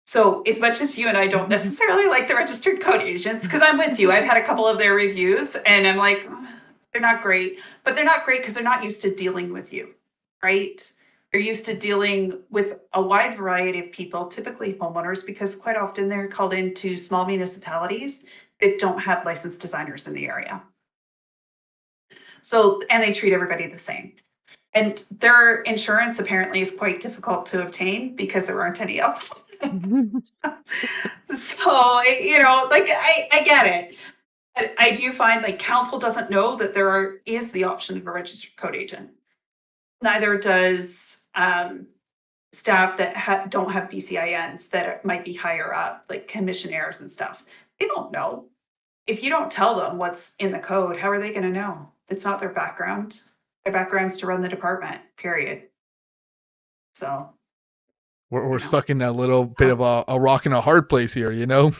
So as much as you and I don't necessarily like the registered code agents, because I'm with you, I've had a couple of their reviews and I'm like, they're not great, but they're not great because they're not used to dealing with you, right? They're used to dealing with a wide variety of people, typically homeowners, because quite often they're called into small municipalities that don't have licensed designers in the area. So, and they treat everybody the same. And their insurance apparently is quite difficult to obtain because there aren't any of them. So, like I get it. But I do find like council doesn't know that is the option of a registered code agent. Neither does staff that don't have BCINs that might be higher up, like commissionaires and stuff. They don't know. If you don't tell them what's in the code, how are they going to know? It's not their background. Their background's to run the department, period. So, We're you know, stuck in that little bit of a rock and a hard place here, you know?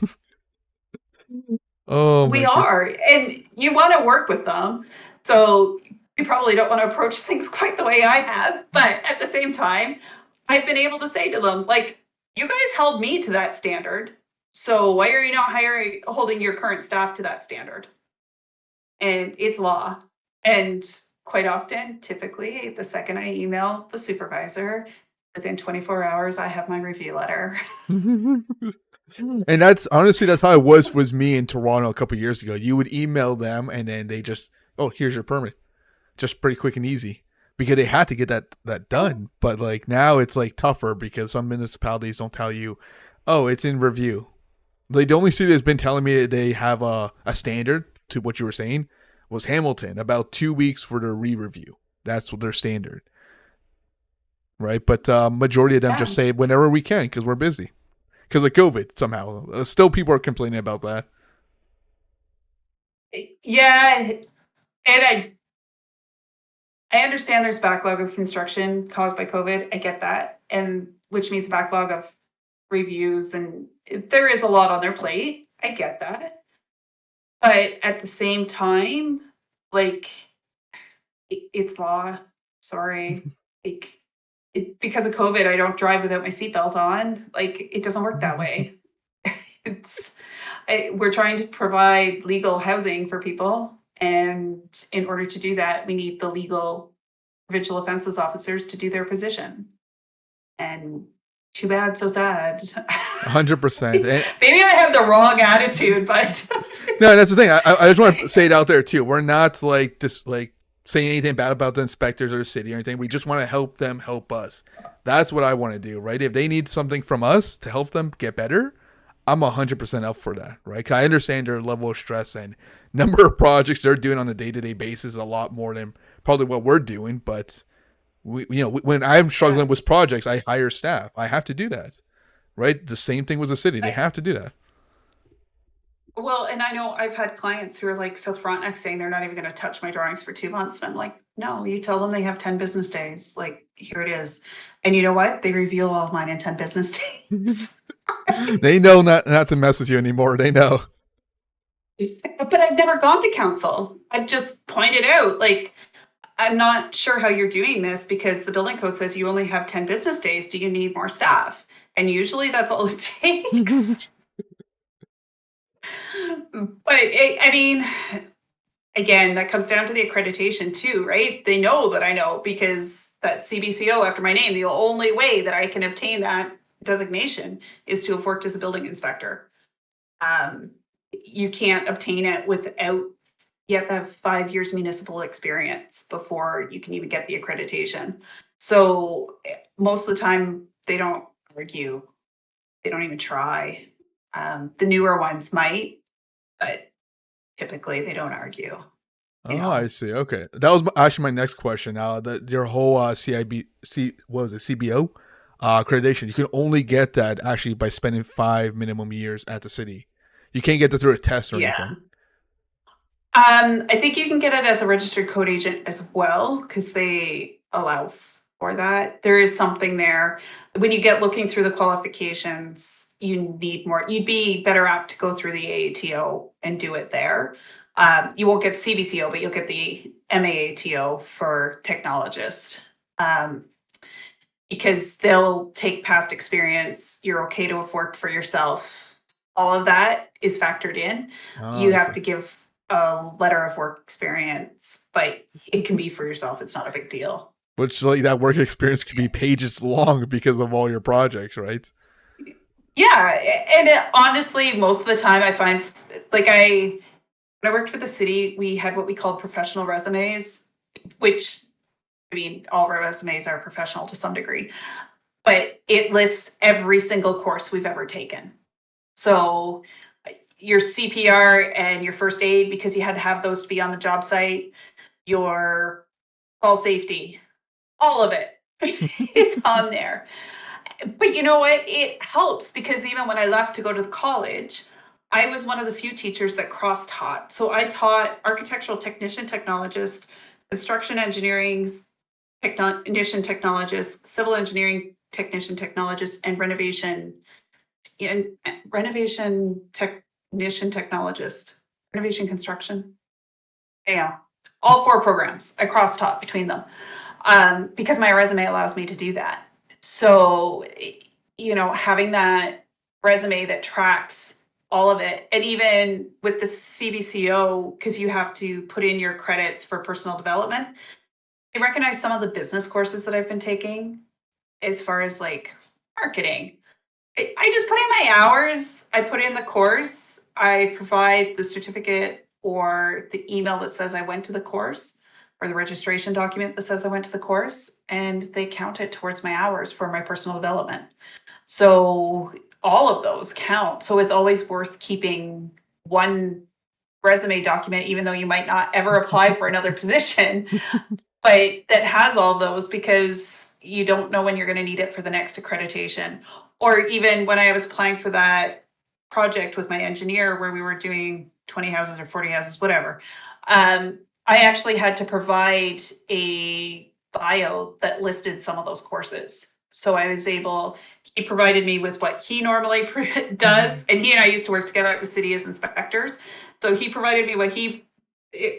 Oh we my god. are. And you want to work with them. So you probably don't want to approach things quite the way I have. But at the same time, I've been able to say to them, like, you guys held me to that standard. So why are you not holding your current staff to that standard? And it's law. And quite often, typically, the second I email the supervisor, within 24 hours, I have my review letter. And that's honestly that's how it was me in Toronto a couple years ago. You would email them and then they just, oh, here's your permit. Just pretty quick and easy. Because they had to get that done. But like now it's like tougher because some municipalities don't tell you, oh, it's in review. Like the only city that's been telling me that they have a standard to what you were saying was Hamilton, about 2 weeks for the re-review. That's what their standard, right? But majority of them Yeah. just say whenever we can because we're busy, because of COVID somehow. Still, people are complaining about that. Yeah. And I understand there's backlog of construction caused by COVID. I get that. And which means backlog of reviews and there is a lot on their plate. I get that. But at the same time, like it's law. Sorry. Like because of COVID, I don't drive without my seatbelt on. Like it doesn't work that way. It's we're trying to provide legal housing for people, and in order to do that, we need the legal provincial offenses officers to do their position. And too bad, so sad. 100%. Maybe I have the wrong attitude, but No, that's the thing. I just want to say it out there too. We're not like just like saying anything bad about the inspectors or the city or anything. We just want to help them help us. That's what I want to do, right? If they need something from us to help them get better, I'm 100% up for that, right? 'Cause I understand their level of stress and number of projects they're doing on a day-to-day basis is a lot more than probably what we're doing. But when I'm yeah. struggling with projects, I hire staff. I have to do that, right? The same thing with the city. They have to do that. Well, and I know I've had clients who are like South Frontenac saying they're not even going to touch my drawings for 2 months. And I'm like, no, you tell them they have 10 business days. Like, here it is. And you know what? They reveal all of mine in 10 business days. They know not to mess with you anymore. They know. But I've never gone to council. I've just pointed out, like, I'm not sure how you're doing this because the building code says you only have 10 business days. Do you need more staff? And usually that's all it takes. But I mean, again, that comes down to the accreditation too, right? They know that I know because that CBCO after my name, the only way that I can obtain that designation is to have worked as a building inspector. Um, you can't obtain it without you have to have 5 years municipal experience before you can even get the accreditation. So most of the time they don't argue. They don't even try. The newer ones might, but typically they don't argue, you Oh, I know. see. Okay, that was actually my next question. Now that your whole what was it, CBO accreditation, you can only get that actually by spending 5 minimum years at the city. You can't get that through a test or anything. Yeah. I think you can get it as a registered code agent as well because they allow for that. There is something there. When you get looking through the qualifications, you need more. You'd be better apt to go through the AATO and do it there. You won't get CBCO, but you'll get the MAATO for technologist. Um, because they'll take past experience. You're okay to have worked for yourself. All of that is factored in. Oh, You I have see. to give a letter of work experience, but it can be for yourself. It's not a big deal. Which like that work experience could be pages long because of all your projects, right? Yeah, and honestly, most of the time I find like when I worked for the city, we had what we called professional resumes, which I mean, all resumes are professional to some degree, but it lists every single course we've ever taken. So your CPR and your first aid, because you had to have those to be on the job site, your call safety, all of it is on there. But you know what? It helps because even when I left to go to college, I was one of the few teachers that cross taught. So I taught architectural technician technologist, construction engineering technician technologist, civil engineering technician technologist, and renovation technician technologist, renovation construction. Yeah, all four programs. I cross taught between them because my resume allows me to do that. So, having that resume that tracks all of it, and even with the CBCO, because you have to put in your credits for personal development, I recognize some of the business courses that I've been taking as far as like marketing. I just put in my hours, I put in the course, I provide the certificate or the email that says I went to the course or the registration document that says I went to the course, and they count it towards my hours for my personal development. So all of those count. So it's always worth keeping one resume document, even though you might not ever apply for another position, but that has all those because you don't know when you're going to need it for the next accreditation. Or even when I was applying for that project with my engineer where we were doing 20 houses or 40 houses, whatever, I actually had to provide a bio that listed some of those courses. So I was able, he provided me with what he normally does. And he and I used to work together at the city as inspectors. So he provided me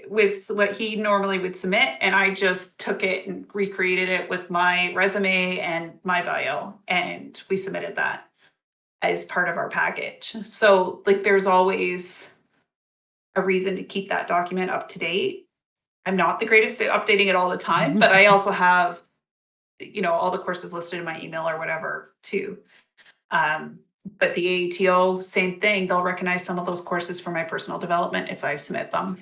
with what he normally would submit, and I just took it and recreated it with my resume and my bio, and we submitted that as part of our package. So like there's always a reason to keep that document up to date. I'm not the greatest at updating it all the time, but I also have all the courses listed in my email or whatever too. um, but the AETO, same thing, they'll recognize some of those courses for my personal development if I submit them.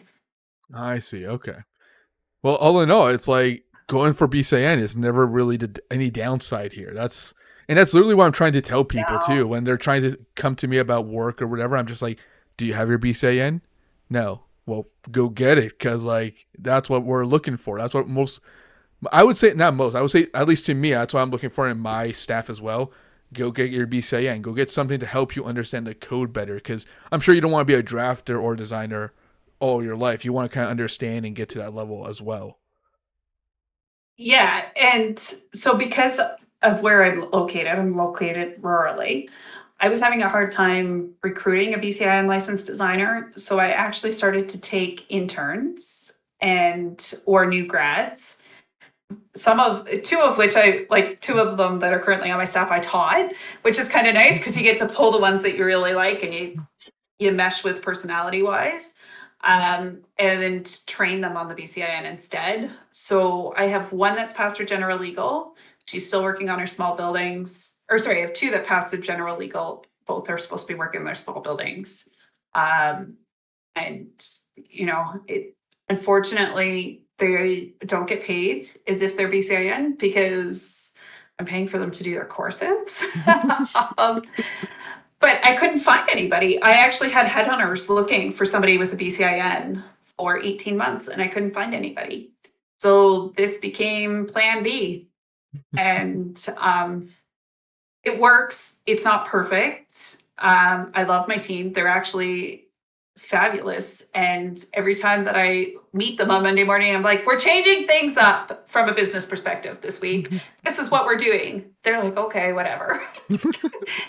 I see. Okay. Well, all in all, it's like going for BCN is never really any downside here. That's literally what I'm trying to tell people too No. when they're trying to come to me about work or whatever. I'm just like, do you have your BCN? No. Well, go get it because like that's what we're looking for. That's what most. I would say not most. I would say at least to me, that's what I'm looking for in my staff as well. Go get your BCN. Go get something to help you understand the code better because I'm sure you don't want to be a drafter or designer all your life. You want to kind of understand and get to that level as well. Yeah, and so because of where I'm located rurally. I was having a hard time recruiting a BCIN licensed designer, so I actually started to take interns and or new grads. Some of two of which I like, two of them that are currently on my staff I taught, which is kind of nice because you get to pull the ones that you really like and you mesh with personality wise, and then train them on the BCIN instead. So I have one that's passed her general legal. She's still working on her small buildings. Or sorry, I have two that passed the general legal. Both are supposed to be working on their small buildings. Um, and it unfortunately they don't get paid as if they're BCIN because I'm paying for them to do their courses. um, but I couldn't find anybody. I actually had headhunters looking for somebody with a BCIN for 18 months and I couldn't find anybody. So this became plan B. And it works. It's not perfect. I love my team. They're actually fabulous. And every time that I meet them on Monday morning, I'm like, we're changing things up from a business perspective this week. This is what we're doing. They're like, okay, whatever.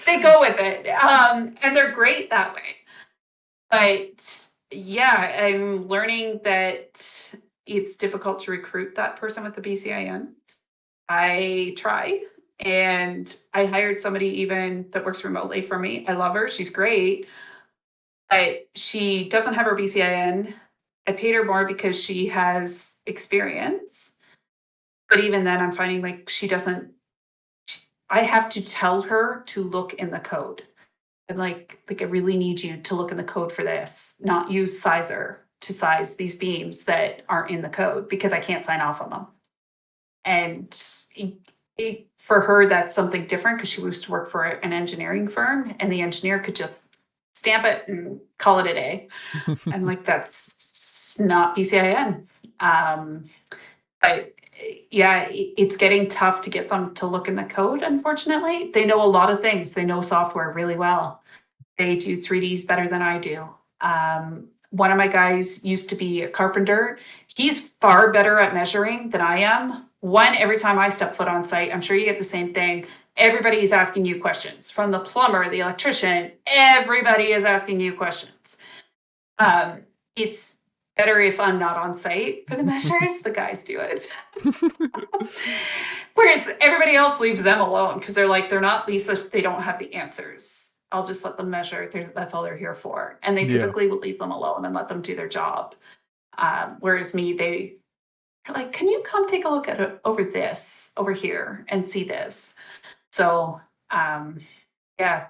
They go with it. And they're great that way. But yeah, I'm learning that it's difficult to recruit that person with the BCIN. I tried and I hired somebody even that works remotely for me. I love her. She's great, but she doesn't have her BCIN. I paid her more because she has experience. But even then, I'm finding like she doesn't, I have to tell her to look in the code. I'm like I really need you to look in the code for this, not use Sizer to size these beams that aren't in the code because I can't sign off on them. And for her, that's something different because she used to work for an engineering firm, and the engineer could just stamp it and call it a day. I'm like, that's not BCIN. But yeah, it's getting tough to get them to look in the code. Unfortunately, they know a lot of things. They know software really well. They do 3Ds better than I do. One of my guys used to be a carpenter. He's far better at measuring than I am. One, every time I step foot on site, I'm sure you get the same thing. Everybody is asking you questions. From the plumber, the electrician, everybody is asking you questions. It's better if I'm not on site for the measures. The guys do it. Whereas everybody else leaves them alone because they're not Lisa, they don't have the answers. I'll just let them measure. That's all they're here for. And they Yeah. typically will leave them alone and let them do their job. Whereas me, they're like, can you come take a look at it over here and see this? So yeah,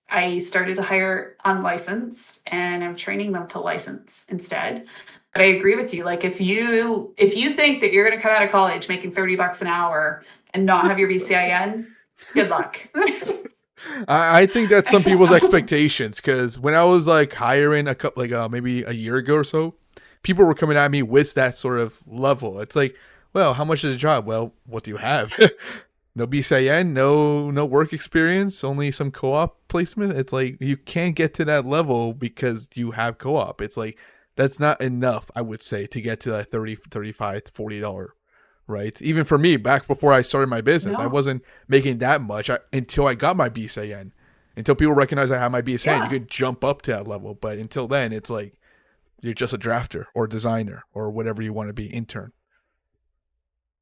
I started to hire unlicensed and I'm training them to license instead. But I agree with you. Like if you think that you're gonna come out of college making $30 an hour and not have your BCIN, good luck. I think that's some people's expectations because when I was like hiring a couple, like maybe a year ago or so, people were coming at me with that sort of level. It's like, well, how much is the job? Well, what do you have? No BCIN, no work experience, only some co-op placement. It's like you can't get to that level because you have co-op. It's like that's not enough, I would say, to get to that 30, 35, $40, right? Even for me, back before I started my business, I No. wasn't making that much until I got my BCIN. Until people recognize I have my BCIN, Yeah. you could jump up to that level. But until then, it's like you're just a drafter or designer or whatever you want to be, intern.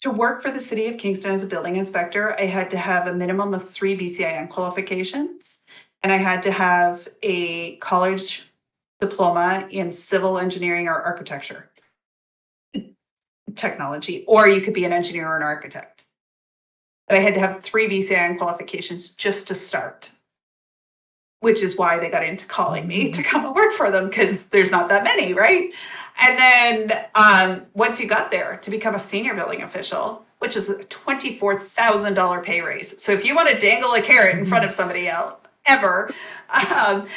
To work for the city of Kingston as a building inspector, I had to have a minimum of 3 BCIN qualifications, and I had to have a college diploma in civil engineering or architecture technology, or you could be an engineer or an architect. But I had to have 3 BCIN qualifications just to start, which is why they got into calling me to come and work for them because there's not that many, right? And then once you got there to become a senior building official, which is a $24,000 pay raise. So if you want to dangle a carrot in front of somebody else ever, I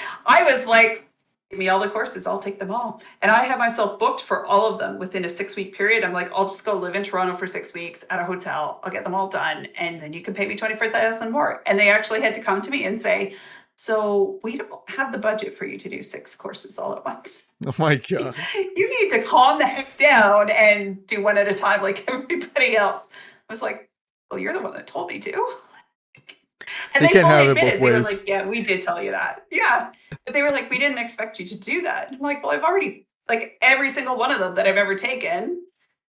was like, give me all the courses, I'll take them all. And I have myself booked for all of them within a 6-week period. I'm like, I'll just go live in Toronto for 6 weeks at a hotel. I'll get them all done. And then you can pay me $24,000 more. And they actually had to come to me and say, so we don't have the budget for you to do 6 courses all at once. Oh my God. You need to calm the heck down and do one at a time like everybody else. I was like, well, you're the one that told me to. And They they can't fully have it both admitted. They were ways. like, yeah, we did tell you that. Yeah. But they were like, we didn't expect you to do that. I'm like, well, I've already, like every single one of them that I've ever taken,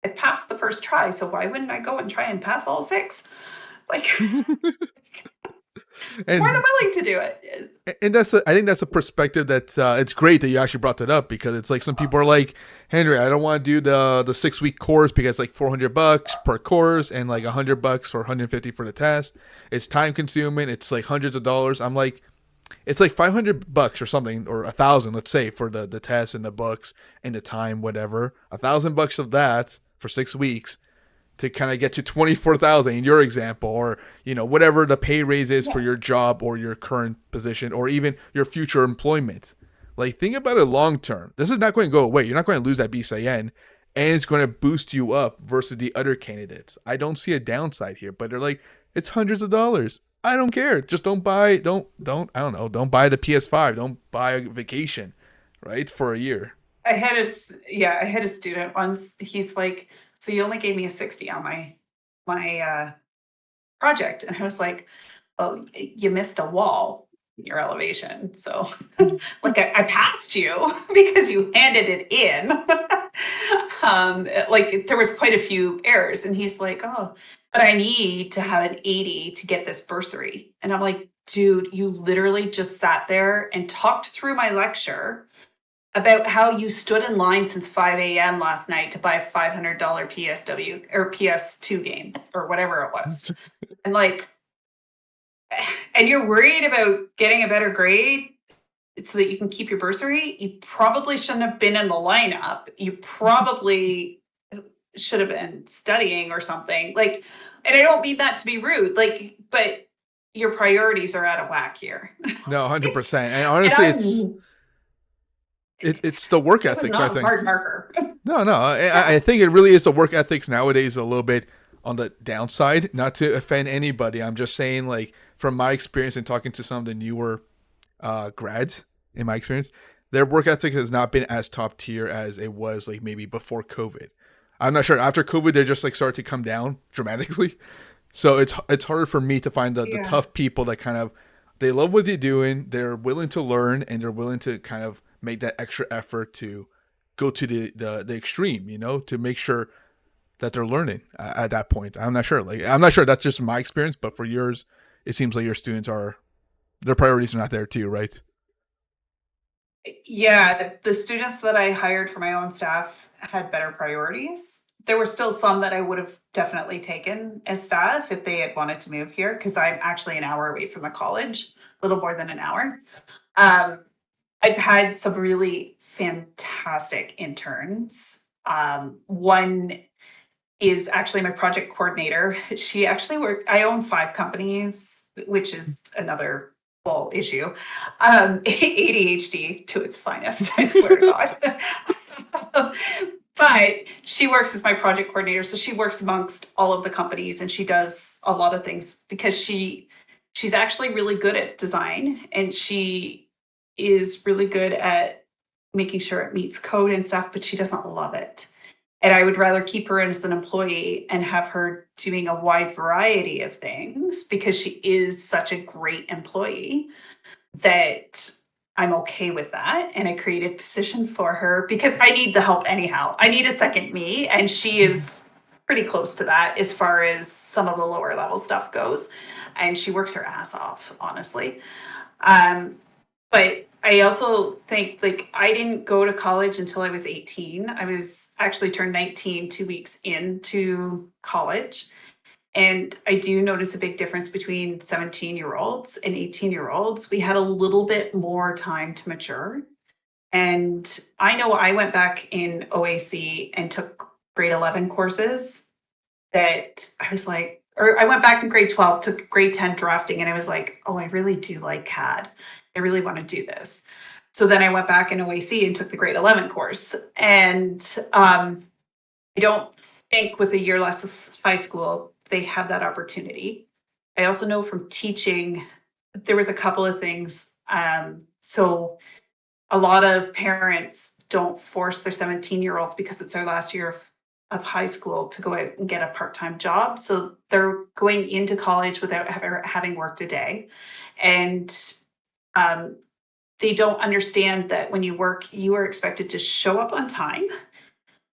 I've passed the first try. So why wouldn't I go and try and pass all 6? Like, more than And willing to do it. and I think that's a perspective that it's great that you actually brought that up because it's like some people are like, Henry, I don't want to do the 6-week course because it's like $400 per course and like $100 or 150 for the test. It's time consuming. It's like hundreds of dollars. I'm like, it's like $500 or something, or 1,000, let's say, for the test and the books and the time, whatever. $1,000 of that for 6 weeks. to kind of get to 24,000 in your example, or whatever the pay raise is for Yeah. your job or your current position or even your future employment. Like, think about it long term. This is not going to go away. You're not going to lose that BCN, and it's going to boost you up versus the other candidates. I don't see a downside here, but they're like, it's hundreds of dollars. I don't care. Just don't buy. I don't know. Don't buy the PS5. Don't buy a vacation, right, for a year. I had a student once. He's like, "So you only gave me a 60 on my project," and I was like, "Well, you missed a wall in your elevation, so like I passed you because you handed it in." Like there was quite a few errors, and he's like, "Oh, but I need to have an 80 to get this bursary," and I'm like, "Dude, you literally just sat there and talked through my lecture about how you stood in line since 5 a.m. last night to buy a $500 PSW or PS2 game or whatever it was." And like, and you're worried about getting a better grade so that you can keep your bursary, you probably shouldn't have been in the lineup. You probably should have been studying or something. Like, and I don't mean that to be rude, like, but your priorities are out of whack here. No, 100%. And And honestly, I'm, it's the work it was ethics, I not a think. hard marker. No, no. I Yeah. think it really is the work ethics nowadays a little bit on the downside. Not to offend anybody, I'm just saying, like, from my experience and talking to some of the newer grads, in my experience, their work ethic has not been as top tier as it was like maybe before COVID. I'm not sure. After COVID, they just like started to come down dramatically. So it's harder for me to find the Yeah. tough people that kind of they love what they're doing, they're willing to learn, and they're willing to kind of make that extra effort to go to the extreme, to make sure that they're learning at that point. I'm not sure. Like, I'm not sure that's just my experience, but for yours, it seems like your students are their priorities are not there too, right? Yeah, the students that I hired for my own staff had better priorities. There were still some that I would have definitely taken as staff if they had wanted to move here because I'm actually an hour away from the college, a little more than an hour. Um, I've had some really fantastic interns. One is actually my project coordinator. She actually worked, I own 5 companies, which is another whole issue. ADHD to its finest, I swear to God. But she works as my project coordinator. So she works amongst all of the companies and she does a lot of things because she's actually really good at design and she is really good at making sure it meets code and stuff, but she doesn't love it. And I would rather keep her as an employee and have her doing a wide variety of things because she is such a great employee that I'm okay with that. And I created a position for her because I need the help anyhow. I need a second me, and she is pretty close to that as far as some of the lower level stuff goes. And she works her ass off, honestly. Um, but I also think like I didn't go to college until I was 18. I was actually turned 19 2 weeks into college. And I do notice a big difference between 17-year-olds and 18-year-olds. We had a little bit more time to mature. And I know I went back in OAC and took grade 11 courses that I was like, or I went back in grade 12, took grade 10 drafting, and I was like, oh, I really do like CAD. I really want to do this. So then I went back in OAC and took the grade 11 course. And I don't think with a year less of high school, they have that opportunity. I also know from teaching, there was a couple of things. So a lot of parents don't force their 17-year-olds because it's their last year of high school to go out and get a part-time job. So they're going into college without having worked a day. And um, they don't understand that when you work, you are expected to show up on time,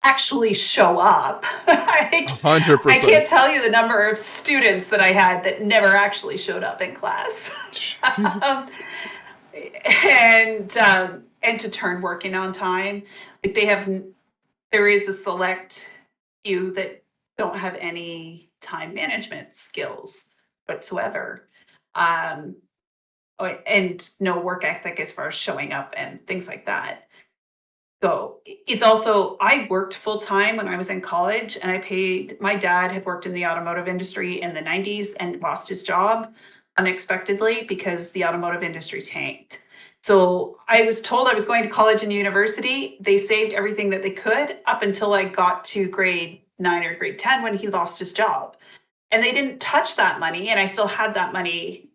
actually show up. I can't 100%. tell you the number of students that I had that never actually showed up in class. um, and to turn work in on time. Like there is a select few that don't have any time management skills whatsoever. Um, and no work ethic as far as showing up and things like that. go. It's also, I worked full time when I was in college, and my dad had worked in the automotive industry in the 90s and lost his job unexpectedly because the automotive industry tanked. So I was told I was going to college and university. They saved everything that they could up until I got to grade 9 or grade 10 when he lost his job. And they didn't touch that money, and I still had that money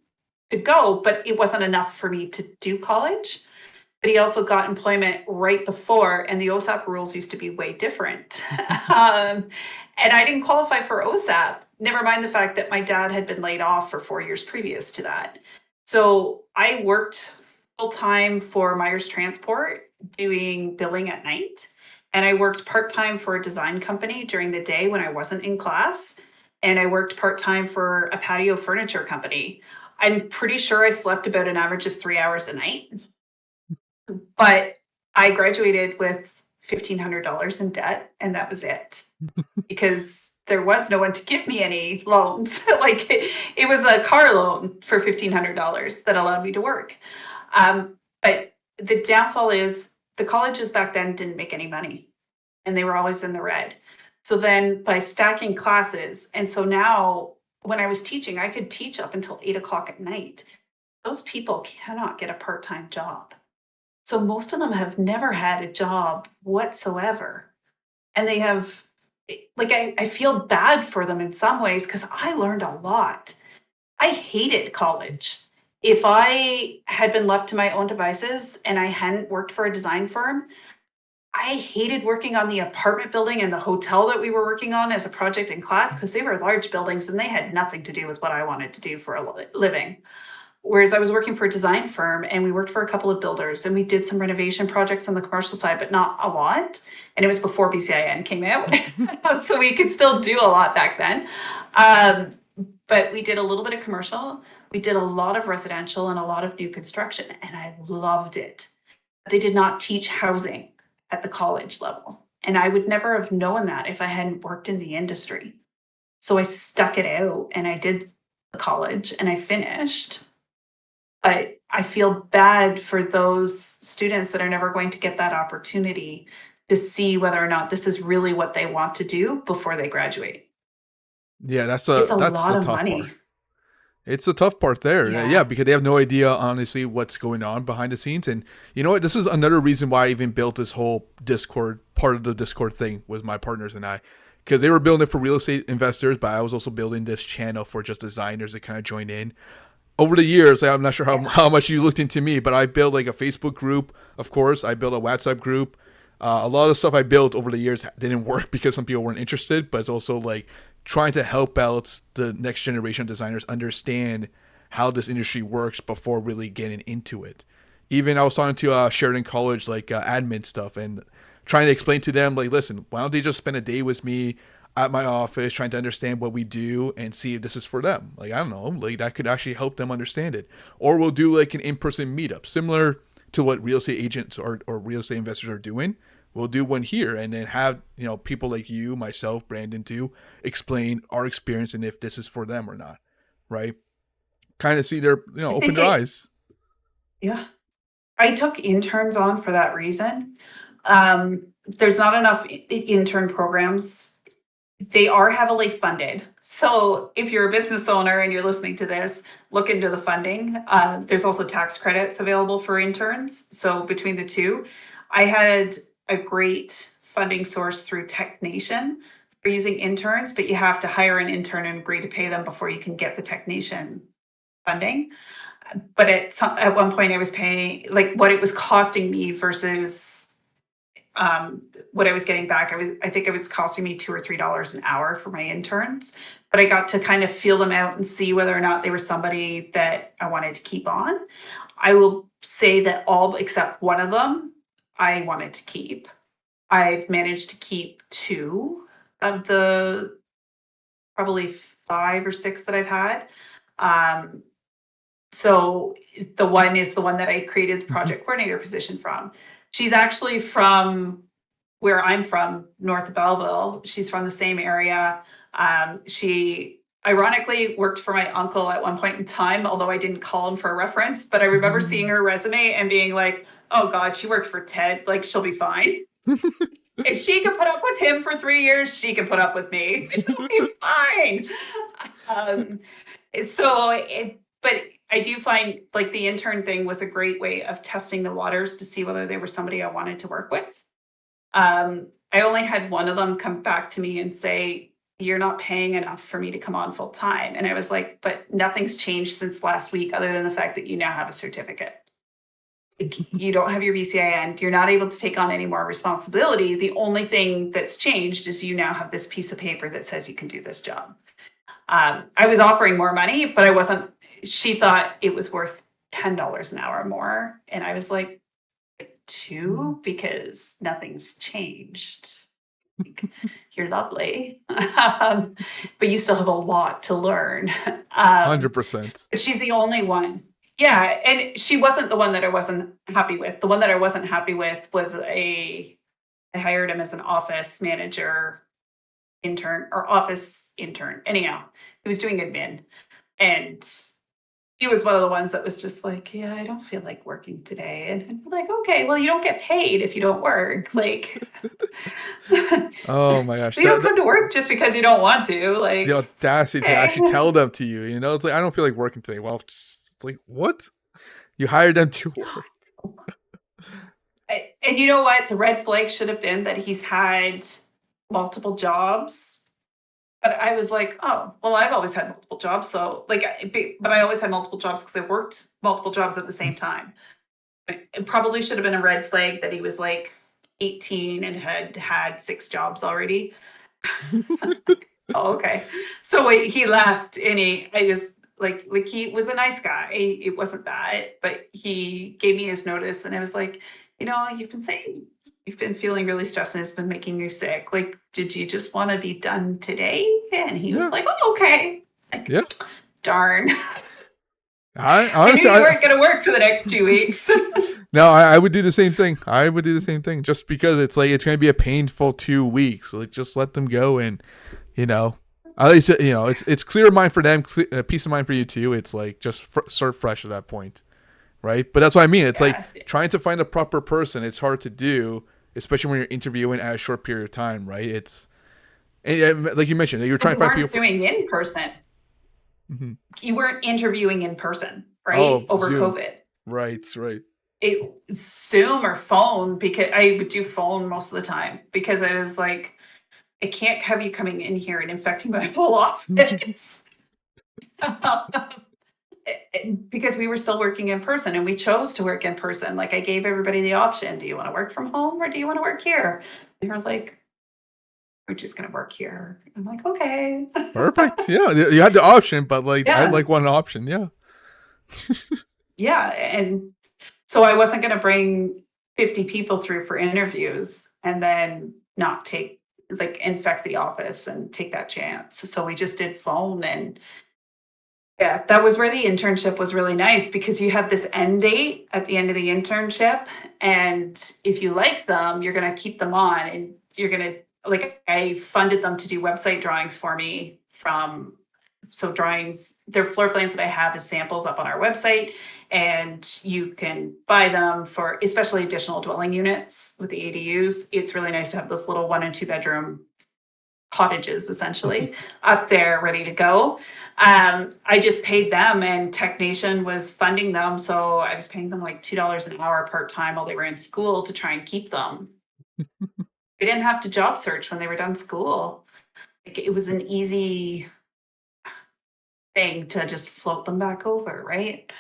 to go, but it wasn't enough for me to do college. But he also got employment right before, and the OSAP rules used to be way different. And I didn't qualify for OSAP, never mind the fact that my dad had been laid off for 4 years previous to that. So I worked full time for Myers Transport doing billing at night. And I worked part time for a design company during the day when I wasn't in class. And I worked part time for a patio furniture company. I'm pretty sure I slept about an average of 3 hours a night, but I graduated with $1,500 in debt, and that was it because there was no one to give me any loans. Like it was a car loan for $1,500 that allowed me to work. But the downfall is the colleges back then didn't make any money, and they were always in the red. So then by stacking classes, and so now when I was teaching, I could teach up until 8 o'clock at night. Those people cannot get a part time job. So most of them have never had a job whatsoever. And they have, like, I feel bad for them in some ways because I learned a lot. I hated college. If I had been left to my own devices and I hadn't worked for a design firm, I hated working on the apartment building and the hotel that we were working on as a project in class because they were large buildings and they had nothing to do with what I wanted to do for a living. Whereas I was working for a design firm and we worked for a couple of builders and we did some renovation projects on the commercial side, but not a lot. And it was before BCIN came out. So we could still do a lot back then. Um, but we did a little bit of commercial. We did a lot of residential and a lot of new construction, and I loved it. They did not teach housing at the college level. And I would never have known that if I hadn't worked in the industry. So I stuck it out and I did college and I finished, but I feel bad for those students that are never going to get that opportunity to see whether or not this is really what they want to do before they graduate. Yeah, It's a that's lot the of tough money. part. It's the tough part there. Yeah, Yeah. because they have no idea, honestly, what's going on behind the scenes. And you know what? This is another reason why I even built this whole Discord, part of the Discord thing with my partners and I. Because they were building it for real estate investors, but I was also building this channel for just designers to kind of join in. Over the years, like, I'm not sure Yeah. how much you looked into me, but I built like a Facebook group, of course. I built a WhatsApp group. A lot of the stuff I built over the years didn't work because some people weren't interested, but it's also like trying to help out the next generation of designers understand how this industry works before really getting into it. Even I was talking to Sheridan College, like admin stuff, and trying to explain to them, like, listen, why don't they just spend a day with me at my office trying to understand what we do and see if this is for them? Like, I don't know, like that could actually help them understand it. Or we'll do like an in-person meetup, similar to what real estate agents or real estate investors are doing. We'll do one here and then have, people like you, myself, Brandon too, explain our experience and if this is for them or not, right? Kind of see their, I open think their eyes. yeah. I took interns on for that reason. There's not enough intern programs. They are heavily funded. So if you're a business owner and you're listening to this, look into the funding. There's also tax credits available for interns. So between the two, I had a great funding source through Technation for using interns, but you have to hire an intern and agree to pay them before you can get the Technation funding. But at one point I was paying like what it was costing me versus what I was getting back. I think it was costing me $2 or $3 an hour for my interns, but I got to kind of feel them out and see whether or not they were somebody that I wanted to keep on. I will say that all except one of them I wanted to keep. I've managed to keep two of the probably 5 or 6 that I've had. Um, so the one is the one that I created the project coordinator position from. She's actually from where I'm from, north of Belleville. She's from the same area. She ironically worked for my uncle at one point in time, although I didn't call him for a reference. But I remember seeing her resume and being like, oh God, she worked for Ted. Like, she'll be fine. If she could put up with him for 3 years, she can put up with me. It'll be fine. Um, but I do find like the intern thing was a great way of testing the waters to see whether they were somebody I wanted to work with. I only had one of them come back to me and say, you're not paying enough for me to come on full time. And I was like, but nothing's changed since last week other than the fact that you now have a certificate. You don't have your BCIN. You're not able to take on any more responsibility. The only thing that's changed is you now have this piece of paper that says you can do this job. I was offering more money, but I wasn't. She thought it was worth $10 an hour more. And I was like, two, because nothing's changed. You're lovely. But you still have a lot to learn. 100%. But she's the only one. Yeah, and she wasn't the one that I wasn't happy with. The one that I wasn't happy with was I hired him as an office manager intern or office intern. Anyhow, he was doing admin. And he was one of the ones that was just like, yeah, I don't feel like working today. And I'm like, okay, well, you don't get paid if you don't work. Like, Oh my gosh. you don't come to work just because you don't want to. Like, The audacity to okay. actually tell them to you, you know, it's like, I don't feel like working today. Well, it's like, what? You hired them to work. And you know what? The red flag should have been that he's had multiple jobs. But I was like, oh, well, I've always had multiple jobs. So, like, but I always had multiple jobs because I worked multiple jobs at the same time. It probably should have been a red flag that he was like 18 and had had 6 jobs already. Oh, okay. So he left and I was like he was a nice guy. It wasn't that, but he gave me his notice and I was like, you've been saying you've been feeling really stressed and it's been making you sick. Like, did you just want to be done today? And he was Yeah. like, oh, okay. Like, Yeah. darn. I I knew honestly, you weren't going to work for the next 2 weeks. no, I would do the same thing. I would do the same thing just because it's like, it's going to be a painful 2 weeks. Like, just let them go. And, at least, it's clear of mind for them, peace of mind for you too. It's like, just start fresh at that point. Right. But that's what I mean. It's like trying to find a proper person. It's hard to do, especially when you're interviewing at a short period of time. Right. It's like you mentioned, you're trying to find people doing in person. Mm-hmm. You weren't interviewing in person, right? Over Zoom. COVID. Right. Zoom or phone, because I would do phone most of the time because I was like, I can't have you coming in here and infecting my whole office. Because we were still working in person and we chose to work in person. Like, I gave everybody the option. Do you want to work from home or do you want to work here? They were like, we're just going to work here. I'm like, okay. Perfect. Yeah. You had the option, but like, Yeah. I'd like one option. Yeah. Yeah. And so I wasn't going to bring 50 people through for interviews and then not infect the office and take that chance. So we just did phone. And yeah, that was where the internship was really nice because you have this end date at the end of the internship. And if you like them, you're going to keep them on and you're going to, like, I funded them to do website drawings for me drawings, they're floor plans that I have as samples up on our website, and you can buy them for especially additional dwelling units with the ADUs. It's really nice to have those little 1 and 2 bedroom cottages essentially up there ready to go. I just paid them and Technation was funding them. So I was paying them like $2 an hour part-time while they were in school to try and keep them. They didn't have to job search when they were done school. Like, it was an easy thing to just float them back over, right?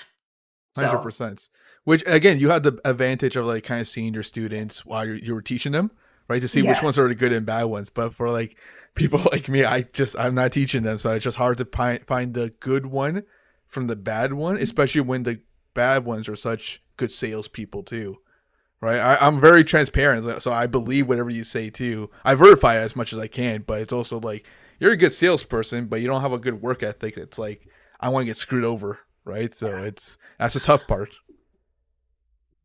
100%. Which again, you had the advantage of like kind of seeing your students while you were teaching them, right? To see which ones are the good and bad ones. But for like people like me, I'm not teaching them, so it's just hard to find the good one from the bad one, especially when the bad ones are such good salespeople too. Right, I'm very transparent, so I believe whatever you say too. I verify it as much as I can, but it's also like you're a good salesperson, but you don't have a good work ethic. It's like I want to get screwed over, right? So that's a tough part.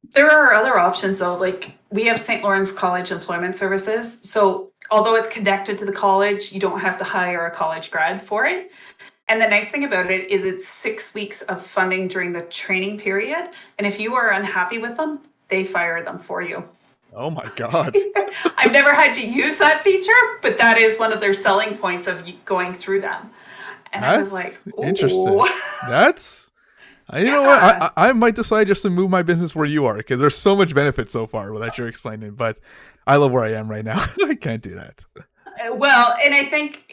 There are other options though. Like we have St. Lawrence College Employment Services. So although it's connected to the college, you don't have to hire a college grad for it. And the nice thing about it is it's 6 weeks of funding during the training period. And if you are unhappy with them, they fire them for you. Oh my God. I've never had to use that feature, but that is one of their selling points of going through them. And I was like, That's interesting. oh, That's you know what? yeah. I might decide just to move my business where you are because there's so much benefit so far that you're explaining. But I love where I am right now. I can't do that. Well, and I think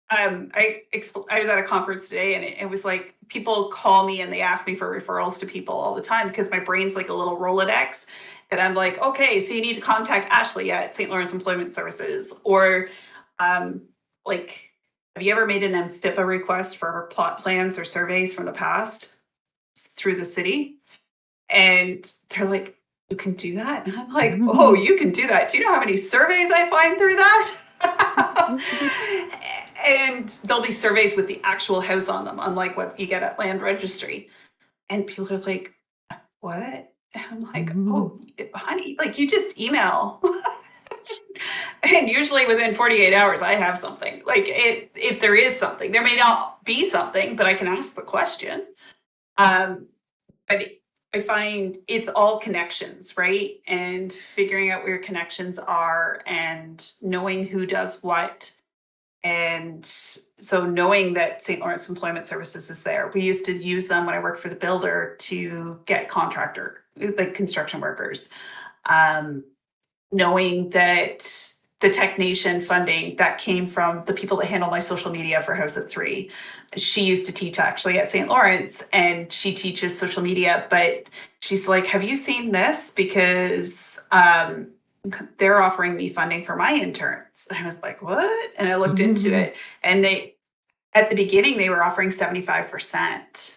I was at a conference today, and it was like people call me and they ask me for referrals to people all the time because my brain's like a little Rolodex, and I'm like, okay, so you need to contact Ashley at St. Lawrence Employment Services, or um, like, have you ever made an AMFIPA request for plot plans or surveys from the past through the city? And they're like, you can do that, and I'm like, oh, you can do that. Do you know how many surveys I find through that? And there'll be surveys with the actual house on them, unlike what you get at land registry. And people are like, what? And I'm like, oh, honey, like you just email. And usually within 48 hours, I have something. Like if there is something, there may not be something, but I can ask the question. Um, but I find it's all connections, right? And figuring out where your connections are and knowing who does what. And so knowing that St. Lawrence Employment Services is there, we used to use them when I worked for the builder to get contractor, like construction workers. Um, Knowing that the technician funding that came from the people that handle my social media for House at Three. She used to teach actually at St. Lawrence, and she teaches social media, but she's like, have you seen this? Because they're offering me funding for my interns. And I was like, what? And I looked into it, and they, at the beginning, they were offering 75%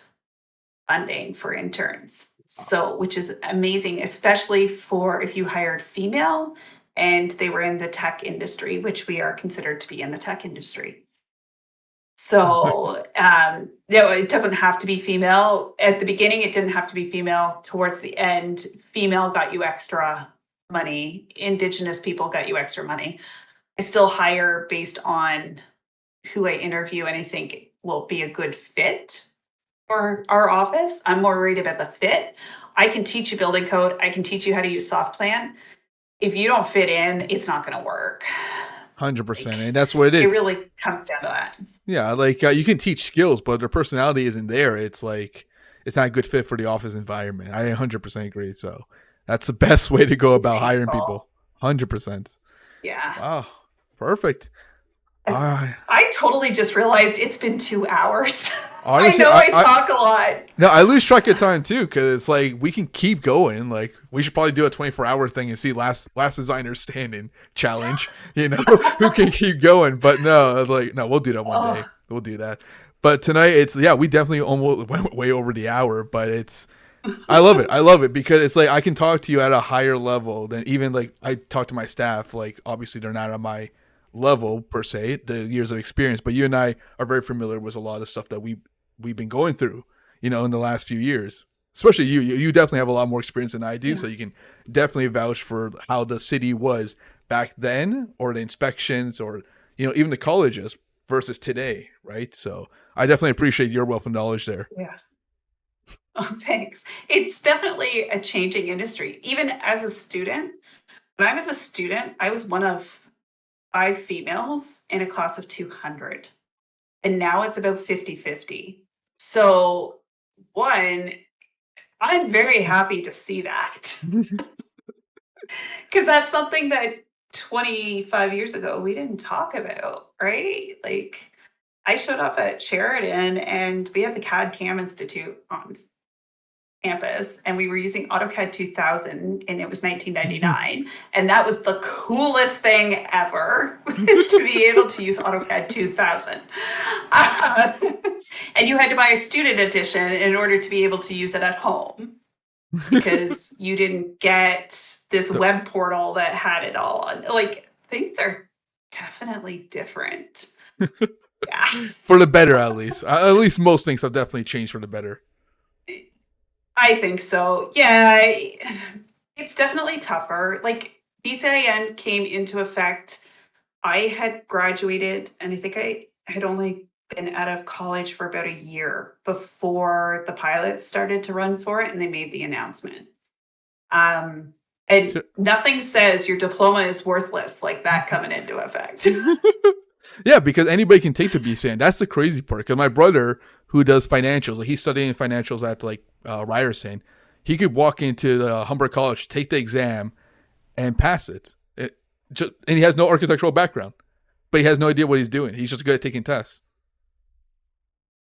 funding for interns. So, which is amazing, especially for if you hired female and they were in the tech industry, which we are considered to be in the tech industry. So, it doesn't have to be female. At the beginning, it didn't have to be female. Towards the end, female got you extra money. Indigenous people got you extra money. I still hire based on who I interview and I think will be a good fit for our office. I'm more worried about the fit. I can teach you building code. I can teach you how to use soft plan. If you don't fit in, it's not going to work. 100%. Like And that's what it it is. really comes down to that. Yeah. Like you can teach skills, but their personality isn't there. It's like, it's not a good fit for the office environment. I 100% agree. So that's the best way to go It's about hiring painful. people. 100%. Yeah. Wow. Perfect. I, Uh, I totally just realized it's been 2 hours. I honestly, know I talk a lot. no, I lose track of time too because it's like we can keep going. Like we should probably do a 24-hour thing and see last designer standing challenge. You know, who can keep going? But no, like no, we'll do that one day. Oh, We'll do that. But tonight, it's yeah, we definitely almost went way over the hour. But it's I love it. I love it because it's like I can talk to you at a higher level than even like I talk to my staff. Like obviously they're not on my level per se, the years of experience, but you and I are very familiar with a lot of stuff that we've been going through, you know, in the last few years. Especially you. You definitely have a lot more experience than I do, yeah. so you can definitely vouch for how the city was back then, or the inspections, or you know, even the colleges versus today, right? So I definitely appreciate your wealth of knowledge there. Yeah. Oh, thanks. It's definitely a changing industry. Even as a student, when I was a student, I was one of 5 females in a class of 200. And now it's about 50-50. So, one, I'm very happy to see that because that's something that 25 years ago we didn't talk about, right? Like, I showed up at Sheridan and we had the CAD CAM Institute on campus and we were using AutoCAD 2000 and it was 1999, and that was the coolest thing ever is to be able to use AutoCAD 2000. Uh, and you had to buy a student edition in order to be able to use it at home because you didn't get this So, web portal that had it all on. Like things are definitely different. Yeah. for the better, at least. At least most things have definitely changed for the better. I think so. Yeah, it's definitely tougher. Like BCIN came into effect. I had graduated, and I think I had only been out of college for about a year before the pilots started to run for it, and they made the announcement. Um, and nothing says your diploma is worthless like that coming into effect. Yeah, because anybody can take the BSAN. That's the crazy part. Because my brother, who does financials, like he's studying financials at like Ryerson, he could walk into the Humber College, take the exam, and pass it. And he has no architectural background, but he has no idea what he's doing. He's just good at taking tests.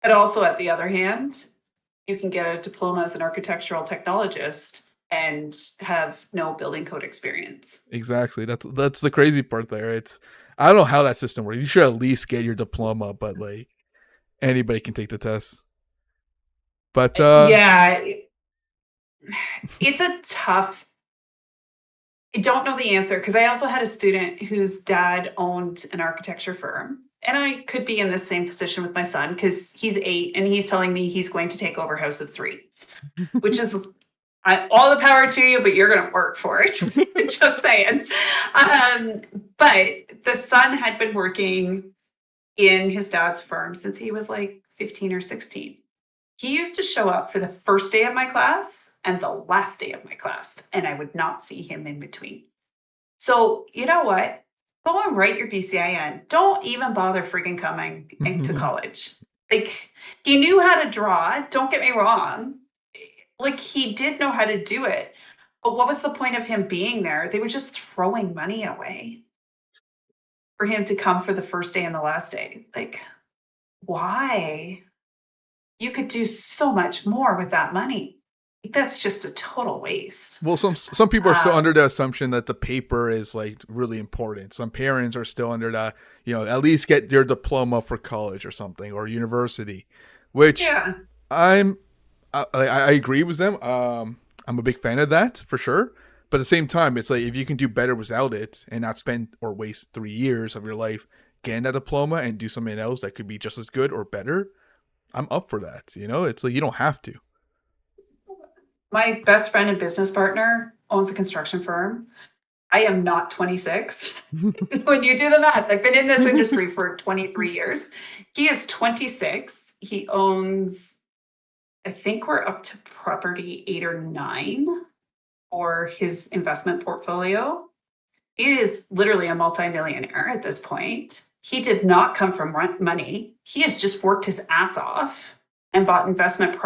But also, at the other hand, you can get a diploma as an architectural technologist and have no building code experience. Exactly. That's the crazy part there. I don't know how that system works. You should at least get your diploma, but like anybody can take the test. But Yeah, it's a tough. I don't know the answer because I also had a student whose dad owned an architecture firm. And I could be in the same position with my son because he's 8 and he's telling me he's going to take over House of 3, which is all the power to you, but you're going to work for it. Just saying. But the son had been working in his dad's firm since he was like 15 or 16. He used to show up for the first day of my class and the last day of my class, and I would not see him in between. So, you know what? Go and write your BCIN. Don't even bother freaking coming into college. Like, he knew how to draw. Don't get me wrong. Like, he did know how to do it. But what was the point of him being there? They were just throwing money away for him to come for the first day and the last day. Like, why? You could do so much more with that money. Like, that's just a total waste. well, some people are still under Um, the assumption that the paper is like really important. Some parents are still under that, at least get your diploma for college or something or university, which yeah. I'm I agree with them. I'm a big fan of that for sure. But at the same time, it's like if you can do better without it and not spend or waste 3 years of your life getting that diploma and do something else that could be just as good or better, I'm up for that. It's like you don't have to. My best friend and business partner owns a construction firm. I am not 26. When you do the math, I've been in this industry for 23 years. He is 26. He owns, I think we're up to property 8 or 9 for his investment portfolio. He is literally a multimillionaire at this point. He did not come from money. He has just worked his ass off and bought investment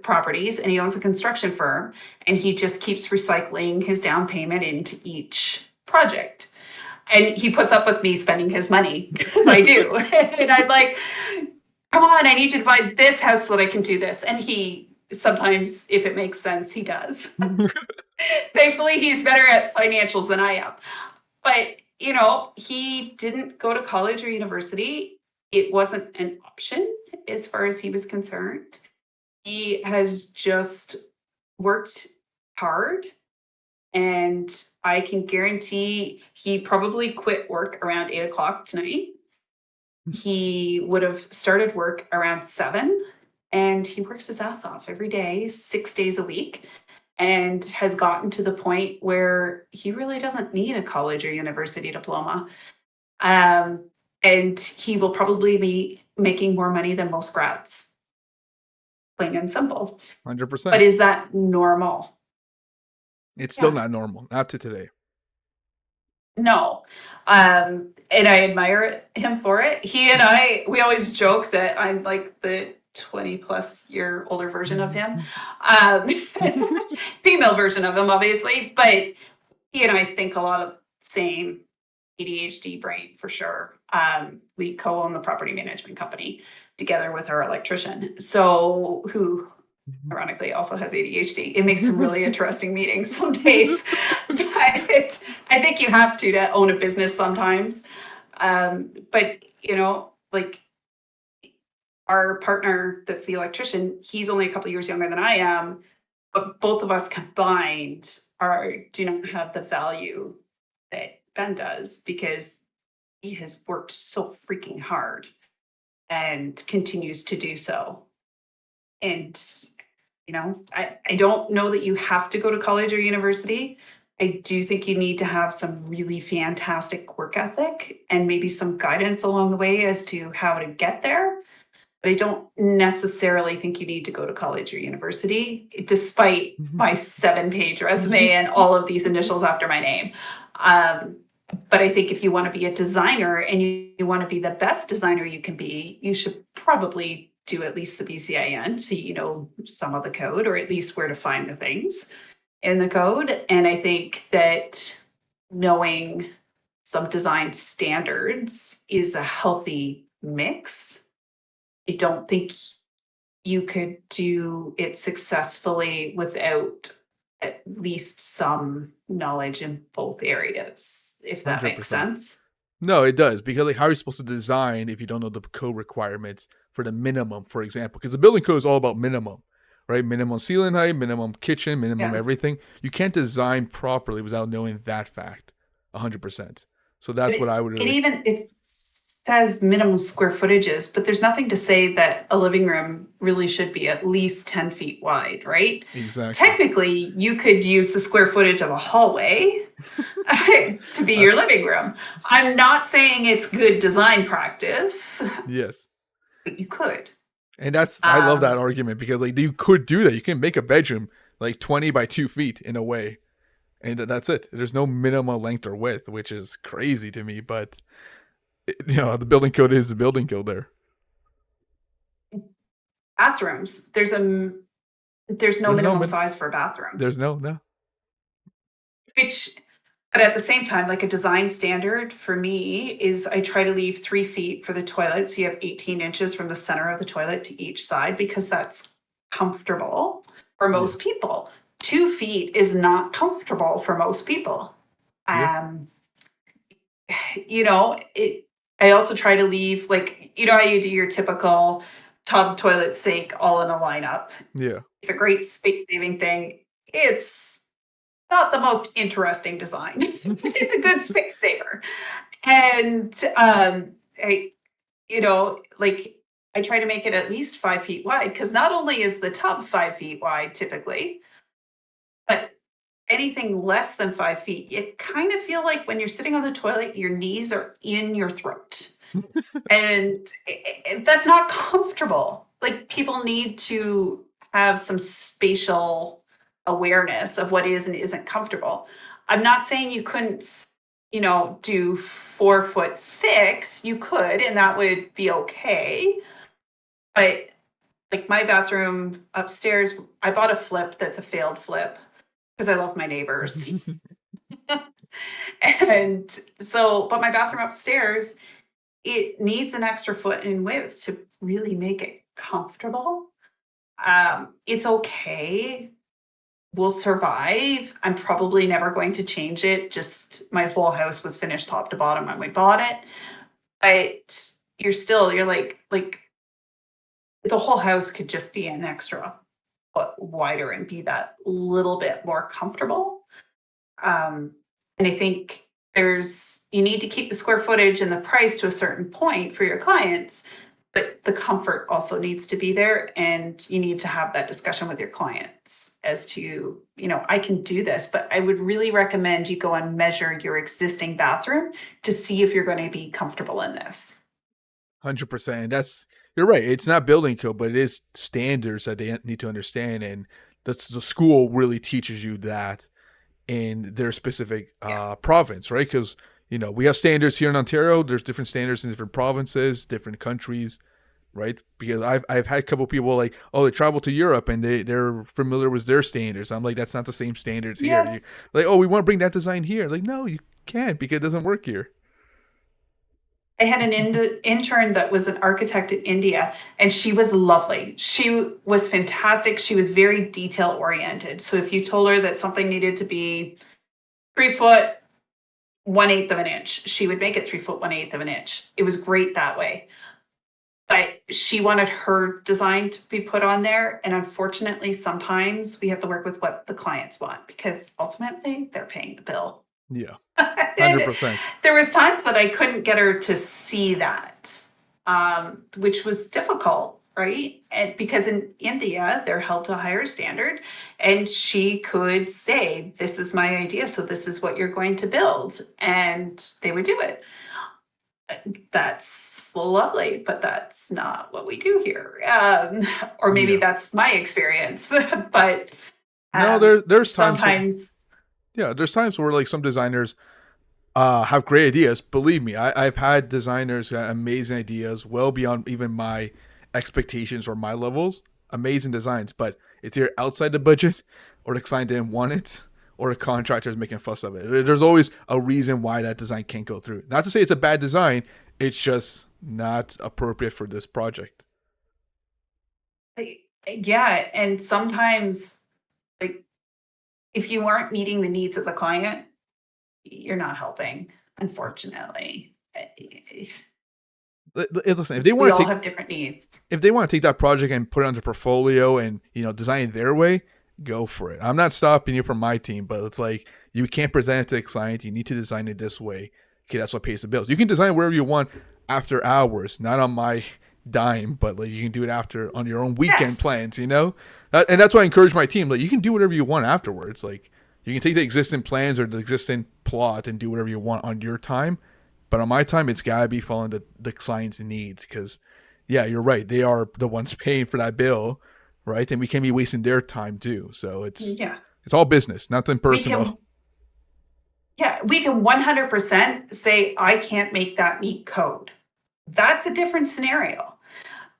properties, and he owns a construction firm, and he just keeps recycling his down payment into each project. And he puts up with me spending his money because I do. And I'm like, come on, I need you to buy this house so that I can do this. And he sometimes, if it makes sense, he does. Thankfully, he's better at financials than I am. But, he didn't go to college or university. It wasn't an option as far as he was concerned. He has just worked hard, and I can guarantee he probably quit work around 8 o'clock tonight. He would have started work around 7, and he works his ass off every day, 6 days a week, and has gotten to the point where he really doesn't need a college or university diploma. Um, and he will probably be making more money than most grads, plain and simple. Hundred But percent. is that normal? It's still Yeah. not normal. Not to today. No. And I admire him for it. He and we always joke that I'm like the 20 plus year older version of him. Um, Female version of him, obviously. But he and I think a lot of same ADHD brain for sure. We co-own the property management company together with our electrician. So who ironically also has ADHD. It makes some really interesting meetings some days. But I think you have to own a business sometimes. But like our partner that's the electrician, he's only a couple years younger than I am, but both of us combined do not have the value that Ben does because he has worked so freaking hard and continues to do so. And I don't know that you have to go to college or university. I do think you need to have some really fantastic work ethic and maybe some guidance along the way as to how to get there. But I don't necessarily think you need to go to college or university, despite my 7-page resume and all of these initials after my name. Um, but I think if you want to be a designer and you want to be the best designer you can be, you should probably do at least the BCIN so you know some of the code or at least where to find the things in the code. And I think that knowing some design standards is a healthy mix. I don't think you could do it successfully without at least some knowledge in both areas, if that makes 100%. sense. No, it does, because like how are you supposed to design if you don't know the code requirements for the minimum, for example? Because the building code is all about minimum, right? Minimum ceiling height, minimum kitchen, minimum Yeah. everything. You can't design properly without knowing that fact, 100%. So that's what It, I would it really even it says minimum square footages, but there's nothing to say that a living room really should be at least 10 feet wide, right? exactly. Technically, you could use the square footage of a hallway to be Uh, your living room. I'm not saying it's good design practice, yes. but you could. And I love that Um, argument because like you could do that. You can make a bedroom like 20 by 2 feet in a way. And that's it. There's no minimum length or width, which is crazy to me. But the building code is the building code there. Bathrooms, there's no There's no minimum min. size for a bathroom, There's no. which but at the same time, like a design standard for me is I try to leave 3 feet for the toilet. So you have 18 inches from the center of the toilet to each side because that's comfortable for Yeah. most people. 2 feet is not comfortable for most people. Yeah. Um, I also try to leave like, how you do your typical tub, toilet, sink all in a lineup. Yeah. It's a great space saving thing. It's not the most interesting design. It's a good space saver. And I, like I try to make it at least 5 feet wide because not only is the tub 5 feet wide typically, but anything less than 5 feet, you kind of feel like when you're sitting on the toilet, your knees are in your throat. And that's not comfortable. Like people need to have some spatial awareness of what is and isn't comfortable. I'm not saying you couldn't, do 4'6". You could, and that would be okay. But like my bathroom upstairs, I bought a flip that's a failed flip because I love my neighbors. And so, but my bathroom upstairs, it needs an extra foot in width to really make it comfortable. It's okay. We'll survive. I'm probably never going to change it. Just my whole house was finished top to bottom when we bought it. But you're like the whole house could just be an extra foot wider and be that little bit more comfortable. And I think you need to keep the square footage and the price to a certain point for your clients, but the comfort also needs to be there. And you need to have that discussion with your clients as to, I can do this, but I would really recommend you go and measure your existing bathroom to see if you're going to be comfortable in this. 100%. You're right. It's not building code, but it is standards that they need to understand. And the school really teaches you that in their specific Yeah. province, right? Because, we have standards here in Ontario. There's different standards in different provinces, different countries, right? Because I've had a couple people like, oh, they travel to Europe and they're familiar with their standards. I'm like, that's not the same standards here. Yes. Like, oh, we want to bring that design here. Like, no, you can't because it doesn't work here. I had an intern that was an architect in India, and she was lovely. She was fantastic. She was very detail oriented. So if you told her that something needed to be 3 foot, 1/8 of an inch, she would make it 3 foot, 1/8 of an inch. It was great that way. But she wanted her design to be put on there. And unfortunately, sometimes we have to work with what the clients want because ultimately they're paying the bill. Yeah, And 100%. there was times that I couldn't get her to see that, which was difficult. right? And because in India, they're held to a higher standard, and she could say, "This is my idea, so this is what you're going to build," and they would do it. That's lovely, but that's not what we do here. Or maybe Yeah. that's my experience, but No, there's times. sometimes, Yeah, there's times where like some designers have great ideas. Believe me, I've had designers who have amazing ideas, well beyond even my expectations or my levels. Amazing designs, but it's either outside the budget, or the client didn't want it, or the contractor is making a fuss of it. There's always a reason why that design can't go through. Not to say it's a bad design, it's just not appropriate for this project. yeah, and sometimes, like, if you aren't meeting the needs of the client, you're not helping, unfortunately. Listen, if they We want to all take have different needs. that project and put it on their portfolio and design it their way, go for it. I'm not stopping you from my team, but it's like you can't present it to the client. You need to design it this way. Okay, that's what pays the bills. You can design wherever you want after hours, not on my dime, but like you can do it after on your own weekend Yes. plans. And that's why I encourage my team. Like you can do whatever you want afterwards. Like you can take the existing plans or the existing plot and do whatever you want on your time. But on my time, it's gotta be following the client's needs because, yeah, you're right. They are the ones paying for that bill, right? And we can't be wasting their time too. So Yeah. it's all business, nothing We personal. can yeah, we can 100% say, "I can't make that meet code." That's a different scenario.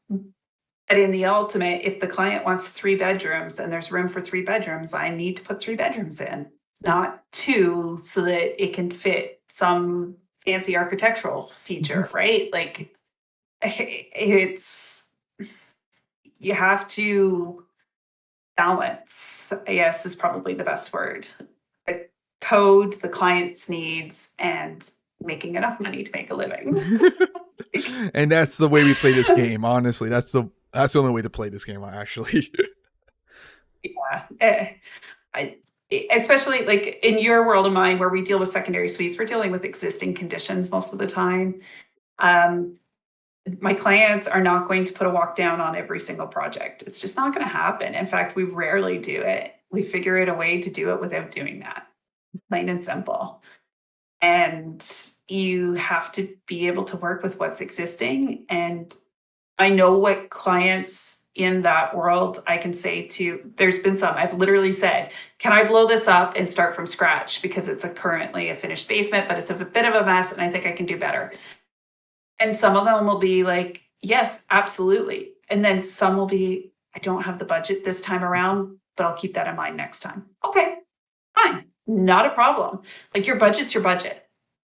But in the ultimate, if the client wants 3 bedrooms and there's room for 3 bedrooms, I need to put 3 bedrooms in, not 2 so that it can fit some fancy architectural feature, right? Like, it's you have to balance, I guess, is probably the best word. The code, the client's needs, and making enough money to make a living. And that's the way we play this game. Honestly, that's the only way to play this game. Actually, Yeah. I, especially like in your world and mine, where we deal with secondary suites, we're dealing with existing conditions most of the time. Um, my clients are not going to put a walk down on every single project. It's just not going to happen. In fact, we rarely do it. We figure out a way to do it without doing that, plain and simple. And you have to be able to work with what's existing. And I know what clients in that world I can say to, there's been some I've literally said, "Can I blow this up and start from scratch? Because it's currently a finished basement, but it's a bit of a mess and I think I can do better." And some of them will be like, "Yes, absolutely." And then some will be, "I don't have the budget this time around, but I'll keep that in mind next time." Okay, fine, not a problem. Like, your budget's your budget.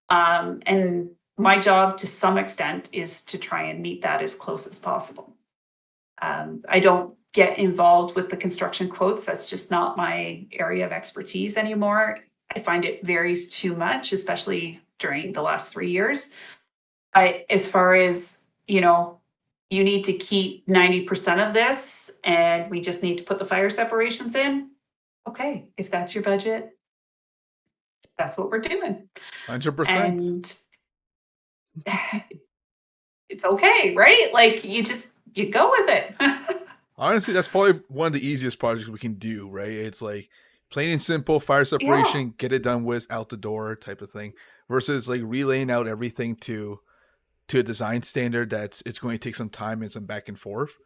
And my job to some extent is to try and meet that as close as possible. I don't get involved with the construction quotes. That's just not my area of expertise anymore. I find it varies too much, especially during the last 3 years. As far as, you need to keep 90% of this and we just need to put the fire separations in. Okay, if that's your budget, that's what we're doing. 100%. And it's okay, right? Like, you go with it. Honestly, that's probably one of the easiest projects we can do. Right? It's like plain and simple fire Yeah. separation, get it done with, out the door type of thing, versus like relaying out everything to a design standard that's it's going to take some time and some back and forth.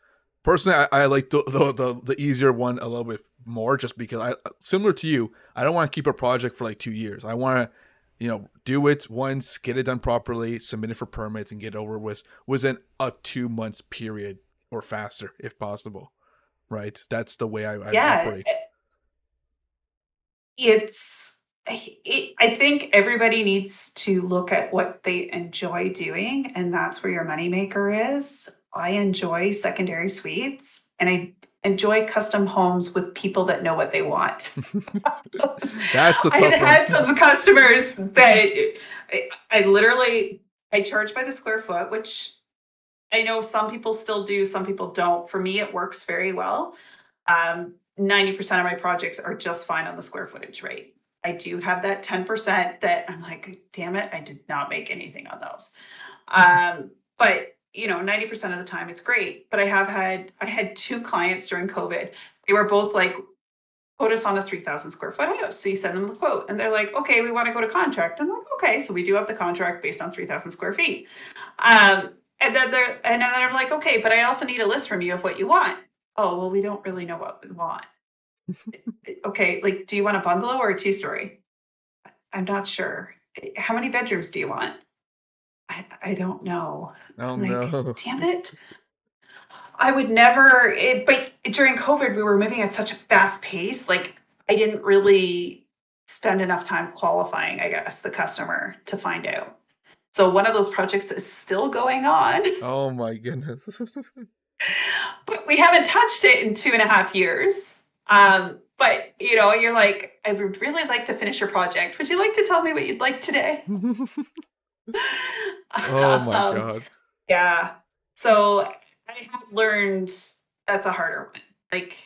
Personally, I like the easier one a little bit more, just because I, similar to you, I don't want to keep a project for like 2 years. I want to, do it once, get it done properly, submit it for permits, and get over with within a 2 months period or faster if possible. Right? That's the way I Yeah. operate. It's I think everybody needs to look at what they enjoy doing, and that's where your moneymaker is. I enjoy secondary suites, and I enjoy custom homes with people that know what they want. That's a I've tough one. had some customers that I literally I charge by the square foot, which I know some people still do, some people don't. For me, it works very well. 90% of my projects are just fine on the square footage rate. I do have that 10% that I'm like, damn it, I did not make anything on those. But 90% of the time it's great. But I had two clients during COVID. They were both like, quote us on a 3,000 square foot house. So you send them the quote and they're like, okay, we want to go to contract. I'm like, okay, so we do have the contract based on 3,000 square feet. And then I'm like, okay, but I also need a list from you of what you want. Oh, well, we don't really know what we want. Okay, like, do you want a bungalow or a two-story? I'm not sure. How many bedrooms do you want? I don't know. Oh Like, no. damn it. I would never, but during COVID, we were moving at such a fast pace. Like, I didn't really spend enough time qualifying, I guess, the customer to find out. So one of those projects is still going on, Oh my goodness. but we haven't touched it in 2.5 years. But you're like, I would really like to finish your project. Would you like to tell me what you'd like today? Oh my um, god. yeah. So I have learned that's a harder one. Like,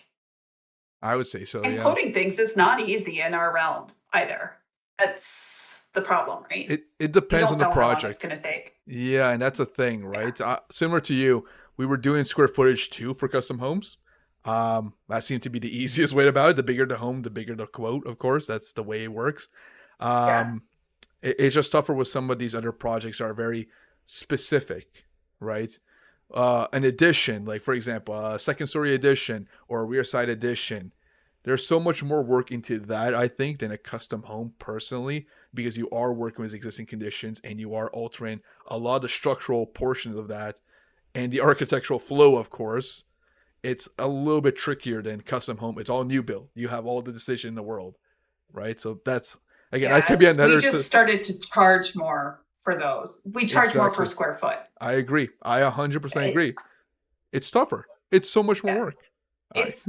I would say so, and yeah. coding things is not easy in our realm either. That's the problem, right? It You depends on don't the know how long it's project. going to take. Yeah, and that's a thing, Yeah. right? Similar to you, we were doing square footage too for custom homes. That seemed to be the easiest way about it. The bigger the home, the bigger the quote. Of course, that's the way it works. Yeah. Um, it's just tougher with some of these other projects that are very specific, right? An addition, like for example, a second story addition or a rear side addition. There's so much more work into that, I think, than a custom home personally, because you are working with existing conditions and you are altering a lot of the structural portions of that and the architectural flow, of course. It's a little bit trickier than custom home. It's all new build. You have all the decision in the world, right? So that's again, that could Yeah. be We another. just started to charge more for those. We charge more per Exactly. square foot. I agree. I 100% It, agree. It's tougher. It's so much more yeah. work. I It's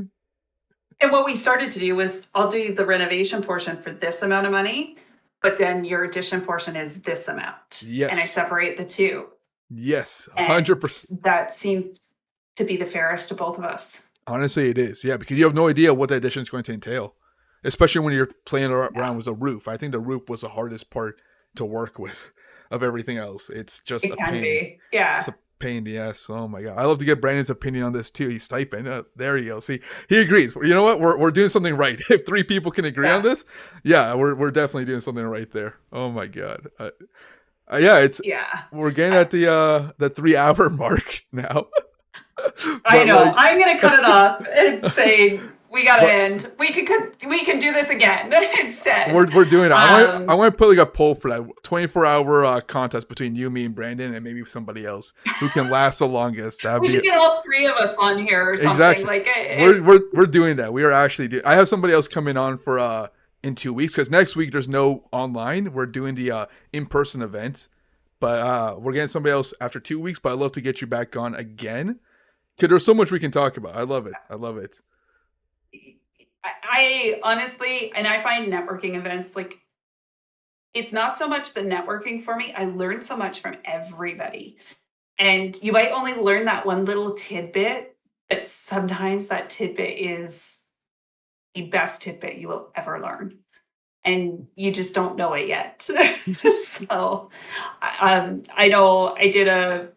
And what we started to do was I'll do the renovation portion for this amount of money, but then your addition portion is this amount. And I yes, separate the two. yes, And 100%. that seems to be the fairest to both of us. Honestly, it is. Yeah, because you have no idea what the addition is going to entail, especially when you're playing Yeah, around with a roof. I think the roof was the hardest part to work with of everything else. It's just a it can pain. be. It's Yeah. a pain in the ass. Oh my god, I love to get Brandon's opinion on this too. He's typing. There you go. See, he agrees. You know what? We're doing something right. If three people can agree on Yes. this, yeah, we're definitely doing something right there. Oh my god. Yeah, it's Yeah. we're getting I, at the 3 hour mark now. I But know. like, I'm gonna cut it off and say we gotta but end. We can do this again instead. we're doing it. I Um want to put like a poll for that 24-hour contest between you, me, and Brandon, and maybe somebody else who can last the longest. That'd we be should get all three of us on here or something. exactly. Like We're doing that. We are actually doing. I have somebody else coming on for in 2 weeks because next week there's no online. We're doing the in person event, but we're getting somebody else after 2 weeks. But I'd love to get you back on again because there's so much we can talk about. I love it. I love it. I honestly, and I find networking events like it's not so much the networking for me. I learn so much from everybody. And you might only learn that one little tidbit, but sometimes that tidbit is the best tidbit you will ever learn. And you just don't know it yet. So, I know I did a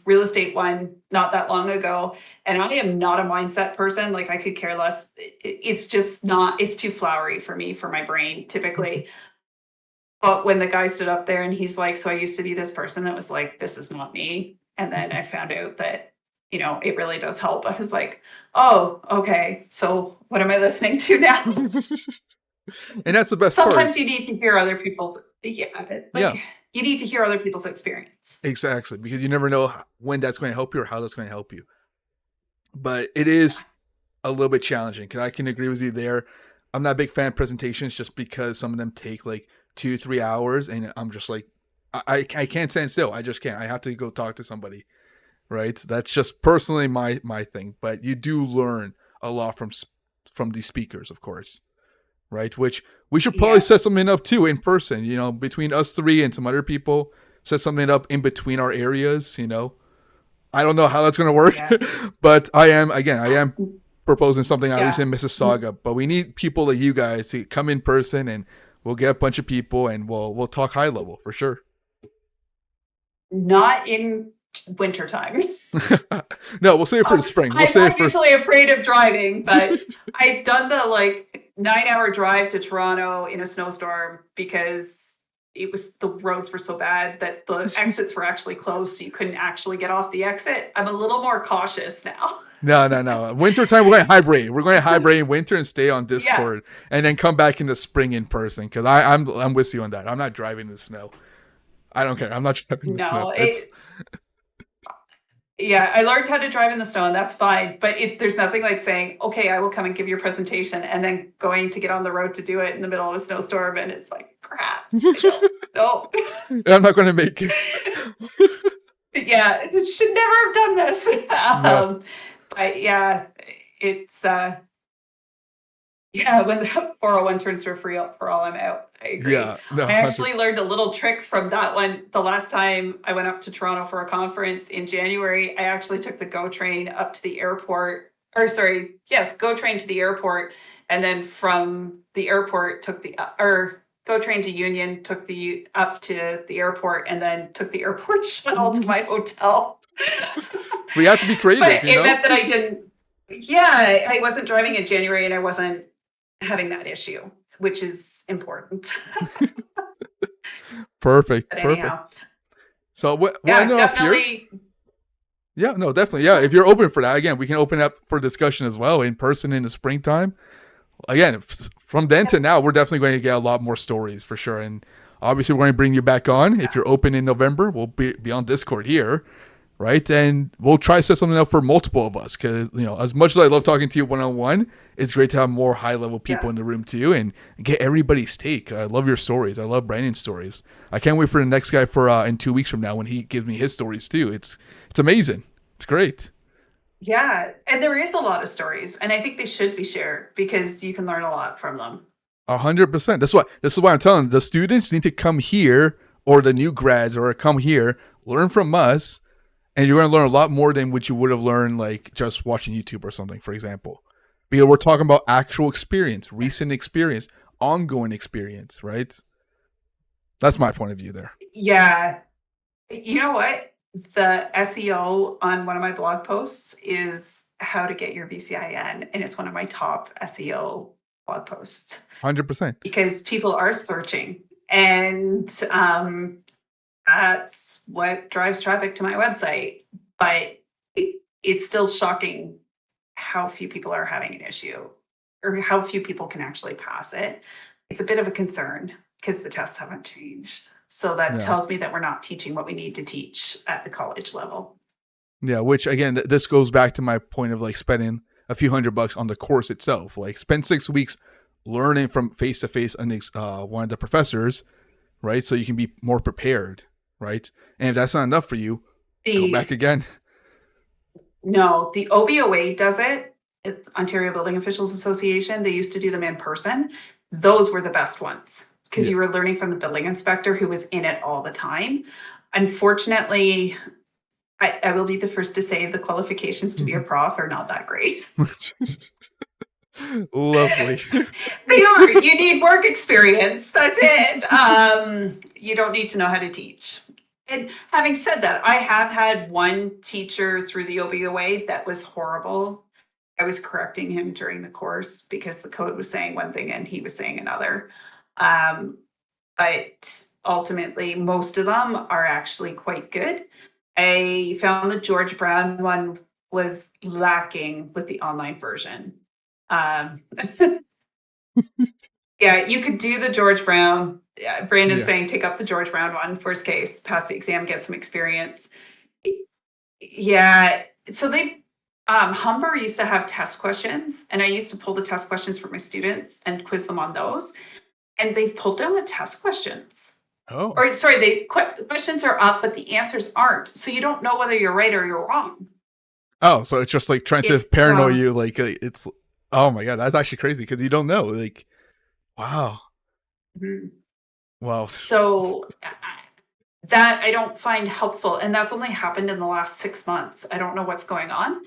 real estate one not that long ago, and I am not a mindset person. Like I could care less. It's just not. It's too flowery for me for my brain typically. But when the guy stood up there and he's like, "So I used to be this person that was like, this is not me," and then I found out that it really does help. I was like, "Oh, okay. So what am I listening to now?" And that's the best part. Sometimes you need to hear other people's Yeah, you need to hear other people's experience. exactly. Because you never know when that's going to help you or how that's going to help you. But it is a little bit challenging because I can agree with you there. I'm not a big fan of presentations just because some of them take like 2-3 hours, and I'm just like, I can't stand still. I just can't. I have to go talk to somebody, right? That's just personally my thing. But you do learn a lot from these speakers, of course, right? Which we should probably Yes. set something up too in person. Between us three and some other people, set something up in between our areas. I don't know how that's going to work, Yeah. but I am proposing something at least Yeah. in Mississauga. But we need people like you guys to come in person, and we'll get a bunch of people, and we'll talk high level for sure. Not in wintertime. No, we'll save it for the spring. We'll I'm save it not for. usually afraid of driving, but I've done the like 9-hour drive to Toronto in a snowstorm because the roads were so bad that the exits were actually closed, so you couldn't actually get off the exit. I'm a little more cautious now. No. Wintertime, we're going to hibernate. We're going to hibernate in winter and stay on Yeah. Discord, and then come back in the spring in person. Because I'm with you on that. I'm not driving in the snow. I don't care. I'm not driving in the snow. No, It's yeah, I learned how to drive in the snow, and that's fine. But there's nothing like saying, "Okay, I will come and give your presentation," and then going to get on the road to do it in the middle of a snowstorm, and it's like, crap. I don't know. I'm not going to make it. Yeah, should never have done this. No. But yeah, it's yeah, when the 401 turns to a free for all, I'm out. I agree. Yeah. No. I 100. actually learned a little trick from that one. The last time I went up to Toronto for a conference in January, I actually took the GO train up to the airport. Or sorry, yes, GO train to the airport, and then from the airport took the or GO train to Union, took the up to the airport, and then took the airport shuttle to my hotel. We have to be creative, But it meant that I didn't. Yeah, I wasn't driving in January, and I wasn't having that issue, which is important. Perfect. But Perfect. anyhow, So we'll end yeah, it off here. definitely. Yeah, no, definitely. Yeah, if you're open for that, again, we can open up for discussion as well in person in the springtime. Again, from then to now, we're definitely going to get a lot more stories for sure. And obviously, we're going to bring you back on. If you're open in November, we'll be on Discord here, right? And we'll try to set something up for multiple of us because, as much as I love talking to you one on one, it's great to have more high level people Yeah. in the room too and get everybody's take. I love your stories. I love Brandon's stories. I can't wait for the next guy for in 2 weeks from now when he gives me his stories too. It's amazing. It's great. Yeah, and there is a lot of stories, and I think they should be shared because you can learn a lot from them. 100%. This is why I'm telling the students need to come here, or the new grads, or come here, learn from us, and you're going to learn a lot more than what you would have learned like just watching YouTube or something, for example. Because we're talking about actual experience, recent experience, ongoing experience, right? That's my point of view there. Yeah, you know what? The SEO on one of my blog posts is how to get your BCIN, and it's one of my top SEO blog posts 100%. because people are searching, and that's what drives traffic to my website. But it's still shocking how few people are having an issue or how few people can actually pass it. It's a bit of a concern because the tests haven't changed. So that Yeah. tells me that we're not teaching what we need to teach at the college level. Yeah, which again, this goes back to my point of like spending a few $100 on the course itself. Like spend 6 weeks learning from face to face one of the professors, right? So you can be more prepared, right? And if that's not enough for you, go back The again. No, the OBOA does it, Ontario Building Officials Association. They used to do them in person. Those were the best ones because Yeah. you were learning from the building inspector who was in it all the time. Unfortunately, I will be the first to say the qualifications to be a prof are not that great. Lovely. They are. You need work experience. That's it. You don't need to know how to teach. And having said that, I have had one teacher through the OBOA that was horrible. I was correcting him during the course because the code was saying one thing and he was saying another. Um, but ultimately, most of them are actually quite good. I found the George Brown one was lacking with the online version. Um, yeah, you could do the George Brown. Brandon's Yeah. saying take up the George Brown one, worst case, pass the exam, get some experience. Yeah, so Humber used to have test questions, and I used to pull the test questions for my students and quiz them on those. And they've pulled down the test questions. Oh. Or sorry, the questions are up, but the answers aren't. So you don't know whether you're right or you're wrong. Oh, so it's just like trying to It's paranoid you. Like it's. Oh my god, that's actually crazy because you don't know. Like, wow. mhm. Wow. So that I don't find helpful, and that's only happened in the last 6 months. I don't know what's going on.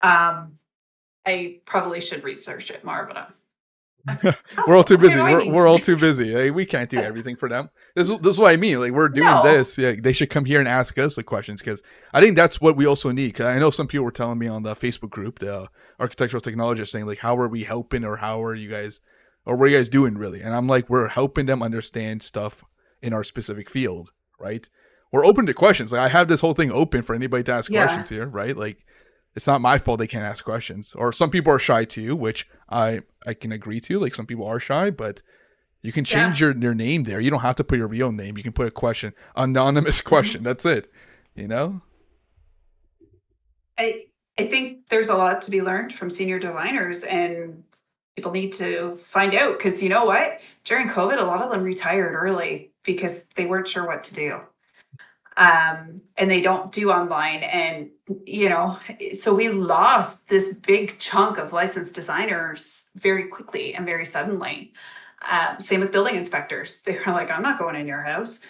I probably should research it more, but That's We're all too hustle. What do busy. I need We're to all do? too busy. Like, we can't do everything for them. This is what I mean. Like, we're doing No. this. Yeah, they should come here and ask us the questions, because I think that's what we also need. Because I know some people were telling me on the Facebook group, the architectural technologists, saying like, how are we helping, or how are you guys, or what are you guys doing really? And I'm like, we're helping them understand stuff in our specific field, right? We're open to questions. Like, I have this whole thing open for anybody to ask Yeah. questions here, right? Like, it's not my fault they can't ask questions. Or some people are shy too, which I can agree to. Like, some people are shy, but you can change Yeah. your name there. You don't have to put your real name. You can put a question, anonymous question. Mhm. That's it. You know? I I think there's a lot to be learned from senior designers, and people need to find out, because you know what? During COVID, a lot of them retired early because they weren't sure what to do. And they don't do online, and so we lost this big chunk of licensed designers very quickly and very suddenly. Same with building inspectors. They were like, I'm not going in your house.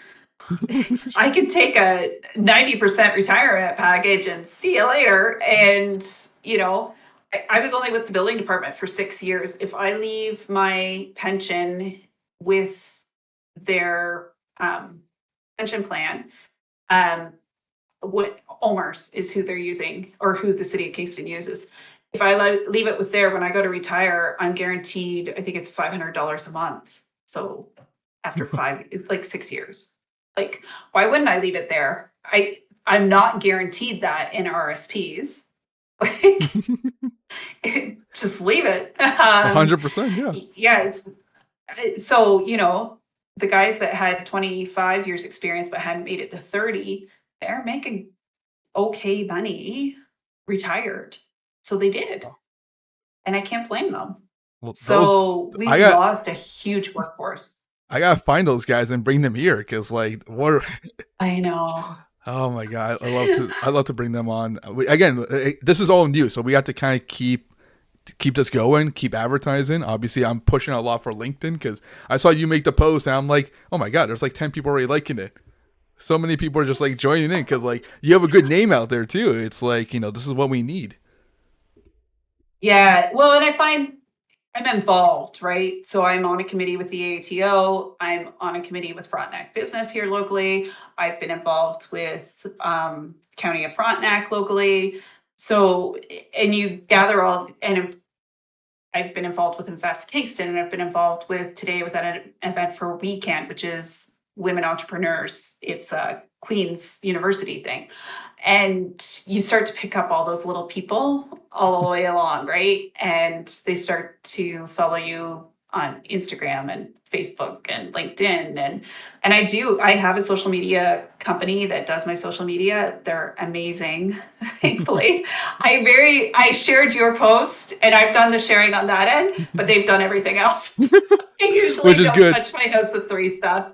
I could take a 90% retirement package and see you later. And, I was only with the building department for 6 years. If I leave my pension with their pension plan, um, what OMERS is who they're using, or who the city of Kingston uses. If I leave it with there, when I go to retire, I'm guaranteed, I think it's $500 a month. So after like 6 years, like, why wouldn't I leave it there? I'm not guaranteed that in RSPs. Like, just leave it. 100%. Yeah. Yes. So, the guys that had 25 years experience but hadn't made it to 30, they're making okay money, retired. So they did. And I can't blame them. Well, those So we I got. lost a huge workforce. I gotta find those guys and bring them here, because like, what? I know. Oh my god, I love to bring them on. Again, this is all new, so we have to kind of keep this going, keep advertising. Obviously, I'm pushing a lot for LinkedIn, because I saw you make the post, and I'm like, oh my god, there's like 10 people already liking it. So many people are just like joining in, because like, you have a good name out there too. It's like, this is what we need. Yeah. Well, and I find I'm involved, right? So I'm on a committee with the AATO. I'm on a committee with Frontenac Business here locally. I've been involved with County of Frontenac locally. So, and you gather all, and I've been involved with Invest Kingston, and I've been involved with, today I was at an event for Weekend, which is women entrepreneurs. It's a Queen's University thing. And you start to pick up all those little people all the way along, right? And they start to follow you on Instagram and Facebook and LinkedIn. And I have a social media company that does my social media. They're amazing, thankfully. I shared your post, and I've done the sharing on that end, but they've done everything else. I Which usually is don't good. touch my house with three stuff.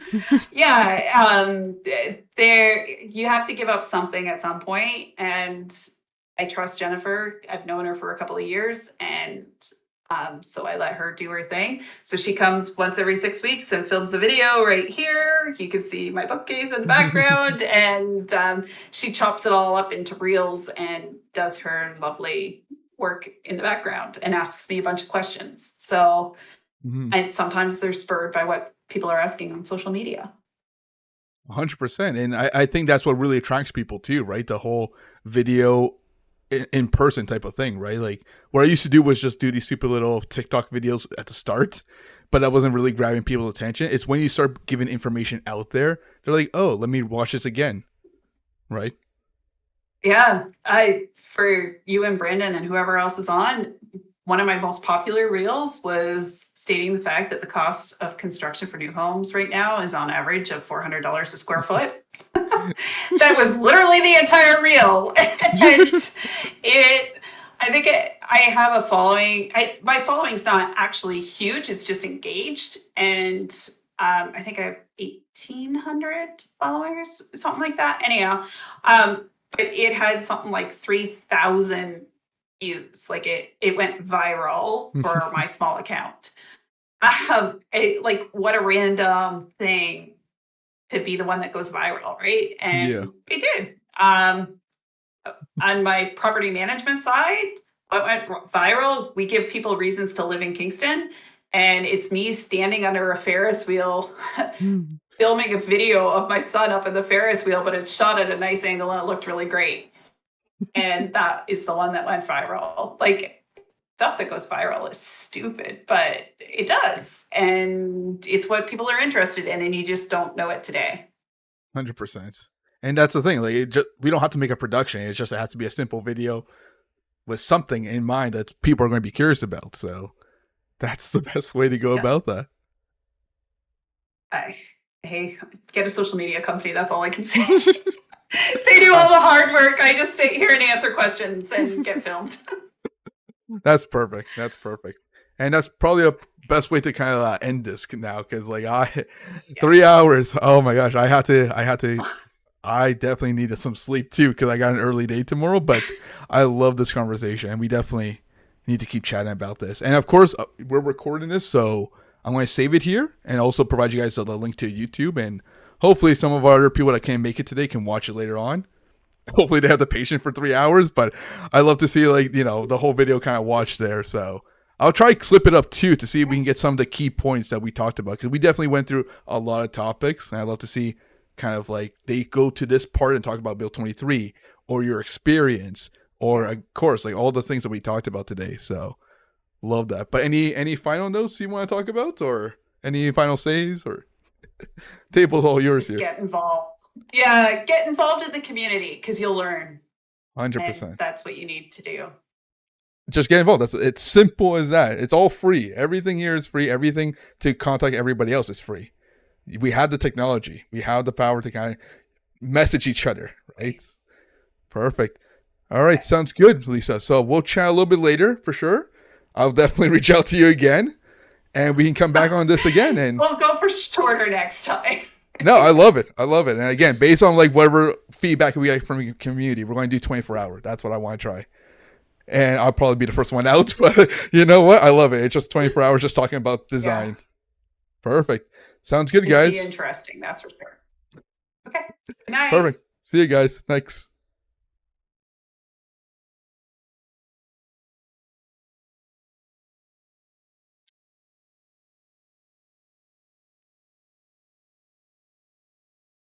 Yeah, there you have to give up something at some point, and I trust Jennifer. I've known her for a couple of years, and so I let her do her thing. So she comes once every 6 weeks and films a video right here. You can see my bookcase in the background, and she chops it all up into reels and does her lovely work in the background and asks me a bunch of questions. So, Mhm. and sometimes they're spurred by what people are asking on social media. 100%. And I think that's what really attracts people too, right? The whole video in person type of thing, right? Like, what I used to do was just do these super little TikTok videos at the start, but that wasn't really grabbing people's attention. It's when you start giving information out there, they're like, oh, let me watch this again, right? Yeah, for you and Brandon and whoever else is on, one of my most popular reels was stating the fact that the cost of construction for new homes right now is on average of $400 a square foot. That was literally the entire reel. And it I think I have a following. My following's not actually huge, it's just engaged. And I think I have 1,800 followers, something like that. Anyhow, but it had something like 3,000 views. Like, it went viral for my small account. Like, what a random thing to be the one that goes viral, right? Yeah. And it did. On my property management side, what went viral? We give people reasons to live in Kingston, And it's me standing under a Ferris wheel, Hmm. filming a video of my son up in the Ferris wheel, but it's shot at a nice angle and it looked really great. And that is the one that went viral. Like, stuff that goes viral is stupid, but it does. And it's what people are interested in, and you just don't know it today. 100%. And that's the thing. Like, we don't have to make a production. It has to be a simple video with something in mind that people are going to be curious about. So that's the best way to go about that. Hey, get a social media company. That's all I can say. They do all the hard work. I just sit here and answer questions and get filmed. That's perfect. That's perfect. And that's probably a best way to kind of end this now, because like 3 hours. Oh my gosh, I definitely needed some sleep too, because I got an early day tomorrow. But I love this conversation, and we definitely need to keep chatting about this. And of course, we're recording this, so I'm going to save it here and also provide you guys the link to YouTube, and hopefully some of our other people that can't make it today can watch it later on. Hopefully they have the patience for 3 hours, but I love to see, like, the whole video kind of watched there. So I'll try to clip it up too to see if we can get some of the key points that we talked about, because we definitely went through a lot of topics, and I'd love to see kind of like they go to this part and talk about Bill 23 or your experience, or of course like all the things that we talked about today. So love that. But any final notes you want to talk about, or any final says, or table's all yours here? Get involved. Yeah, get involved in the community because you'll learn. 100%. And that's what you need to do. Just get involved. It's simple as that. It's all free. Everything here is free. Everything to contact everybody else is free. We have the technology. We have the power to kind of message each other, right? Perfect. All right, sounds good, Lisa. So we'll chat a little bit later for sure. I'll definitely reach out to you again, and we can come back on this again. And we'll go for shorter next time. No, I love it. I love it. And again, based on like whatever feedback we get from the community, we're going to do 24 hours. That's what I want to try. And I'll probably be the first one out, but you know what? I love it. It's just 24 hours just talking about design. Yeah. Perfect. Sounds good, guys. It'd be interesting, that's for sure. Okay. Good night. Perfect. See you guys. Thanks.